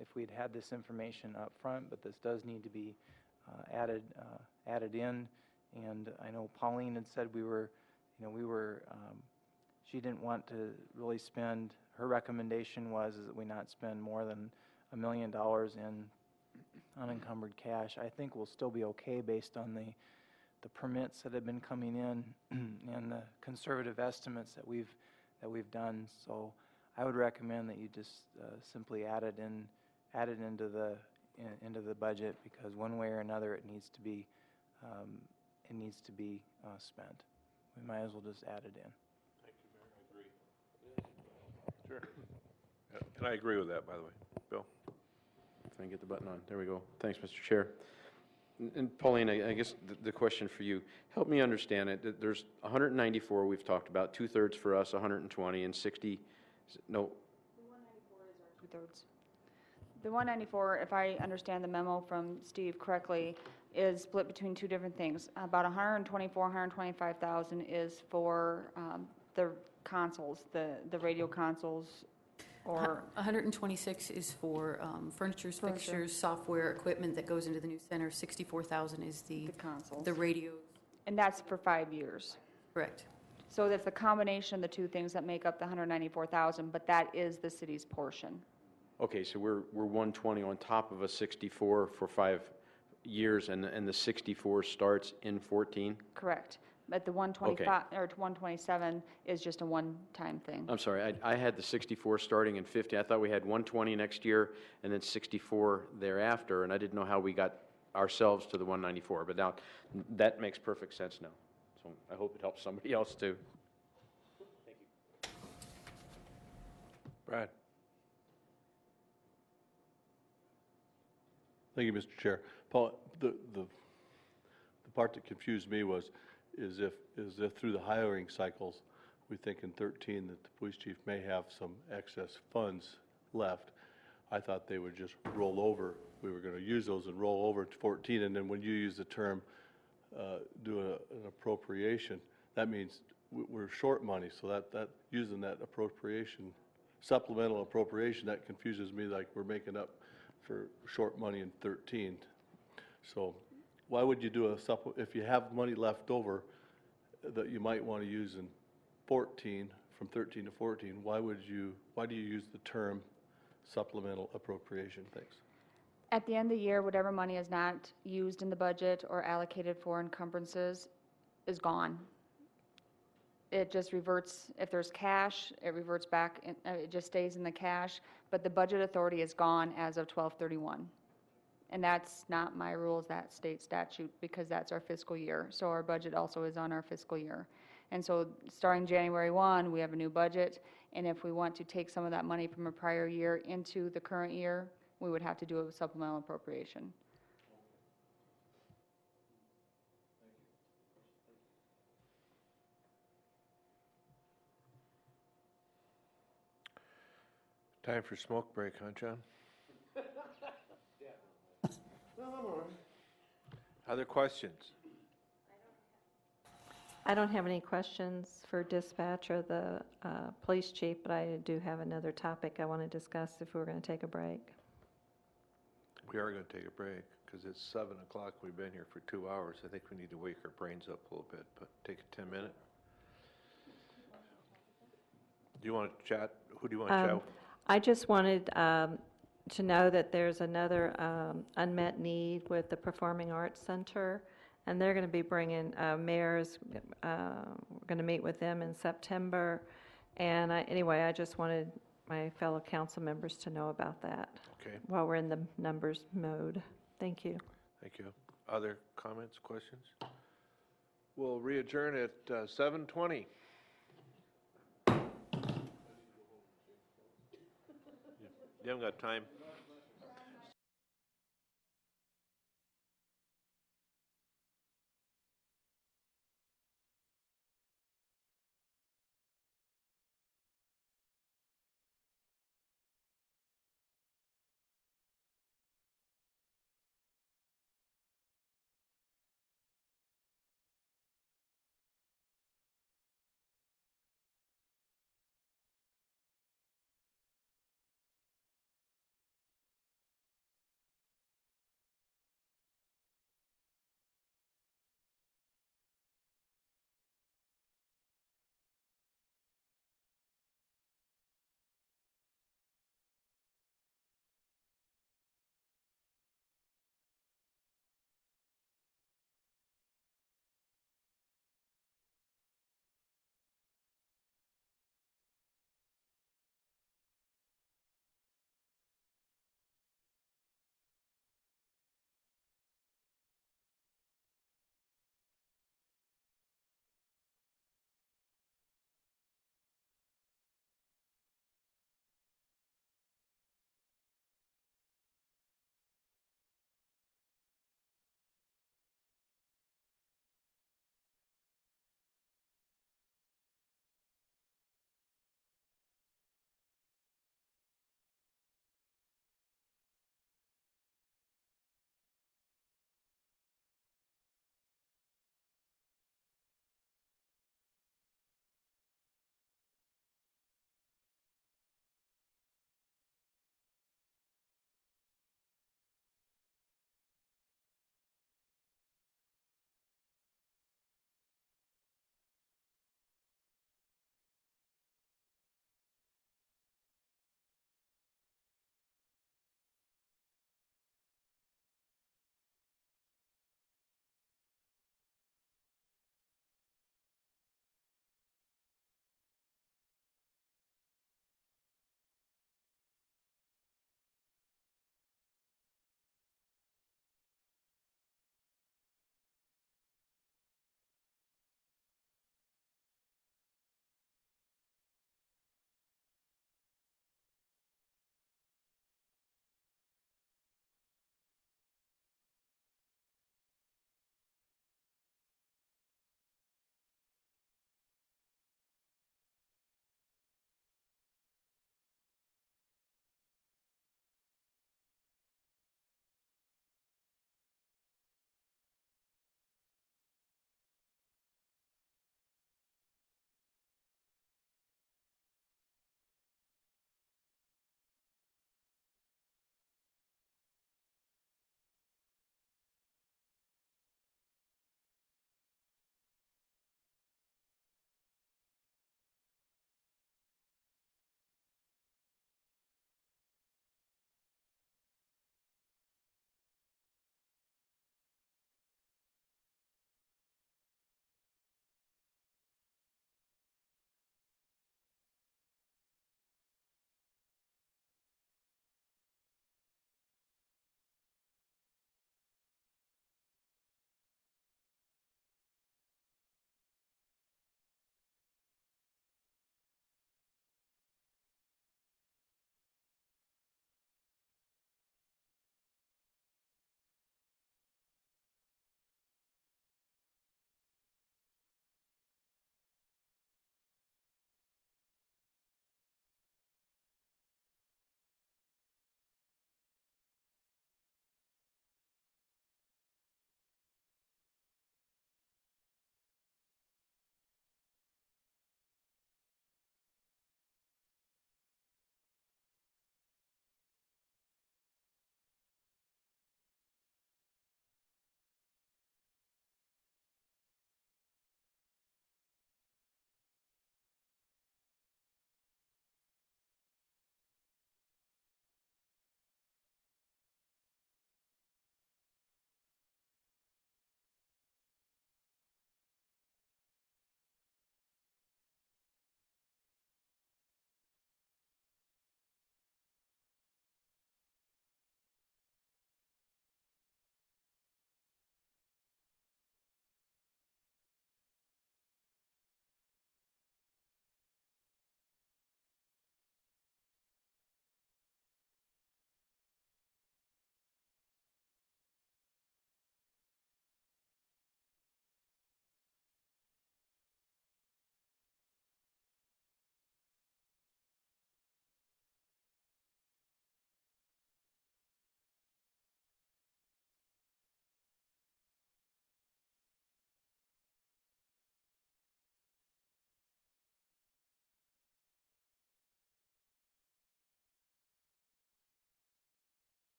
if we'd had this information up front. But this does need to be added in. And I know Pauline had said she didn't want to really spend. Her recommendation was that we not spend more than $1 million in unencumbered cash. I think we'll still be okay based on the permits that have been coming in and the conservative estimates that we've done. So I would recommend that you just simply add it into the budget, because one way or another it needs to be spent. We might as well just add it in. Thank you, Mayor. I agree. Sure. Yeah, and I agree with that, by the way. Bill? If I can get the button on. There we go. Thanks, Mr. Chair. And Pauline, I guess the question for you, help me understand it. There's 194 we've talked about, 2/3 for us, 120, and 60, no. The 194 is our 2/3. The 194, if I understand the memo from Steve correctly, is split between two different things. About 125,000 is for the consoles, the radio consoles, or 126 is for furnitures, fixtures, software, equipment that goes into the new center. 64,000 is the consoles, the radio. And that's for 5 years. Correct. So that's the combination of the two things that make up the 194,000, but that is the city's portion. Okay, so we're 120 on top of a 64 for years and the 64 starts in 14? Correct. But the 125, or 127 is just a one-time thing. I'm sorry, I had the 64 starting in 50. I thought we had 120 next year and then 64 thereafter, and I didn't know how we got ourselves to the 194. But now, that makes perfect sense now. So I hope it helps somebody else too. Thank you. Brad? Thank you, Mr. Chair. Paul, the part that confused me is if through the hiring cycles, we think in 13 that the police chief may have some excess funds left. I thought they would just roll over. We were going to use those and roll over to 14, and then when you use the term do an appropriation, that means we're short money, so that using that appropriation, supplemental appropriation, that confuses me, like we're making up for short money in 13. So why would you do if you have money left over that you might want to use in 14, from 13 to 14, why do you use the term supplemental appropriation? Thanks. At the end of the year, whatever money is not used in the budget or allocated for encumbrances is gone. It just reverts, if there's cash, it reverts back, it just stays in the cash, but the budget authority is gone as of 12/31. And that's not my rules, that's state statute, because that's our fiscal year. So our budget also is on our fiscal year. And so starting January 1, we have a new budget, and if we want to take some of that money from a prior year into the current year, we would have to do a supplemental appropriation. Time for smoke break, huh, John? Other questions? I don't have any questions for dispatch or the police chief, but I do have another topic I want to discuss if we're going to take a break. We are going to take a break because it's 7 o'clock. We've been here for 2 hours. I think we need to wake our brains up a little bit, but take a 10-minute. Do you want to chat? Who do you want to chat with? I just wanted to know that there's another unmet need with the Performing Arts Center, and they're going to be bringing mayors. We're going to meet with them in September, and anyway, I just wanted my fellow council members to know about that. Okay. While we're in the numbers mode. Thank you. Thank you. Other comments, questions? We'll re-adjourn at 7:20. You haven't got time.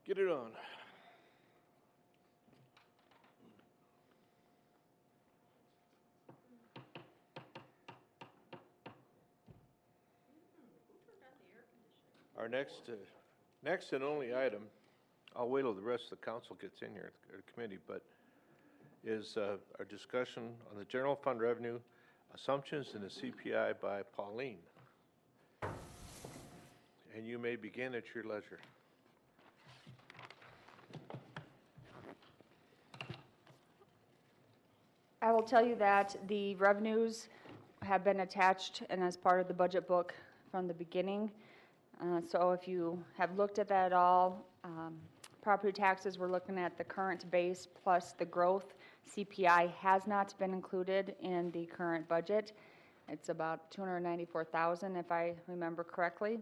Get it on. Our next and only item, I'll wait till the rest of the council gets in here, or the committee, but is our discussion on the general fund revenue assumptions in the CPI by Pauline. And you may begin at your leisure. I will tell you that the revenues have been attached and as part of the budget book from the beginning. So if you have looked at that at all, property taxes, we're looking at the current base plus the growth. CPI has not been included in the current budget. It's about $294,000 if I remember correctly.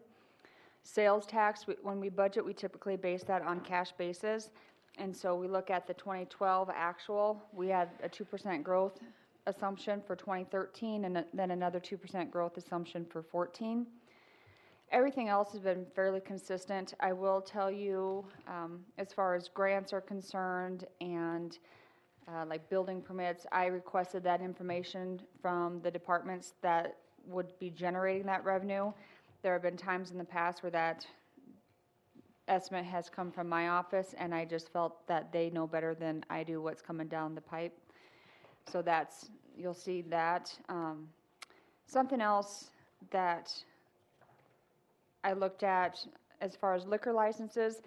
Sales tax, when we budget, we typically base that on cash basis. And so we look at the 2012 actual. We had a 2% growth assumption for 2013 and then another 2% growth assumption for 2014. Everything else has been fairly consistent. I will tell you, as far as grants are concerned and like building permits, I requested that information from the departments that would be generating that revenue. There have been times in the past where that estimate has come from my office, and I just felt that they know better than I do what's coming down the pipe. So that's, you'll see that. Something else that I looked at as far as liquor licenses,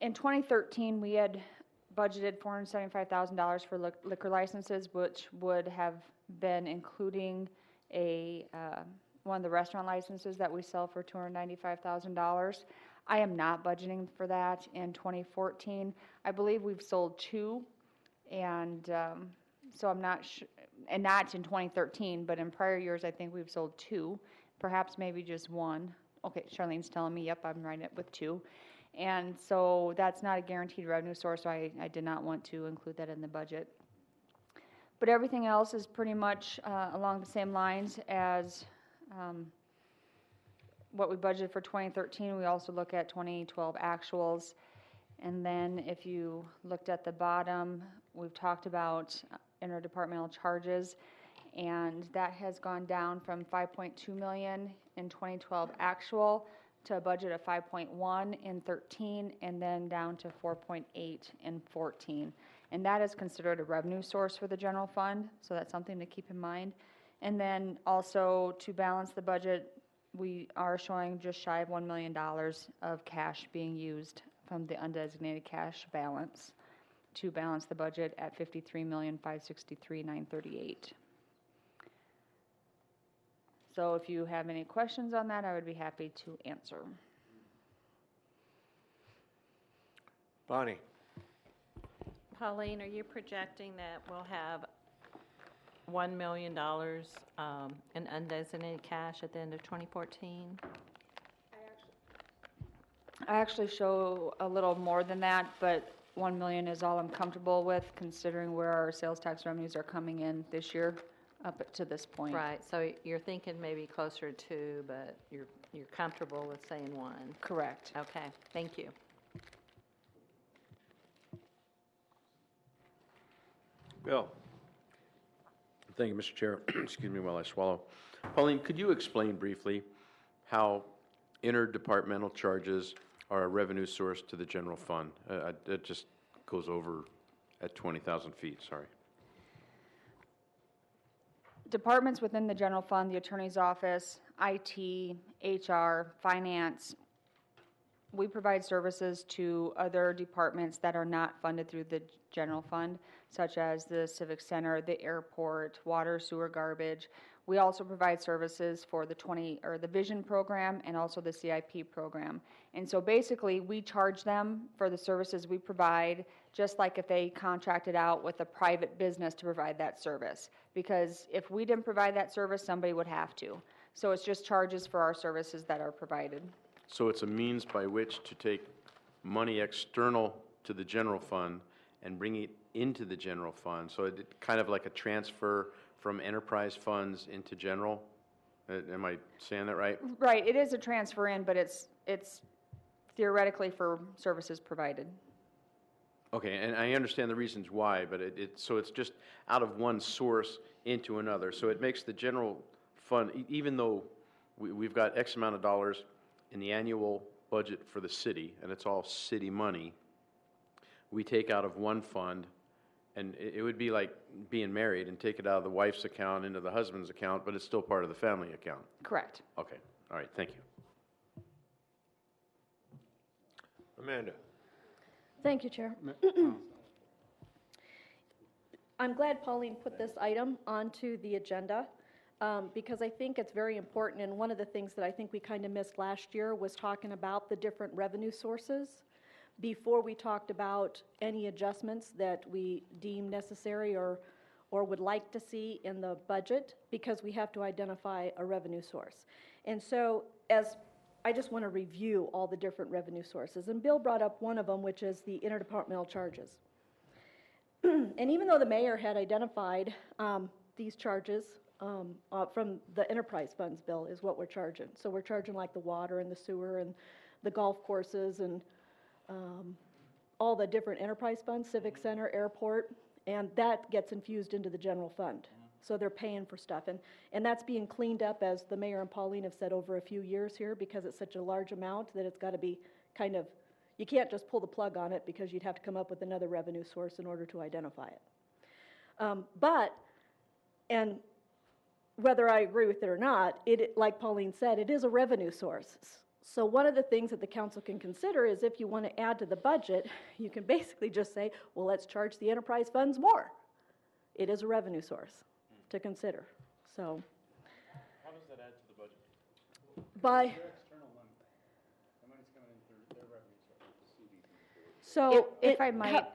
in 2013, we had budgeted $475,000 for liquor licenses, which would have been including a one of the restaurant licenses that we sell for $295,000. I am not budgeting for that in 2014. I believe we've sold 2, and so I'm not and not in 2013, but in prior years, I think we've sold 2, perhaps maybe just 1. Okay, Charlene's telling me, yep, I'm right with 2. And so that's not a guaranteed revenue source, so I did not want to include that in the budget. But everything else is pretty much along the same lines as what we budgeted for 2013. We also look at 2012 actuals. And then if you looked at the bottom, we've talked about interdepartmental charges, and that has gone down from $5.2 million in 2012 actual to a budget of 5.1 in 13, and then down to 4.8 in 14. And that is considered a revenue source for the general fund, so that's something to keep in mind. And then also to balance the budget, we are showing just shy of $1 million of cash being used from the undesignated cash balance to balance the budget at $53,563,938. So if you have any questions on that, I would be happy to answer. Bonnie. Pauline, are you projecting that we'll have $1 million in undesignated cash at the end of 2014? I actually show a little more than that, but 1 million is all I'm comfortable with, considering where our sales tax revenues are coming in this year up to this point. Right, so you're thinking maybe closer to 2, but you're comfortable with saying 1? Correct. Okay, thank you. Bill. Thank you, Mr. Chair. Excuse me while I swallow. Pauline, could you explain briefly how interdepartmental charges are a revenue source to the general fund? It just goes over at 20,000 feet, sorry. Departments within the general fund, the attorney's office, IT, HR, finance, we provide services to other departments that are not funded through the general fund, such as the Civic Center, the airport, water, sewer, garbage. We also provide services for the the Vision program and also the CIP program. And so basically, we charge them for the services we provide, just like if they contracted out with a private business to provide that service. Because if we didn't provide that service, somebody would have to. So it's just charges for our services that are provided. So it's a means by which to take money external to the general fund and bring it into the general fund. So it's kind of like a transfer from enterprise funds into general. Am I saying that right? Right. It is a transfer in, but it's theoretically for services provided. Okay, and I understand the reasons why, but so it's just out of one source into another. So it makes the general fund, even though we've got X amount of dollars in the annual budget for the city, and it's all city money, we take out of one fund, and it would be like being married and take it out of the wife's account into the husband's account, but it's still part of the family account. Correct. Okay, all right, thank you. Amanda? Thank you, Chair. I'm glad Pauline put this item onto the agenda because I think it's very important. And one of the things that I think we kind of missed last year was talking about the different revenue sources before we talked about any adjustments that we deem necessary or would like to see in the budget, because we have to identify a revenue source. And so I just want to review all the different revenue sources. And Bill brought up one of them, which is the interdepartmental charges. And even though the mayor had identified these charges from the enterprise funds bill is what we're charging. So we're charging like the water and the sewer and the golf courses and all the different enterprise funds, civic center, airport, and that gets infused into the general fund. So they're paying for stuff. And that's being cleaned up, as the mayor and Pauline have said, over a few years here, because it's such a large amount that it's got to be kind of, you can't just pull the plug on it, because you'd have to come up with another revenue source in order to identify it. And whether I agree with it or not, like Pauline said, it is a revenue source. So one of the things that the council can consider is, if you want to add to the budget, you can basically just say, well, let's charge the enterprise funds more. It is a revenue source to consider. So How does that add to the budget? by so If I might,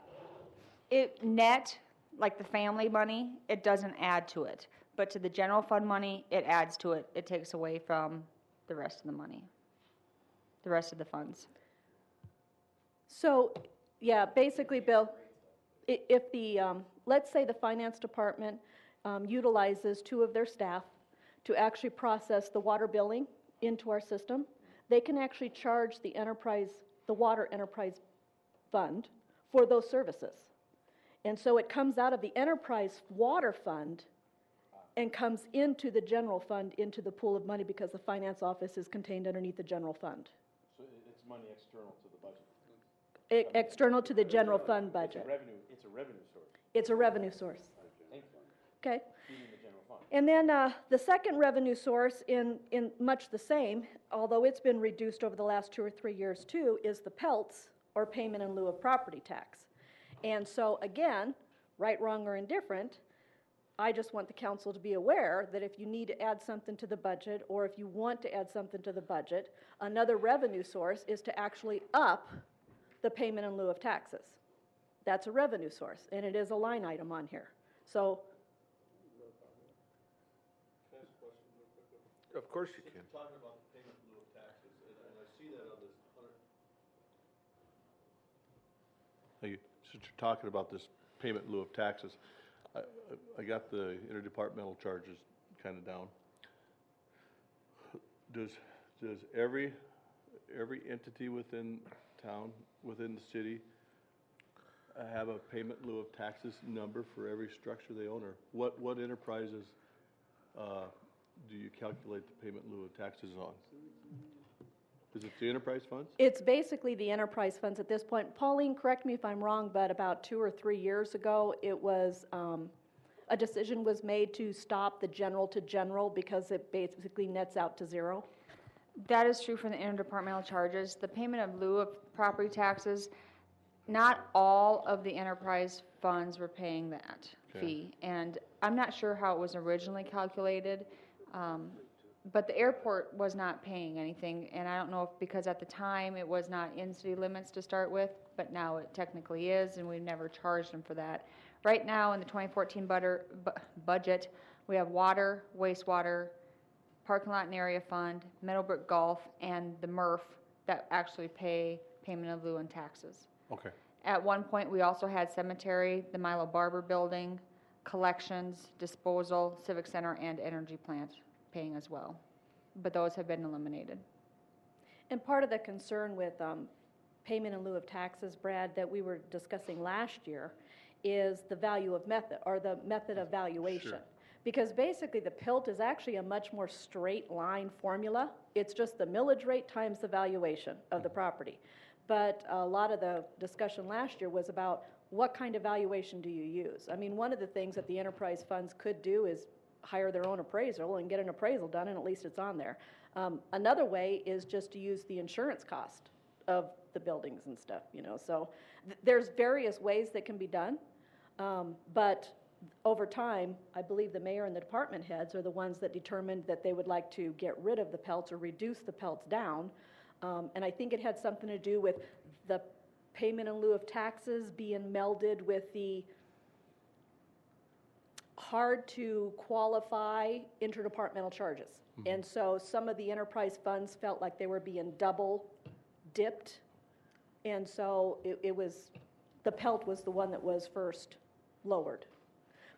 it net, like the family money, it doesn't add to it. But to the general fund money, it adds to it. It takes away from the rest of the money, the rest of the funds. So, yeah, basically, Bill, if the, let's say the finance department utilizes 2 of their staff to actually process the water billing into our system, they can actually charge the water enterprise fund for those services. And so it comes out of the enterprise water fund and comes into the general fund, into the pool of money, because the finance office is contained underneath the general fund. So it's money external to the budget? External to the general fund budget. It's a revenue source. It's a revenue source. Thank you. Okay. Feeding the general fund. And then the second revenue source, in much the same, although it's been reduced over the last 2 or 3 years too, is the PELTS, or payment in lieu of property tax. And so again, right, wrong, or indifferent, I just want the council to be aware that if you need to add something to the budget, or if you want to add something to the budget, another revenue source is to actually up the payment in lieu of taxes. That's a revenue source, and it is a line item on here. So, Of course you can. Talking about the payment in lieu of taxes, and I see that on this since you're talking about this payment in lieu of taxes, I got the interdepartmental charges kind of down. Does every entity within town, within the city, have a payment in lieu of taxes number for every structure they own? Or what enterprises do you calculate the payment in lieu of taxes on? Is it the enterprise funds? it's basically the enterprise funds at this point. Pauline, correct me if I'm wrong, but about 2 or 3 years ago, it was, a decision was made to stop the general to general because it basically nets out to 0. That is true for the interdepartmental charges. The payment of lieu of property taxes, not all of the enterprise funds were paying that fee. And I'm not sure how it was originally calculated, but the airport was not paying anything. And I don't know if because at the time it was not in city limits to start with, but now it technically is, and we've never charged them for that. Right now in the 2014 budget, we have water, wastewater, parking lot and area fund, Meadowbrook Golf, and the MRF that actually pay payment of lieu and taxes. Okay. At one point, we also had cemetery, the Milo Barber Building, collections, disposal, civic center, and energy plant paying as well. But those have been eliminated. And part of the concern with payment in lieu of taxes, Brad, that we were discussing last year is the value of method, or the method of valuation. Sure. Because basically the PILT is actually a much more straight line formula. It's just the millage rate times the valuation of the property. But a lot of the discussion last year was about what kind of valuation do you use? I mean, one of the things that the enterprise funds could do is hire their own appraisal and get an appraisal done, and at least it's on there. Another way is just to use the insurance cost of the buildings and stuff, you know. So there's various ways that can be done, but over time, I believe the mayor and the department heads are the ones that determined that they would like to get rid of the pelts or reduce the pelts down. And I think it had something to do with the payment in lieu of taxes being melded with the hard to qualify interdepartmental charges. And so some of the enterprise funds felt like they were being double dipped. And so it was, the pelt was the one that was first lowered.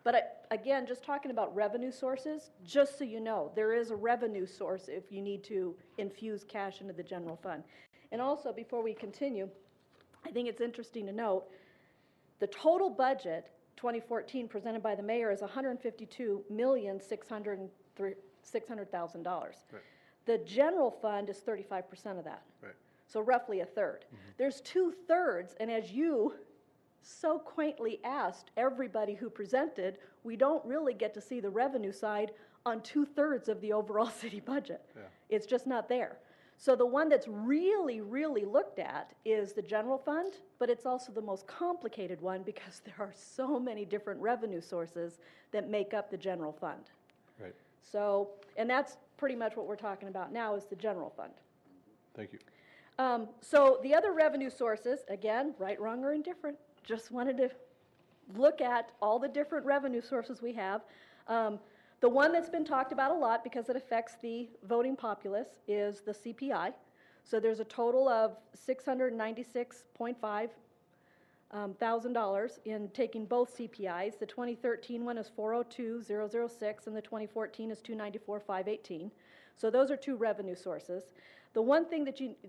But again, just talking about revenue sources, just so you know, there is a revenue source if you need to infuse cash into the general fund. And also, before we continue, I think it's interesting to note, the total budget 2014 presented by the mayor is $152,600,000. Right. The general fund is 35% of that. Right. So roughly a third. There's 2/3, and as you so quaintly asked everybody who presented, we don't really get to see the revenue side on 2/3 of the overall city budget. Yeah. It's just not there. So the one that's really, really looked at is the general fund, but it's also the most complicated one because there are so many different revenue sources that make up the general fund. Right. So, and that's pretty much what we're talking about now is the general fund. Thank you. So the other revenue sources, again, right, wrong, or indifferent, just wanted to look at all the different revenue sources we have. The one that's been talked about a lot because it affects the voting populace is the CPI. So there's a total of $696.5 thousand in taking both CPIs. The 2013 one is 402,006 and the 2014 is 294,518. So those are two revenue sources. The one thing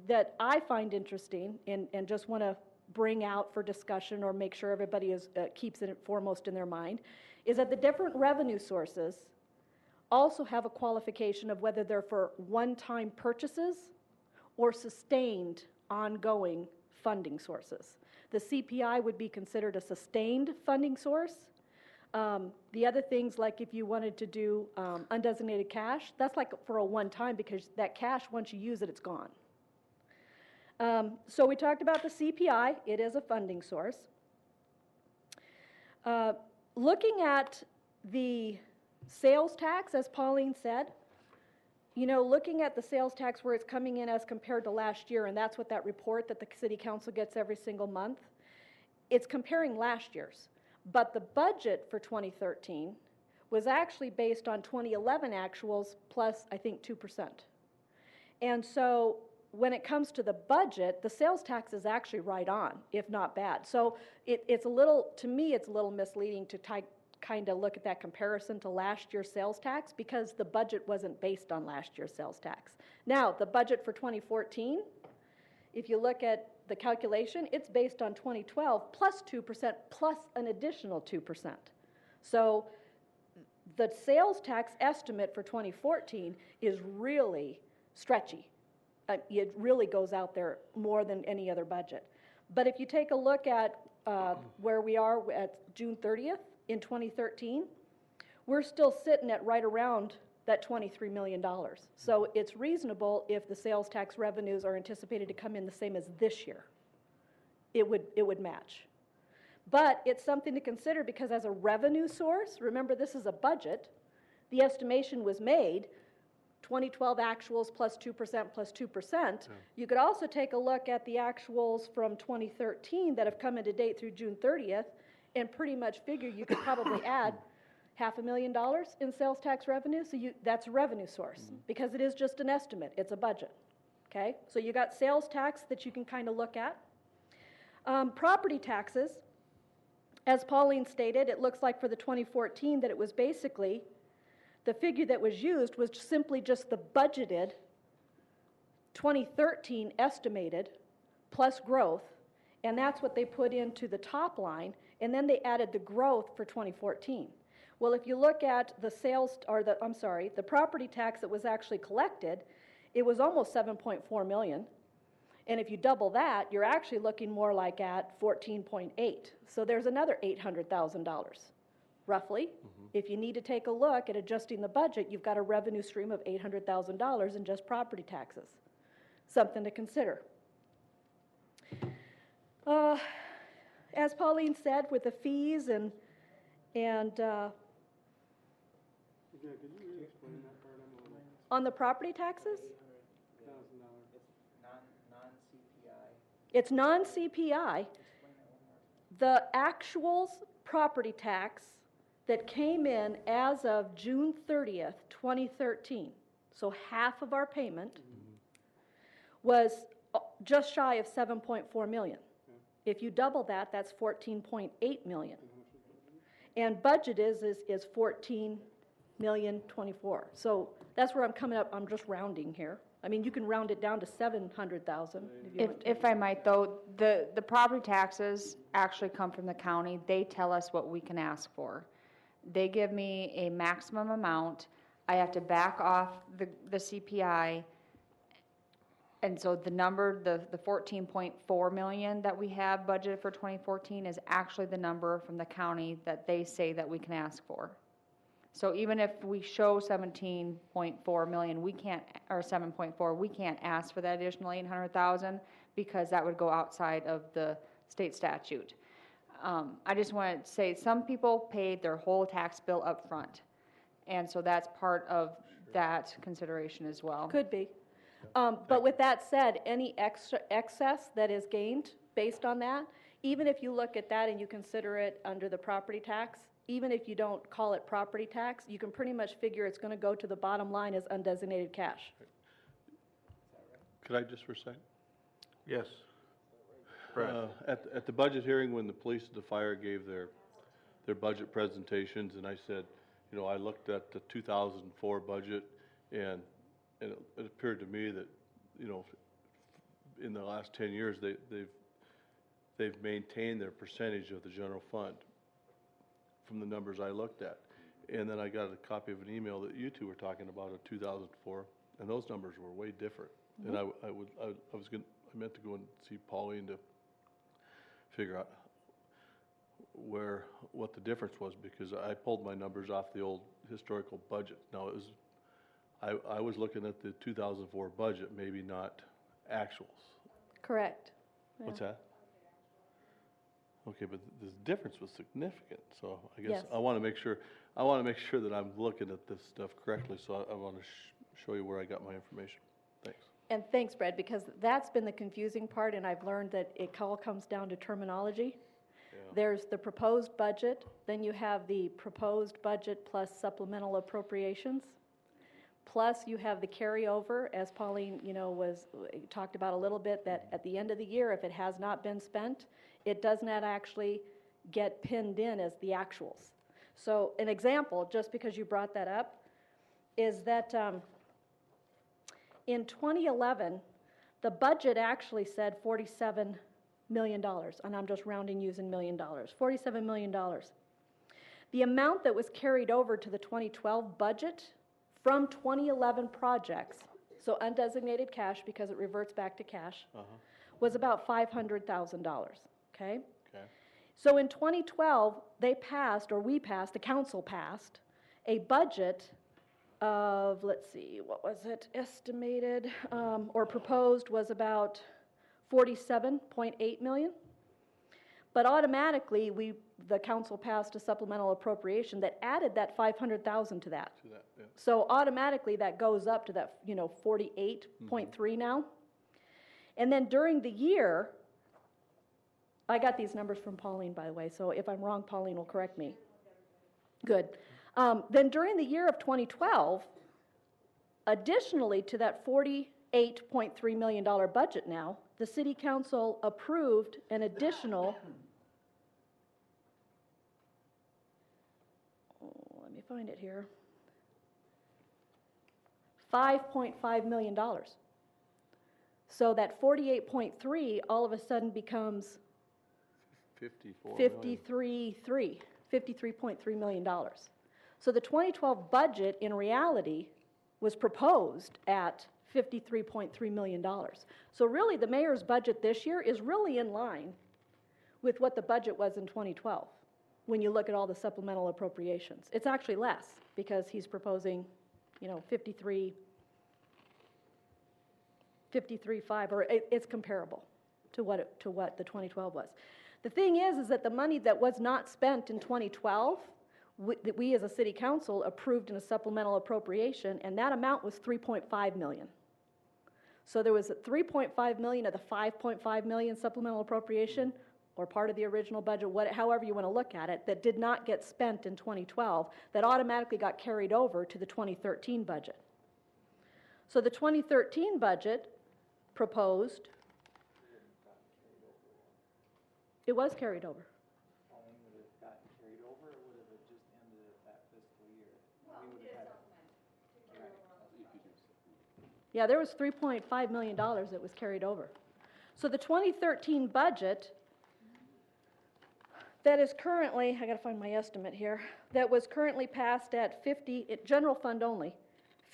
that I find interesting and just want to bring out for discussion or make sure everybody keeps it foremost in their mind is that the different revenue sources also have a qualification of whether they're for one-time purchases or sustained ongoing funding sources. The CPI would be considered a sustained funding source. The other things, like if you wanted to do undesignated cash, that's like for a one-time because that cash, once you use it, it's gone. So we talked about the CPI. It is a funding source. Looking at the sales tax, as Pauline said, you know, looking at the sales tax where it's coming in as compared to last year, and that's what that report that the city council gets every single month, it's comparing last year's. But the budget for 2013 was actually based on 2011 actuals plus, I think, 2%. And so when it comes to the budget, the sales tax is actually right on, if not bad. So it's a little, to me, it's a little misleading to kind of look at that comparison to last year's sales tax because the budget wasn't based on last year's sales tax. Now, the budget for 2014, if you look at the calculation, it's based on 2012 plus 2% plus an additional 2%. So the sales tax estimate for 2014 is really stretchy. It really goes out there more than any other budget. But if you take a look at where we are at June 30th in 2013, we're still sitting at right around that $23 million. So it's reasonable if the sales tax revenues are anticipated to come in the same as this year. It would match. But it's something to consider because as a revenue source, remember this is a budget, the estimation was made 2012 actuals plus 2% plus 2%. Yeah. You could also take a look at the actuals from 2013 that have come into date through June 30th and pretty much figure you could probably add $500,000 in sales tax revenue. So that's a revenue source because it is just an estimate. It's a budget. Okay? So you got sales tax that you can kind of look at. Property taxes, as Pauline stated, it looks like for the 2014 that it was basically the figure that was used was simply just the budgeted 2013 estimated plus growth, and that's what they put into the top line, and then they added the growth for 2014. Well, if you look at the the property tax that was actually collected, it was almost 7.4 million. And if you double that, you're actually looking more like at 14.8. So there's another $800,000, roughly. If you need to take a look at adjusting the budget, you've got a revenue stream of $800,000 in just property taxes. Something to consider. As Pauline said, with the fees and on the property taxes? It's non-CPI. The actual property tax that came in as of June 30th, 2013, so half of our payment, was just shy of 7.4 million. If you double that, that's 14.8 million. And budget is 14,024,000. So that's where I'm coming up. I'm just rounding here. I mean, you can round it down to 700,000 if you want to. If I might, though, the property taxes actually come from the county. They tell us what we can ask for. They give me a maximum amount. I have to back off the CPI. And so the number, the 14.4 million that we have budgeted for 2014 is actually the number from the county that they say that we can ask for. So even if we show 17.4 million, we can't, or 7.4, we can't ask for that additional 800,000 because that would go outside of the state statute. I just want to say some people paid their whole tax bill up front, and so that's part of that consideration as well. Could be. But with that said, any extra excess that is gained based on that, even if you look at that and you consider it under the property tax, even if you don't call it property tax, you can pretty much figure it's going to go to the bottom line as undesignated cash. Could I just for a second? Yes. Brad. At the budget hearing, when the police and the fire gave their budget presentations, and I said, you know, I looked at the 2004 budget, and it appeared to me that, you know, in the last 10 years, they've maintained their percentage of the general fund from the numbers I looked at. And then I got a copy of an email that you two were talking about in 2004, and those numbers were way different. And I meant to go and see Pauline to figure out what the difference was, because I pulled my numbers off the old historical budget. Now, it was, I was looking at the 2004 budget, maybe not actuals. Correct. What's that? Okay, but the difference was significant, so I guess Yes. I want to make sure that I'm looking at this stuff correctly, so I want to show you where I got my information. Thanks. And thanks, Brad, because that's been the confusing part, and I've learned that it all comes down to terminology. There's the proposed budget, then you have the proposed budget plus supplemental appropriations, plus you have the carryover, as Pauline, talked about a little bit, that at the end of the year, if it has not been spent, it does not actually get pinned in as the actuals. So an example, just because you brought that up, is that in 2011, the budget actually said $47 million, and I'm just rounding using $1 million, $47 million. The amount that was carried over to the 2012 budget from 2011 projects, so undesignated cash because it reverts back to cash, was about $500,000, okay? So in 2012, we passed, the council passed, a budget of, let's see, what was it, estimated or proposed was about 47.8 million. But automatically, the council passed a supplemental appropriation that added that 500,000 to that. Yeah. So automatically, that goes up to that, 48.3 now. And then during the year, I got these numbers from Pauline, by the way, so if I'm wrong, Pauline will correct me. Good. Then during the year of 2012, additionally to that $48.3 million budget now, the city council approved an additional, let me find it here, $5.5 million. So that 48.3 all of a sudden becomes 54 $53.3 million. So the 2012 budget, in reality, was proposed at $53.3 million. So really, the mayor's budget this year is really in line with what the budget was in 2012, when you look at all the supplemental appropriations. It's actually less, because he's proposing, 53.5, or it's comparable to what the 2012 was. The thing is that the money that was not spent in 2012, that we as a city council approved in a supplemental appropriation, and that amount was $3.5 million. So there was $3.5 million of the $5.5 million supplemental appropriation, or part of the original budget, however you want to look at it, that did not get spent in 2012, that automatically got carried over to the 2013 budget. So the 2013 budget proposed, it was carried over. Yeah, there was $3.5 million that was carried over. So the 2013 budget that is currently, I got to find my estimate here, that was currently passed at general fund only,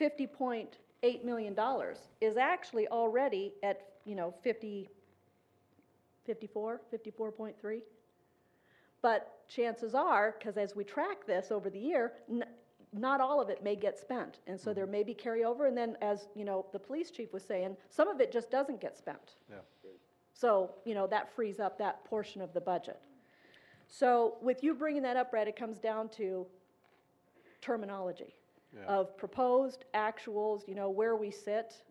$50.8 million, is actually already at, 54.3. But chances are, because as we track this over the year, not all of it may get spent. And so there may be carryover, and then as, the police chief was saying, some of it just doesn't get spent. Yeah. So, that frees up that portion of the budget. So with you bringing that up, Brad, it comes down to terminology of proposed, actuals, where we sit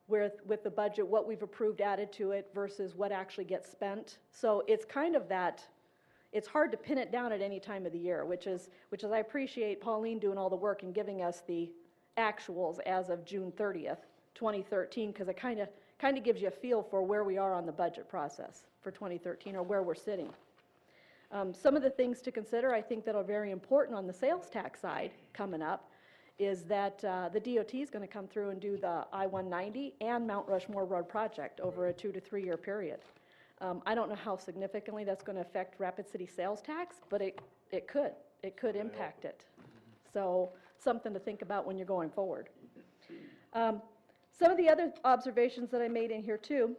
with the budget, what we've approved added to it versus what actually gets spent. So it's kind of that, it's hard to pin it down at any time of the year, which is I appreciate Pauline doing all the work and giving us the actuals as of June 30th, 2013, because it kind of gives you a feel for where we are on the budget process for 2013, or where we're sitting. Some of the things to consider, I think, that are very important on the sales tax side coming up is that the DOT is going to come through and do the I-190 and Mount Rushmore Road project over a 2 to 3 year period. I don't know how significantly that's going to affect Rapid City sales tax, but it could. It could impact it. So something to think about when you're going forward. Some of the other observations that I made in here too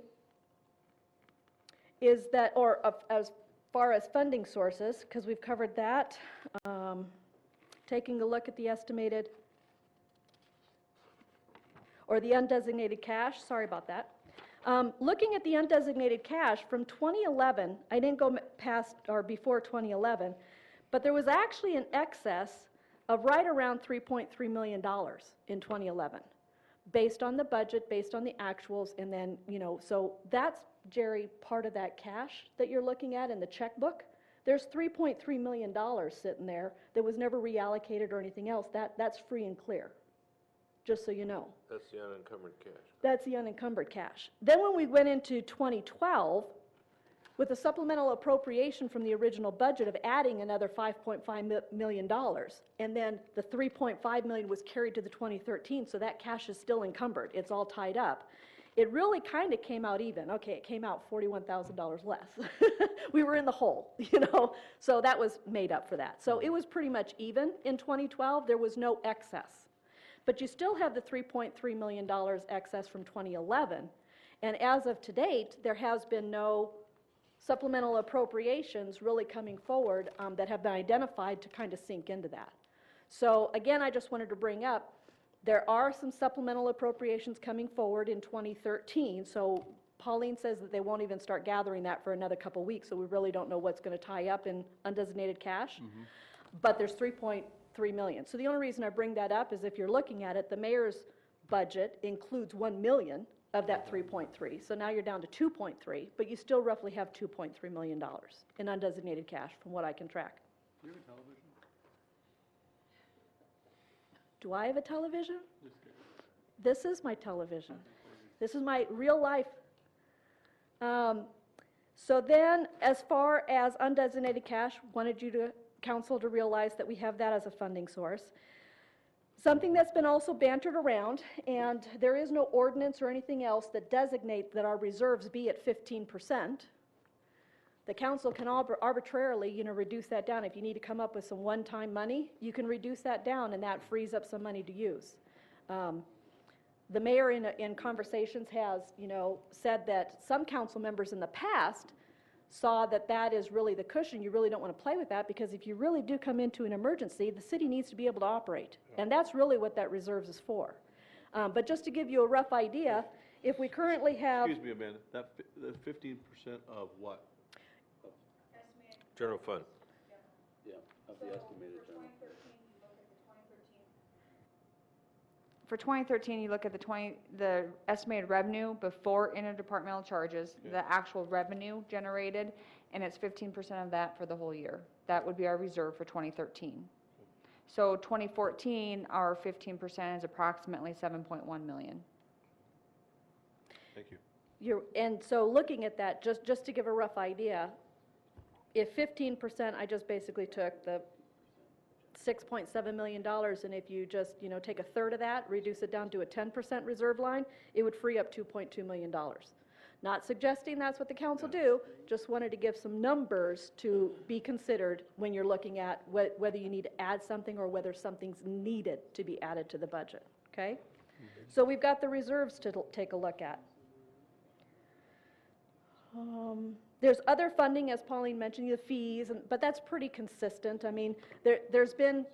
is that, as far as funding sources, because we've covered that, taking a look at the estimated, or the undesignated cash, sorry about that. Looking at the undesignated cash from 2011, I didn't go past or before 2011, but there was actually an excess of right around $3.3 million in 2011, based on the budget, based on the actuals, and then, so that's, Jerry, part of that cash that you're looking at in the checkbook. There's $3.3 million sitting there that was never reallocated or anything else. That's free and clear, just so you know. That's the unencumbered cash. That's the unencumbered cash. Then when we went into 2012, with a supplemental appropriation from the original budget of adding another $5.5 million, and then the $3.5 million was carried to the 2013, so that cash is still encumbered. It's all tied up. It really kind of came out even. Okay, it came out $41,000 less. We were in the hole, so that was made up for that. So it was pretty much even in 2012. There was no excess. But you still have the $3.3 million excess from 2011, and as of to date, there has been no supplemental appropriations really coming forward that have been identified to kind of sink into that. So again, I just wanted to bring up, there are some supplemental appropriations coming forward in 2013, so Pauline says that they won't even start gathering that for another couple weeks, so we really don't know what's going to tie up in undesignated cash. But there's $3.3 million. So the only reason I bring that up is if you're looking at it, the mayor's budget includes $1 million of that 3.3. So now you're down to 2.3, but you still roughly have $2.3 million in undesignated cash from what I can track. Do you have a television? Do I have a television? This is my television. This is my real life. So then, as far as undesignated cash, wanted you to, council, to realize that we have that as a funding source. Something that's been also bantered around, and there is no ordinance or anything else that designate that our reserves be at 15%. The council can arbitrarily, reduce that down. If you need to come up with some one-time money, you can reduce that down, and that frees up some money to use. The mayor in conversations has, said that some council members in the past saw that that is really the cushion. You really don't want to play with that, because if you really do come into an emergency, the city needs to be able to operate. And that's really what that reserves is for. But just to give you a rough idea, if we currently have... Excuse me, Amanda, that 15% of what? General fund. Yeah, of the estimated general. For 2013, you look at the estimated revenue before interdepartmental charges, the actual revenue generated, and it's 15% of that for the whole year. That would be our reserve for 2013. So 2014, our 15% is approximately 7.1 million. Thank you. And so looking at that, just to give a rough idea, if 15%, I just basically took the $6.7 million, and if you just, take a third of that, reduce it down to a 10% reserve line, it would free up $2.2 million. Not suggesting that's what the council do, just wanted to give some numbers to be considered when you're looking at whether you need to add something or whether something's needed to be added to the budget, okay? So we've got the reserves to take a look at. There's other funding, as Pauline mentioned, the fees, but that's pretty consistent. I mean, there's been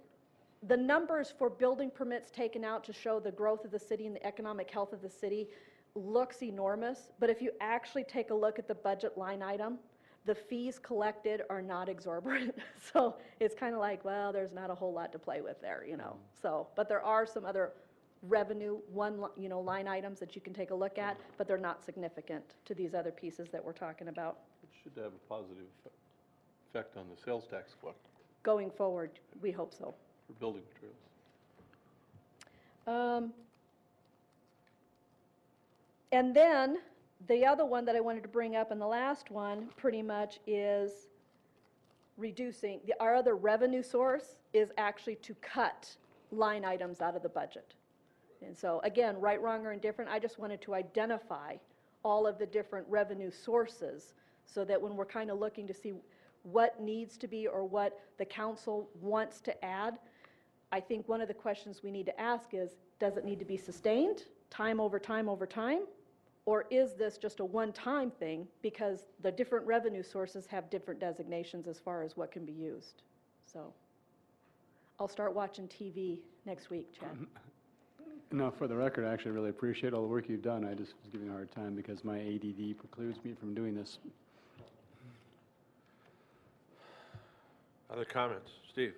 the numbers for building permits taken out to show the growth of the city and the economic health of the city looks enormous, but if you actually take a look at the budget line item, the fees collected are not exorbitant. So it's kind of like, well, there's not a whole lot to play with there, So, but there are some other revenue, line items that you can take a look at, but they're not significant to these other pieces that we're talking about. It should have a positive effect on the sales tax collector Going forward, we hope so. for building materials. And then the other one that I wanted to bring up, and the last one pretty much, is reducing. Our other revenue source is actually to cut line items out of the budget. And so again, right, wrong, or indifferent, I just wanted to identify all of the different revenue sources so that when we're kind of looking to see what needs to be or what the council wants to add, I think one of the questions we need to ask is, does it need to be sustained time over time over time? Or is this just a one-time thing because the different revenue sources have different designations as far as what can be used? So I'll start watching TV next week, Chad. No, for the record, I actually really appreciate all the work you've done. I just was giving you a hard time because my ADD precludes me from doing this. Other comments? Steve?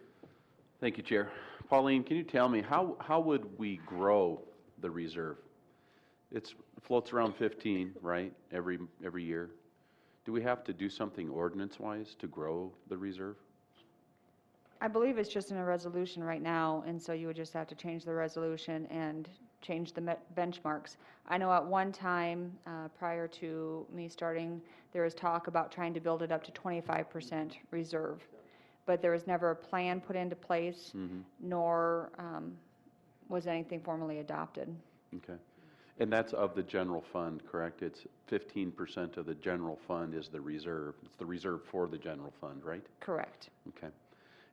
Thank you, Chair. Pauline, can you tell me, how would we grow the reserve? It floats around 15, right, every year. Do we have to do something ordinance-wise to grow the reserve? I believe it's just in a resolution right now, and so you would just have to change the resolution and change the benchmarks. I know at one time, prior to me starting, there was talk about trying to build it up to 25% reserve, but there was never a plan put into place, nor was anything formally adopted. Okay. And that's of the general fund, correct? It's 15% of the general fund is the reserve. It's the reserve for the general fund, right? Correct. Okay.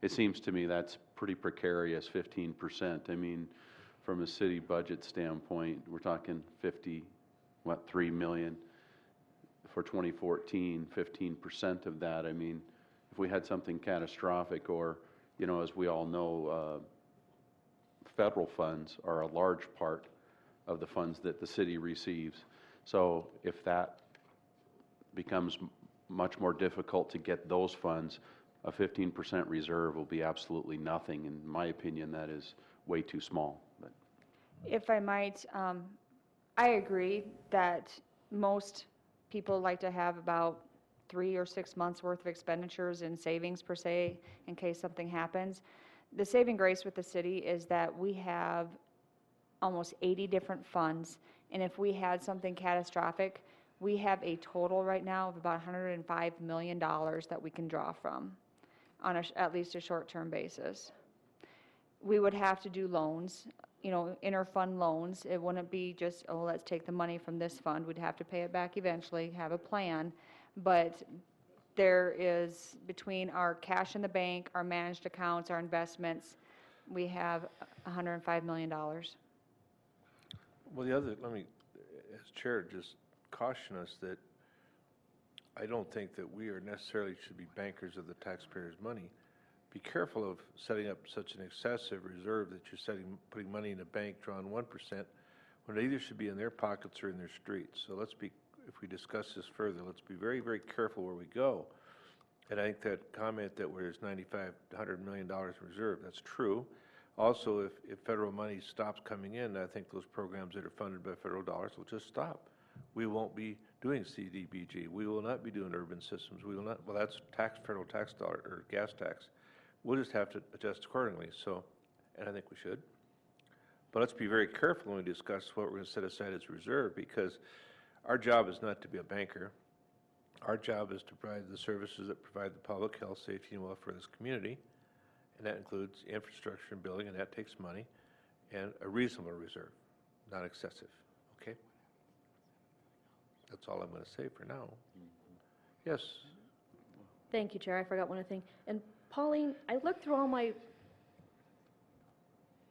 It seems to me that's pretty precarious, 15%. I mean, from a city budget standpoint, we're talking 3 million for 2014, 15% of that. I mean, if we had something catastrophic or, as we all know, federal funds are a large part of the funds that the city receives. So if that becomes much more difficult to get those funds, a 15% reserve will be absolutely nothing. In my opinion, that is way too small. But If I might, I agree that most people like to have about 3 or 6 months worth of expenditures in savings per se in case something happens. The saving grace with the city is that we have almost 80 different funds, and if we had something catastrophic, we have a total right now of about $105 million that we can draw from on at least a short-term basis. we would have to do loans, interfund loans. It wouldn't be just, oh, let's take the money from this fund. We'd have to pay it back eventually, have a plan. But there is, between our cash in the bank, our managed accounts, our investments, we have $105 million. Well, let me, as chair, just caution us that I don't think that we are necessarily should be bankers of the taxpayers' money. Be careful of setting up such an excessive reserve that you're putting money in a bank drawing 1%, when it either should be in their pockets or in their streets. So if we discuss this further, let's be very, very careful where we go. And I think that comment that where there's $95 to $100 million in reserve, that's true. Also, if federal money stops coming in, I think those programs that are funded by federal dollars will just stop. We won't be doing CDBG. We will not be doing urban systems. We will not, well, that's federal tax dollar, or gas tax. We'll just have to adjust accordingly. So, and I think we should. But let's be very careful when we discuss what we're going to set aside as reserve, because our job is not to be a banker. Our job is to provide the services that provide the public health, safety, and welfare of this community. And that includes infrastructure and building, and that takes money, and a reasonable reserve, not excessive. Okay? That's all I'm going to say for now. Yes? Thank you, Chair. I forgot one other thing. And Pauline, I looked through all my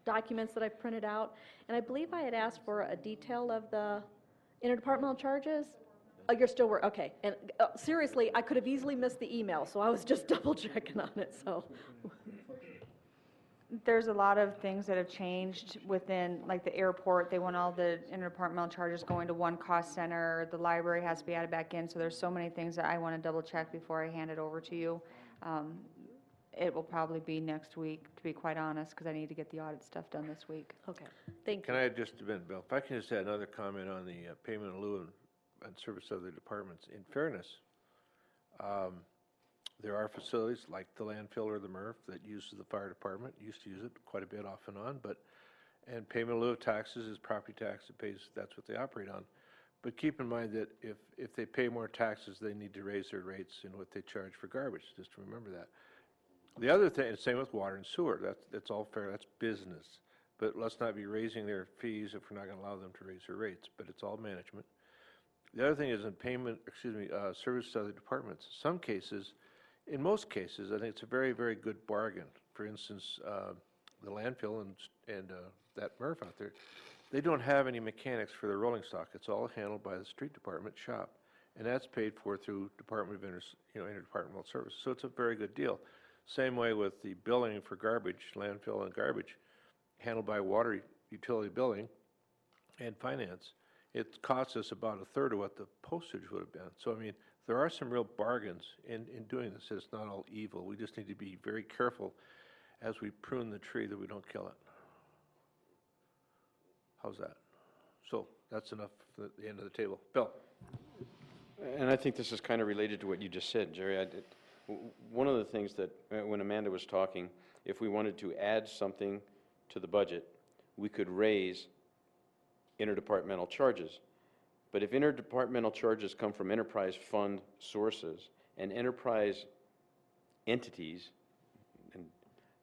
documents that I printed out, and I believe I had asked for a detail of the interdepartmental charges. Oh, you're still okay. And seriously, I could have easily missed the email, so I was just double checking on it, so. There's a lot of things that have changed within, like the airport, they want all the interdepartmental charges going to one cost center, the library has to be added back in, so there's so many things that I want to double check before I hand it over to you. It will probably be next week, to be quite honest, because I need to get the audit stuff done this week. Okay, thank you. Can I add just a minute, Bill? If I can just add another comment on the payment in lieu and service of the departments. In fairness, there are facilities like the landfill or the MRF that uses the fire department, used to use it quite a bit off and on, and payment in lieu of taxes is property tax, that's what they operate on. But keep in mind that if they pay more taxes, they need to raise their rates in what they charge for garbage, just to remember that. The other thing, same with water and sewer, that's all fair, that's business. But let's not be raising their fees if we're not going to allow them to raise their rates, but it's all management. The other thing is in service to other departments. In most cases, I think it's a very, very good bargain. For instance, the landfill and that MRF out there, they don't have any mechanics for their rolling stock. It's all handled by the street department shop, and that's paid for through Department of Interdepartmental Services. So it's a very good deal. Same way with the billing for garbage, landfill and garbage, handled by water utility billing and finance. It costs us about a third of what the postage would have been. So, I mean, there are some real bargains in doing this. It's not all evil. We just need to be very careful as we prune the tree that we don't kill it. How's that? So that's enough for the end of the table. Bill? And I think this is kind of related to what you just said, Jerry. One of the things that, when Amanda was talking, if we wanted to add something to the budget, we could raise interdepartmental charges. But if interdepartmental charges come from enterprise fund sources and enterprise entities, and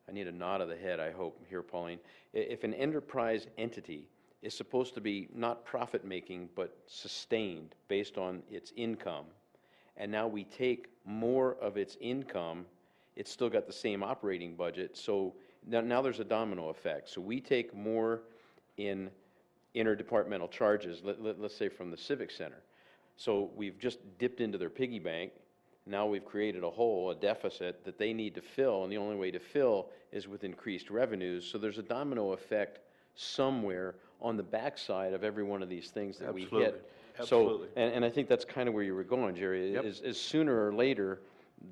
I need a nod of the head, I hope, here, Pauline. If an enterprise entity is supposed to be not profit-making, but sustained based on its income, and now we take more of its income, it's still got the same operating budget, so now there's a domino effect. So we take more in interdepartmental charges, let's say from the Civic Center. So we've just dipped into their piggy bank. Now we've created a hole, a deficit that they need to fill, and the only way to fill is with increased revenues. So there's a domino effect somewhere on the backside of every one of these things that we hit. Absolutely. So, and I think that's kind of where you were going, Jerry, is sooner or later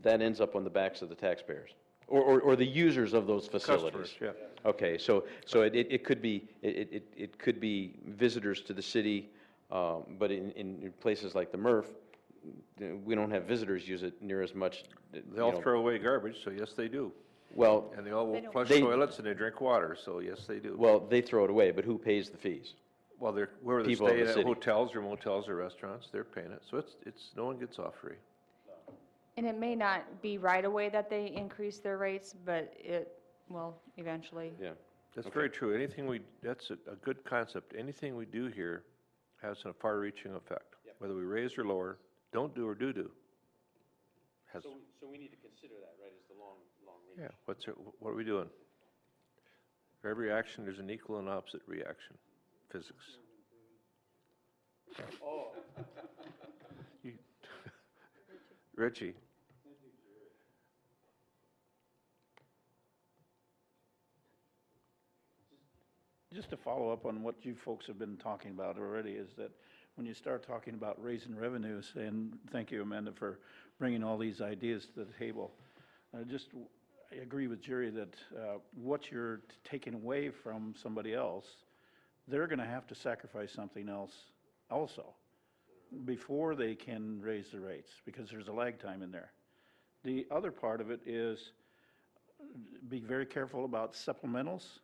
that ends up on the backs of the taxpayers. Or the users of those facilities. Customers, yeah. Okay, so it could be visitors to the city, but in places like the MRF, we don't have visitors use it near as much. They all throw away garbage, so yes, they do. Well, and they all will flush toilets and they drink water, so yes, they do. Well, they throw it away, but who pays the fees? Well, where they People of stay the at city. hotels or motels or restaurants, they're paying it. So it's no one gets off free. And it may not be right away that they increase their rates, but it will eventually. Yeah. That's very true. Anything that's a good concept. Anything we do here has a far-reaching effect. Yep. Whether we raise or lower, don't do or do. Has, So we need to consider that, right, as the long range? yeah, what are we doing? For every action, there's an equal and opposite reaction. Physics. Oh. Richie. Just to follow up on what you folks have been talking about already, is that when you start talking about raising revenues, and thank you, Amanda, for bringing all these ideas to the table, I agree with Jerry that what you're taking away from somebody else, they're going to have to sacrifice something else also before they can raise the rates, because there's a lag time in there. The other part of it is be very careful about supplementals,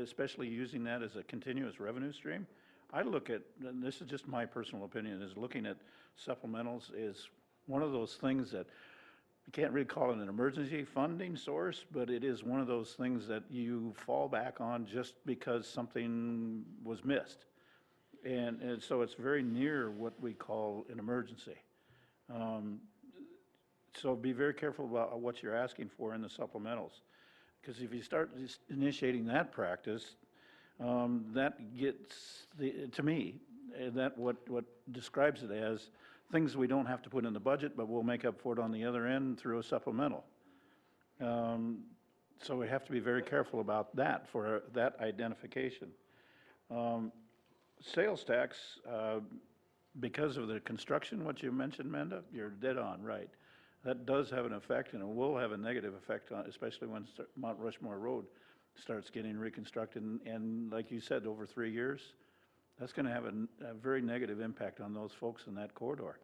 especially using that as a continuous revenue stream. I look at, and this is just my personal opinion, is looking at supplementals is one of those things that you can't really call it an emergency funding source, but it is one of those things that you fall back on just because something was missed. And so it's very near what we call an emergency. So be very careful about what you're asking for in the supplementals. Because if you start initiating that practice, that gets, to me, that what describes it as things we don't have to put in the budget, but we'll make up for it on the other end through a supplemental. So we have to be very careful about that for that identification. Sales tax, because of the construction, what you mentioned, Amanda, you're dead on, right. That does have an effect, and it will have a negative effect, on, especially when Mount Rushmore Road starts getting reconstructed. And like you said, over 3 years, that's going to have a very negative impact on those folks in that corridor.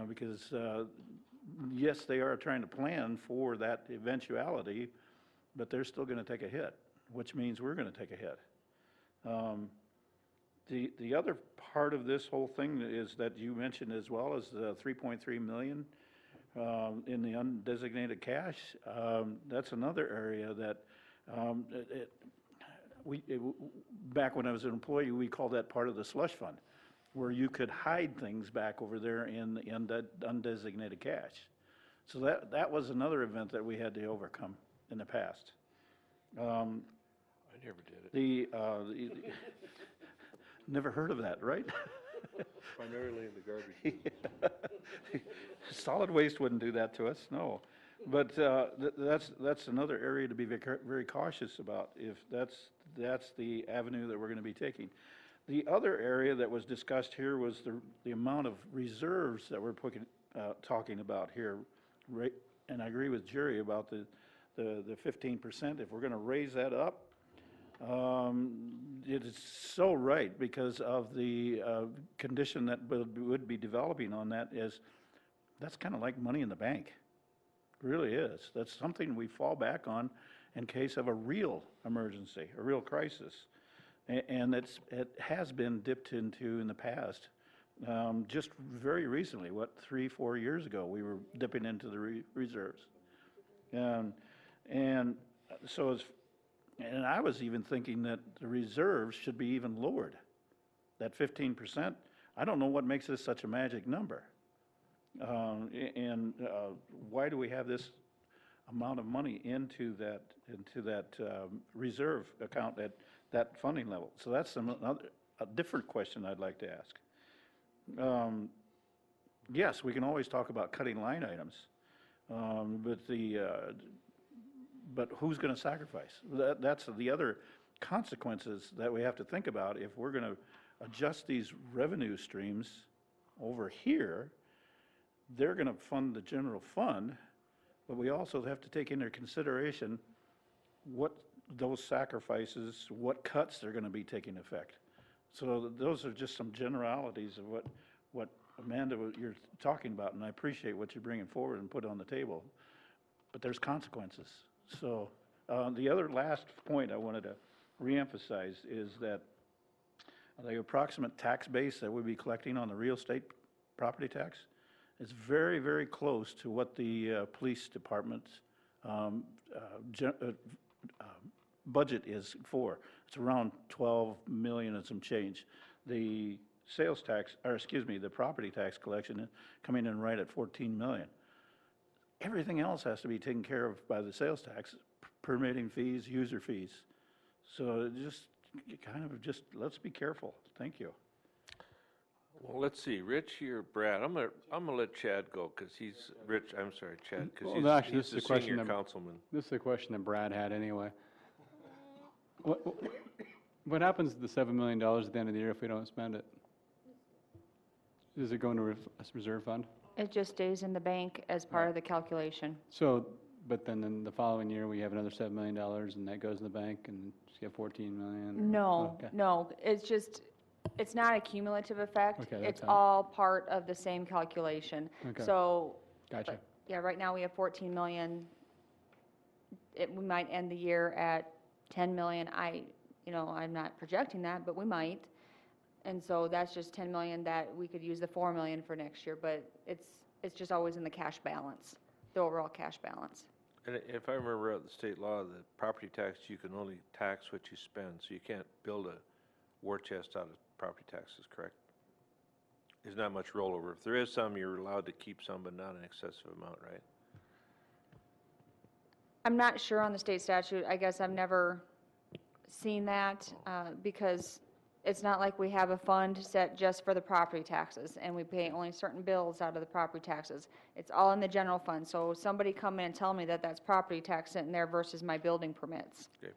Because, yes, they are trying to plan for that eventuality, but they're still going to take a hit, which means we're going to take a hit. The other part of this whole thing is that you mentioned as well as the 3.3 million in the undesignated cash. That's another area that back when I was an employee, we called that part of the slush fund, where you could hide things back over there in the undesignated cash. So that was another event that we had to overcome in the past. I never did it. Never heard of that, right? Primarily in the garbage. Solid waste wouldn't do that to us, no. But that's another area to be very cautious about, if that's the avenue that we're going to be taking. The other area that was discussed here was the amount of reserves that we're talking about here. And I agree with Jerry about the 15%. If we're going to raise that up, it is so right, because of the condition that would be developing on that. That's kind of like money in the bank. It really is. That's something we fall back on in case of a real emergency, a real crisis. And it has been dipped into in the past. Just very recently, 3-4 years ago, we were dipping into the reserves. And so and I was even thinking that the reserves should be even lowered. That 15%, I don't know what makes this such a magic number. Why do we have this amount of money into that reserve account at that funding level? So that's a different question I'd like to ask. Yes, we can always talk about cutting line items, but who's going to sacrifice? That's the other consequences that we have to think about. If we're going to adjust these revenue streams over here, they're going to fund the general fund, but we also have to take into consideration what those sacrifices, what cuts they're going to be taking effect. So those are just some generalities of what Amanda, you're talking about, and I appreciate what you're bringing forward and put on the table, but there's consequences. So the other last point I wanted to reemphasize is that the approximate tax base that we'll be collecting on the real estate property tax is very, very close to what the police department's budget is for. It's around 12 million and some change. The sales tax, or excuse me, the property tax collection coming in right at 14 million. Everything else has to be taken care of by the sales tax, permitting fees, user fees. So let's be careful. Thank you. Well, let's see, Richie or Brad? I'm gonna let Chad go, because he's, Chad, because Well, actually, he's the senior councilman. This is a question that Brad had anyway. What happens to the $7 million at the end of the year if we don't spend it? Does it go into a reserve fund? It just stays in the bank as part of the calculation. So, but then in the following year, we have another $7 million, and that goes in the bank, and just get 14 million? No, Okay. no, it's not a cumulative effect. Okay, that's It's fine. all part of the same calculation. Okay. So, Gotcha. but, yeah, right now we have 14 million. We might end the year at 10 million. I'm not projecting that, but we might. And so that's just 10 million that we could use the 4 million for next year, but it's just always in the cash balance, the overall cash balance. And if I remember right, the state law, the property tax, you can only tax what you spend, so you can't build a war chest out of property taxes, correct? There's not much rollover. If there is some, you're allowed to keep some, but not an excessive amount, right? I'm not sure on the state statute. I guess I've never seen that because it's not like we have a fund set just for the property taxes and we pay only certain bills out of the property taxes. It's all in the general fund. So somebody come in and tell me that that's property tax sitting there versus my building permits. Okay.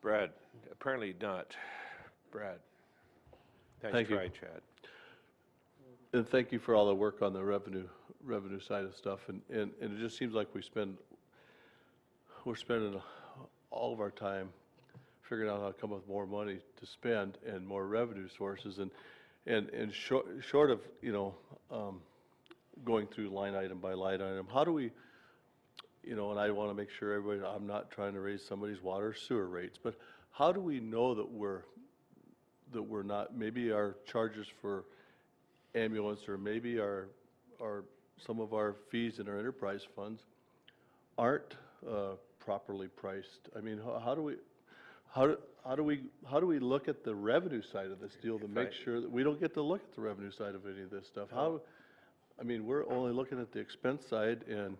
Brad, apparently not. Brad. Thank you. Try, Chad. And thank you for all the work on the revenue side of stuff. And it just seems like we're spending all of our time figuring out how to come up with more money to spend and more revenue sources. And short of, going through line item by line item, how do we, and I want to make sure everybody, I'm not trying to raise somebody's water or sewer rates, but how do we know that we're not, maybe our charges for ambulance or maybe some of our fees in our enterprise funds aren't properly priced? I mean, how do we look at the revenue side of this deal to make sure that we don't get to look at the revenue side of any of this stuff? We're only looking at the expense side and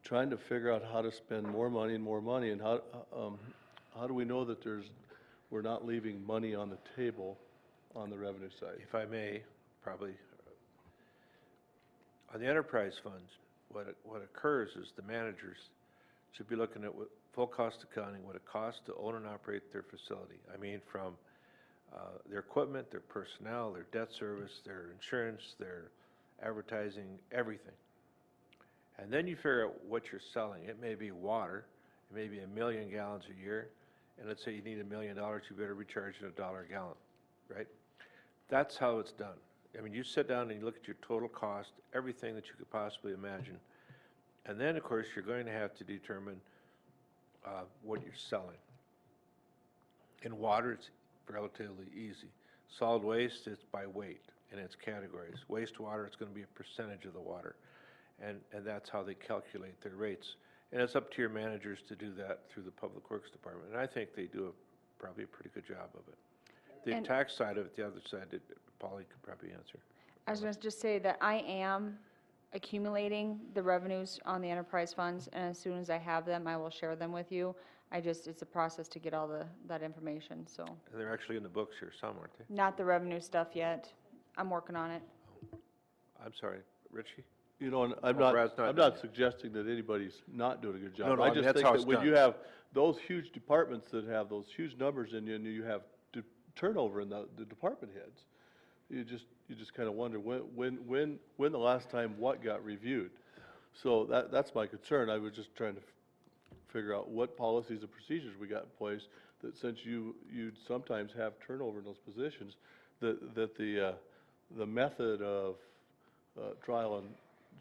trying to figure out how to spend more money, and how do we know that we're not leaving money on the table on the revenue side? If I may, probably, on the enterprise funds, what occurs is the managers should be looking at what full cost accounting, what it costs to own and operate their facility. I mean, from their equipment, their personnel, their debt service, their insurance, their advertising, everything. And then you figure out what you're selling. It may be water, it may be 1 million gallons a year, and let's say you need $1 million, you better be charging $1 a gallon, right? That's how it's done. I mean, you sit down and you look at your total cost, everything that you could possibly imagine, and then, of course, you're going to have to determine what you're selling. In water, it's relatively easy. Solid waste, it's by weight in its categories. Wastewater, it's going to be a percentage of the water, and that's how they calculate their rates. And it's up to your managers to do that through the Public Works Department, and I think they do probably a pretty good job of it. The tax side of it, the other side, Polly could probably answer. I was going to just say that I am accumulating the revenues on the enterprise funds, and as soon as I have them, I will share them with you. It's a process to get all that information, so. And they're actually in the books here, some, aren't they? Not the revenue stuff yet. I'm working on it. I'm sorry, Richie? And I'm not suggesting that anybody's not doing a good job. No, I I mean, just that's think how that it's when done. you have those huge departments that have those huge numbers and you have turnover in the department heads, you just kind of wonder when the last time what got reviewed. So that's my concern. I was just trying to figure out what policies and procedures we got in place that since you sometimes have turnover in those positions, that the method of trial and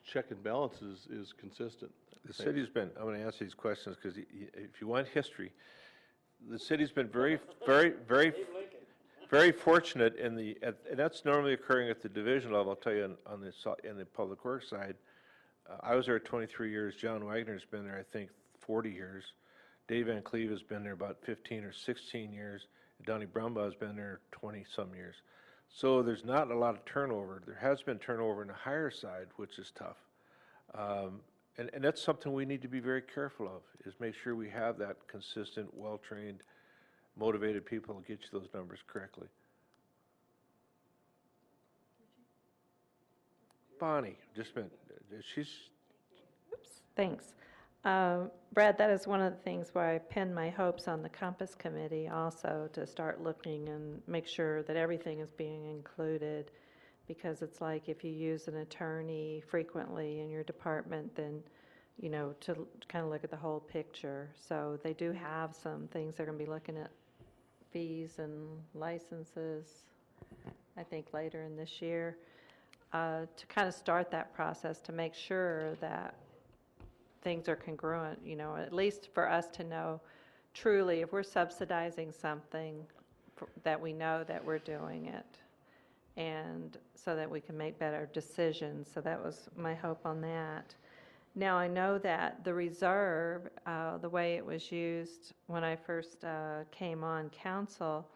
check and balances is consistent. The city's been, I'm going to answer these questions because if you want history, the city's been very, very, very, very fortunate and that's normally occurring at the division level. I'll tell you in the Public Works side. I was there 23 years. John Wagner's been there, I think, 40 years. Dave Van Cleve has been there about 15 or 16 years. Donnie Brumbaugh has been there 20-some years. So there's not a lot of turnover. There has been turnover on the higher side, which is tough. And that's something we need to be very careful of, is make sure we have that consistent, well-trained, motivated people to get you those numbers correctly. Bonnie, just a minute. She's... Thanks. Brad, that is one of the things where I pinned my hopes on the Compass Committee also, to start looking and make sure that everything is being included, because it's like if you use an attorney frequently in your department, then, you know, to kind of look at the whole picture. So they do have some things they're going to be looking at, fees and licenses, I think later in this year, to kind of start that process to make sure that things are congruent, you know, at least for us to know truly if we're subsidizing something, that we know that we're doing it, and so that we can make better decisions. So that was my hope on that. Now, I know that the reserve, the way it was used when I first came on council,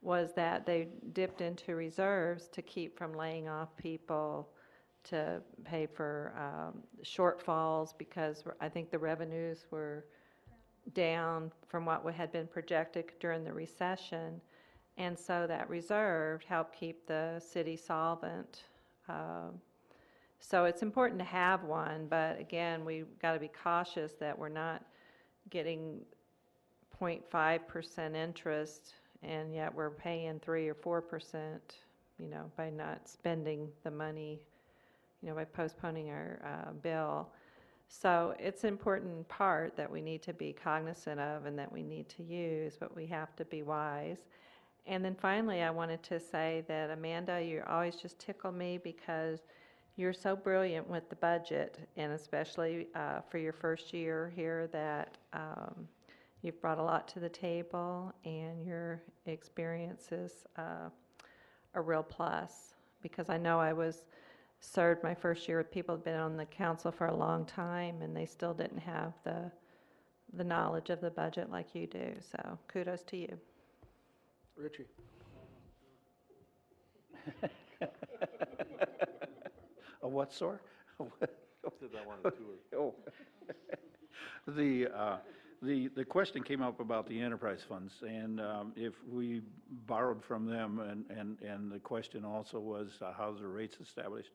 was that they dipped into reserves to keep from laying off people, to pay for shortfalls, because I think the revenues were down from what had been projected during the recession. And so that reserve helped keep the city solvent. So it's important to have one, but again, we've got to be cautious that we're not getting 0.5% interest, and yet we're paying 3 or 4%, you know, by not spending the money, you know, by postponing our bill. So it's an important part that we need to be cognizant of and that we need to use, but we have to be wise. And then finally, I wanted to say that, Amanda, you always just tickle me because you're so brilliant with the budget, and especially for your first year here, that you've brought a lot to the table, and your experience is a real plus. Because I know I was served my first year with people who've been on the council for a long time, and they still didn't have the knowledge of the budget like you do. So kudos to you. Richie. A what sore? Said that one too. Oh. The question came up about the enterprise funds, and if we borrowed from them, and the question also was, how's the rates established?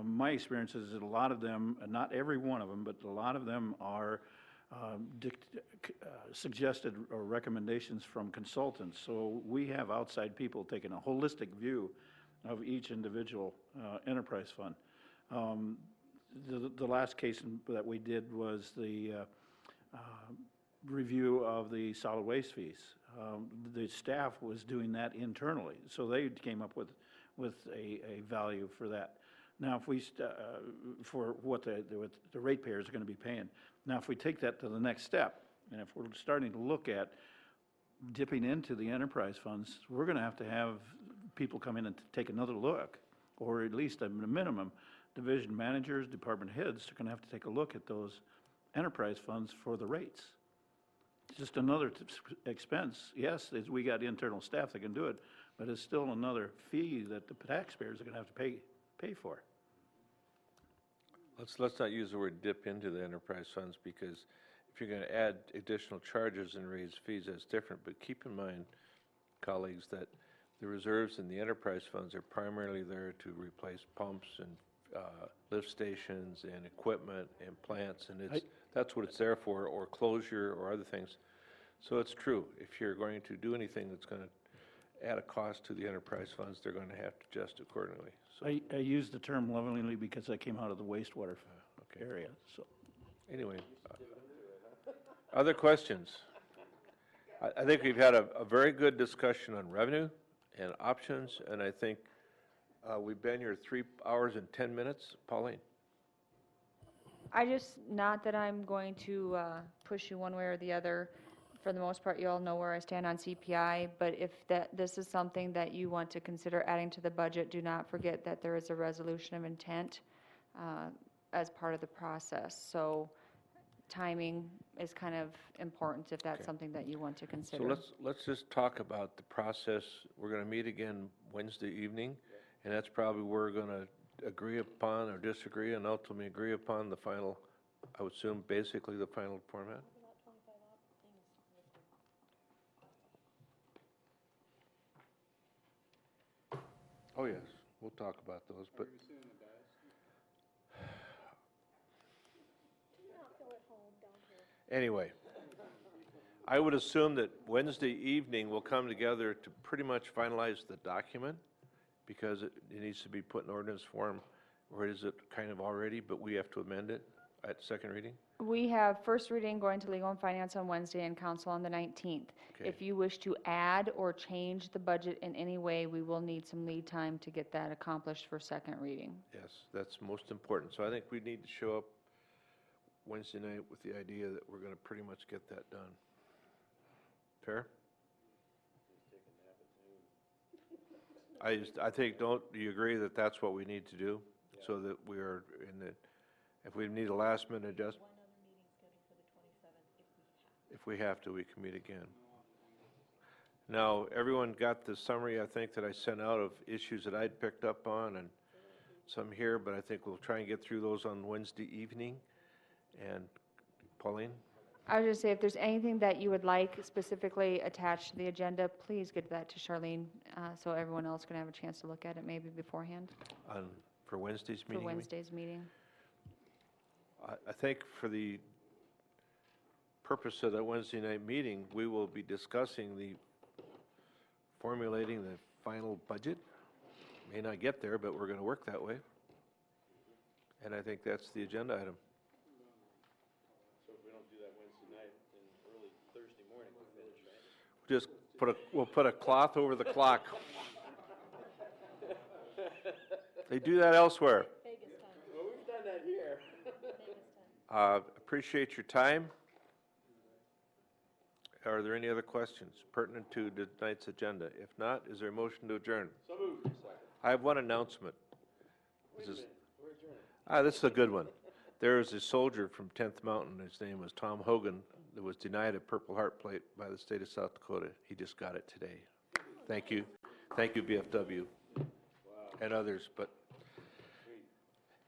My experience is that a lot of them, not every one of them, but a lot of them are suggested or recommendations from consultants. So we have outside people taking a holistic view of each individual enterprise fund. The last case that we did was the review of the solid waste fees. The staff was doing that internally, so they came up with a value for that. Now, if we for what the ratepayers are going to be paying. Now, if we take that to the next step, and if we're starting to look at dipping into the enterprise funds, we're going to have people come in and take another look, or at least at a minimum, division managers, department heads are going to have to take a look at those enterprise funds for the rates. It's just another expense. Yes, we got internal staff that can do it, but it's still another fee that the taxpayers are going to have to pay for. Let's not use the word dip into the enterprise funds, because if you're going to add additional charges and raise fees, that's different. But keep in mind, colleagues, that the reserves in the enterprise funds are primarily there to replace pumps and lift stations and equipment and plants, and that's what it's there for, or closure or other things. So it's true. If you're going to do anything that's going to add a cost to the enterprise funds, they're going to have to adjust accordingly. So I use the term lovingly because I came out of the wastewater area. So anyway, other questions? I think we've had a very good discussion on revenue and options, and I think we've been here 3 hours and 10 minutes. Pauline? Not that I'm going to push you one way or the other. For the most part, you all know where I stand on CPI, but if this is something that you want to consider adding to the budget, do not forget that there is a resolution of intent as part of the process. So timing is kind of important if that's Okay. something that you want to So consider. let's just talk about the process. We're going to meet again Wednesday evening, and that's probably where we're going to agree upon or disagree and ultimately agree upon the final, I would assume, basically the final format. Oh, yes, we'll talk about those, but anyway, I would assume that Wednesday evening we'll come together to pretty much finalize the document, because it needs to be put in ordinance form, or is it kind of already, but we have to amend it at second reading? We have first reading going to Legal and Finance on Wednesday and Council on the 19th. Okay. If you wish to add or change the budget in any way, we will need some lead time to get that accomplished for second reading. Yes, that's most important. So I think we need to show up Wednesday night with the idea that we're going to pretty much get that done. Fair? I think, do you agree that that's what we need to do? So that we are in the, if we need a last minute adjustment? If we have to, we can meet again. Now, everyone got the summary, I think, that I sent out of issues that I'd picked up on, and some here, but I think we'll try and get through those on Wednesday evening. And Pauline? I was just say, if there's anything that you would like specifically attached to the agenda, please give that to Charlene, so everyone else can have a chance to look at it maybe beforehand For Wednesday's for meeting? you mean? Wednesday's meeting. I think for the purpose of that Wednesday night meeting, we will be discussing formulating the final budget. May not get there, but we're going to work that way. And I think that's the agenda item. So if we don't do that Wednesday night, then early Thursday morning we'll finish, right? Just we'll put a cloth over the clock. They do that elsewhere. Well, we've done that here. Appreciate your time. Are there any other questions pertinent to tonight's agenda? If not, is there a motion to adjourn? So moved. I have one announcement. Wait a minute, we're adjourning. This is a good one. There is a soldier from 10th Mountain, his name was Tom Hogan, that was denied a Purple Heart Plate by the state of South Dakota. He just got it today. Thank you. Thank you, BFW. And others, but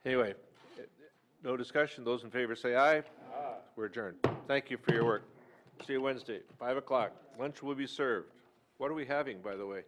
anyway, no discussion. Those in favor say aye. Aye. We're adjourned. Thank you for your work. See you Wednesday, 5 o'clock. Lunch will be served. What are we having, by the way?